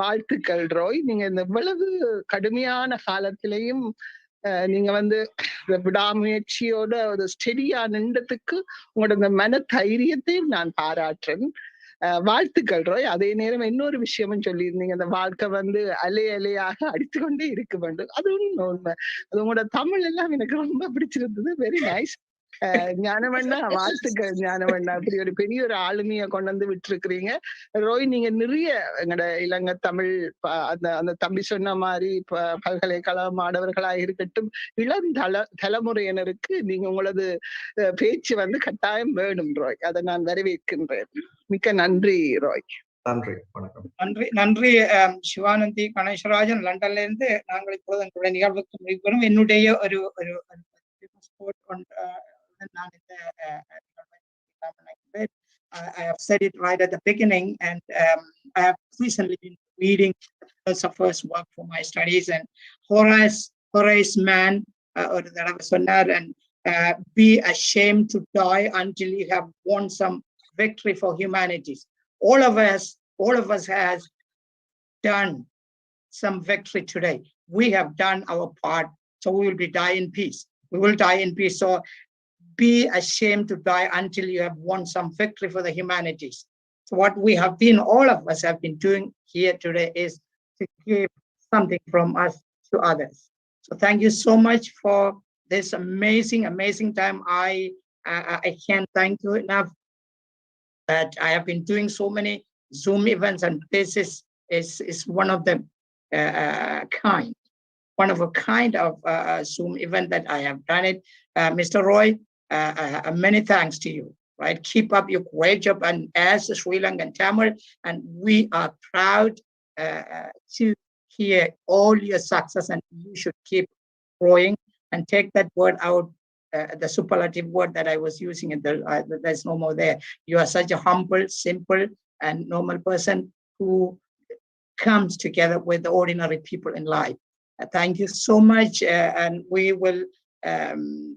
வாழ்த்துக்கள் ரோய். நீங்க இந்த இவ்வளவு கடுமையான காலத்திலையும் நீங்க விடாமுயற்சியோட ஒரு ஸ்டெடியா நின்றதுக்கு உங்களோட இந்த மன தைரியத்தையும் நான் பாராட்டுறேன். வாழ்த்துக்கள் ரோய். அதே நேரம் இன்னொரு விஷயமும் சொல்லியிருந்தீங்க, அந்த வாழ்க்கை அலை அலையாக அடித்து கொண்டே இருக்க வேண்டும். அது உண்மை. அது உங்களோட தமிழ் எல்லாம் எனக்கு ரொம்ப பிடிச்சிருந்தது. Very nice. ஞானவண்ணா, வாழ்த்துக்கள் ஞானவண்ணா. அப்படி ஒரு பெரிய ஒரு ஆளுமையை கொண்டு வந்து விட்டுருக்கிறீங்க. ரோய், நீங்க நிறைய எங்கட இலங்கை தமிழ் அந்த தம்பி சொன்ன மாதிரி பல்கலைக்கழக மாணவர்களா இருக்கட்டும், இளம் தலைமுறையினருக்கு நீங்க உங்களது பேச்சு வந்து கட்டாயம் வேணும் ரோய். அதை நான் வரவேற்கின்றேன். மிக்க நன்றி ரோய். நன்றி, வணக்கம். நன்றி சிவானந்தி கணேசராஜன் லண்டன்ல இருந்து. நாங்கள் இப்போது எங்களுடைய நிகழ்வுக்கு முடிவுறும். என்னுடைய ஒரு I have said it right at the beginning, and I have recently been reading the first work for my studies, and Horace Mann and be ashamed to die until you have won some victory for humanity. All of us has done some victory today. We have done our part, so we will die in peace. We will die in peace. So be ashamed to die until you have won some victory for the humanities. So what we have been, all of us have been doing here today is to give something from us to others. So thank you so much for this amazing time. I can't thank you enough. That I have been doing so many Zoom events, and this is one of them one of a kind of Zoom event that I have done it. Mr. Roy, many thanks to you. Right, keep up your great job, and as a Sri Lankan Tamil, and we are proud to hear all your success, and you should keep growing and take that word out. The superlative word that I was using, there's no more there. You are such a humble, simple, and normal person who comes together with the ordinary people in life. Thank you so much, and we will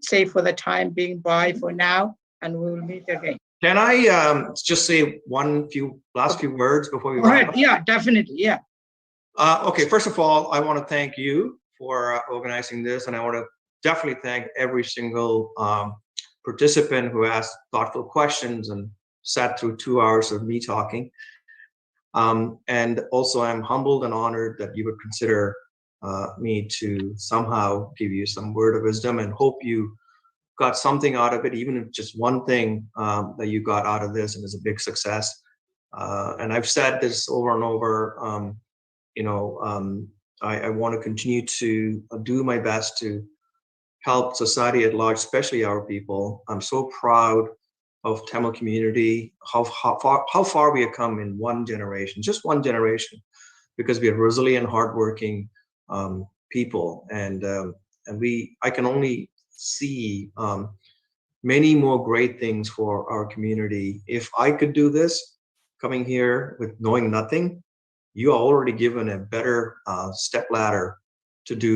say for the time being bye for now, and we will meet again. Can I just say last few words before we wrap up? Yeah, definitely, yeah. Okay, first of all, I want to thank you for organizing this, and I want to definitely thank every single participant who asked thoughtful questions and sat through 2 hours of me talking. And also, I'm humbled and honored that you would consider me to somehow give you some word of wisdom, and hope you got something out of it, even if just one thing that you got out of this, and is a big success. And I've said this over and over, I want to continue to do my best to help society at large, especially our people. I'm so proud of Tamil community, how far we have come in one generation, just one generation, because we are resilient, hardworking people, and I can only see many more great things for our community. If I could do this, coming here with knowing nothing, you are already given a better step ladder to do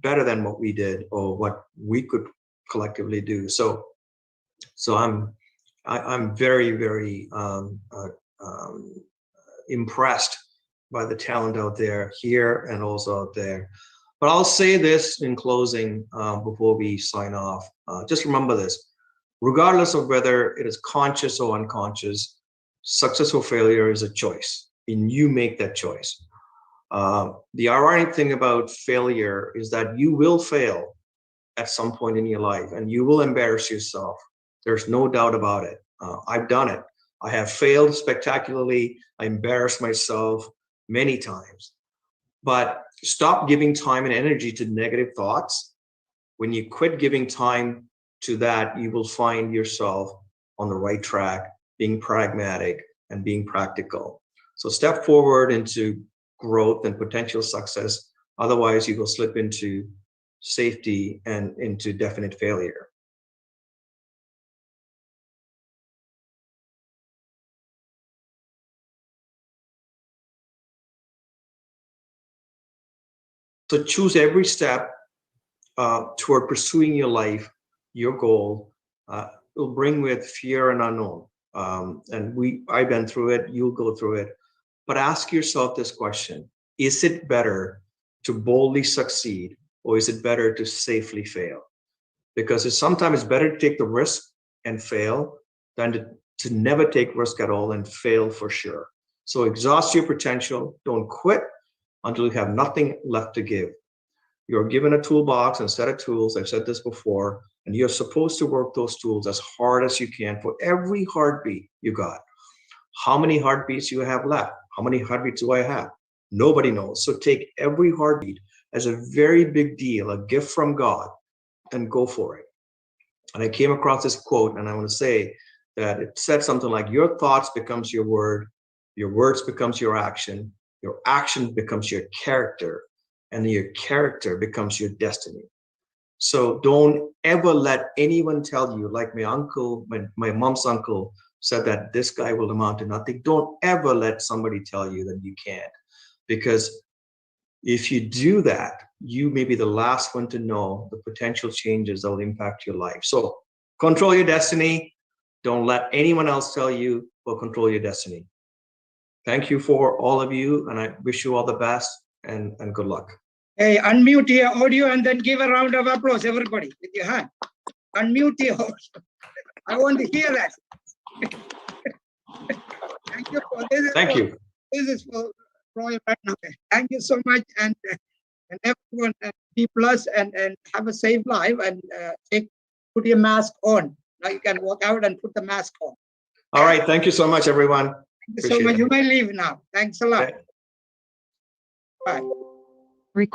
better than what we did, or what we could collectively do. So I'm very, very impressed by the talent out there, here and also out there. But I'll say this in closing before we sign off. Just remember this: regardless of whether it is conscious or unconscious, success or failure is a choice, and you make that choice. The ironic thing about failure is that you will fail at some point in your life, and you will embarrass yourself. There's no doubt about it. I've done it. I have failed spectacularly. I embarrassed myself many times. But stop giving time and energy to negative thoughts. When you quit giving time to that, you will find yourself on the right track, being pragmatic and being practical. So step forward into growth and potential success. Otherwise, you will slip into safety and into definite failure. So choose every step toward pursuing your life, your goal. Will bring with fear and unknown. And I've been through it, you'll go through it. But ask yourself this question: is it better to boldly succeed, or is it better to safely fail? Because sometimes it's better to take the risk and fail than to never take risk at all and fail for sure. So exhaust your potential. Don't quit until you have nothing left to give. You're given a toolbox and set of tools. I've said this before. And you're supposed to work those tools as hard as you can for every heartbeat you got. How many heartbeats you have left? How many heartbeats do I have? Nobody knows. So take every heartbeat as a very big deal, a gift from God, and go for it. And I came across this quote, and I want to say that it said something like, your thoughts becomes your words becomes your action becomes your character, and your character becomes your destiny. So don't ever let anyone tell you, like my uncle, my mom's uncle said that this guy will amount to nothing. Don't ever let somebody tell you that you can't, because if you do that, you may be the last one to know the potential changes that will impact your life. So control your destiny. Don't let anyone else tell you, but control your destiny. Thank you for all of you, and I wish you all the best and good luck. Hey, unmute your audio and then give a round of applause, everybody, with your hand. Unmute your audio. I want to hear that. Thank you for this. Thank you. This is for Royal Ratnavel. Thank you so much, and everyone, be blessed and have a safe life, and put your mask on. Now you can walk out and put the mask on. All right. Thank you so much, everyone. Thank you so much. You may leave now. Thanks a lot. Okay. Bye.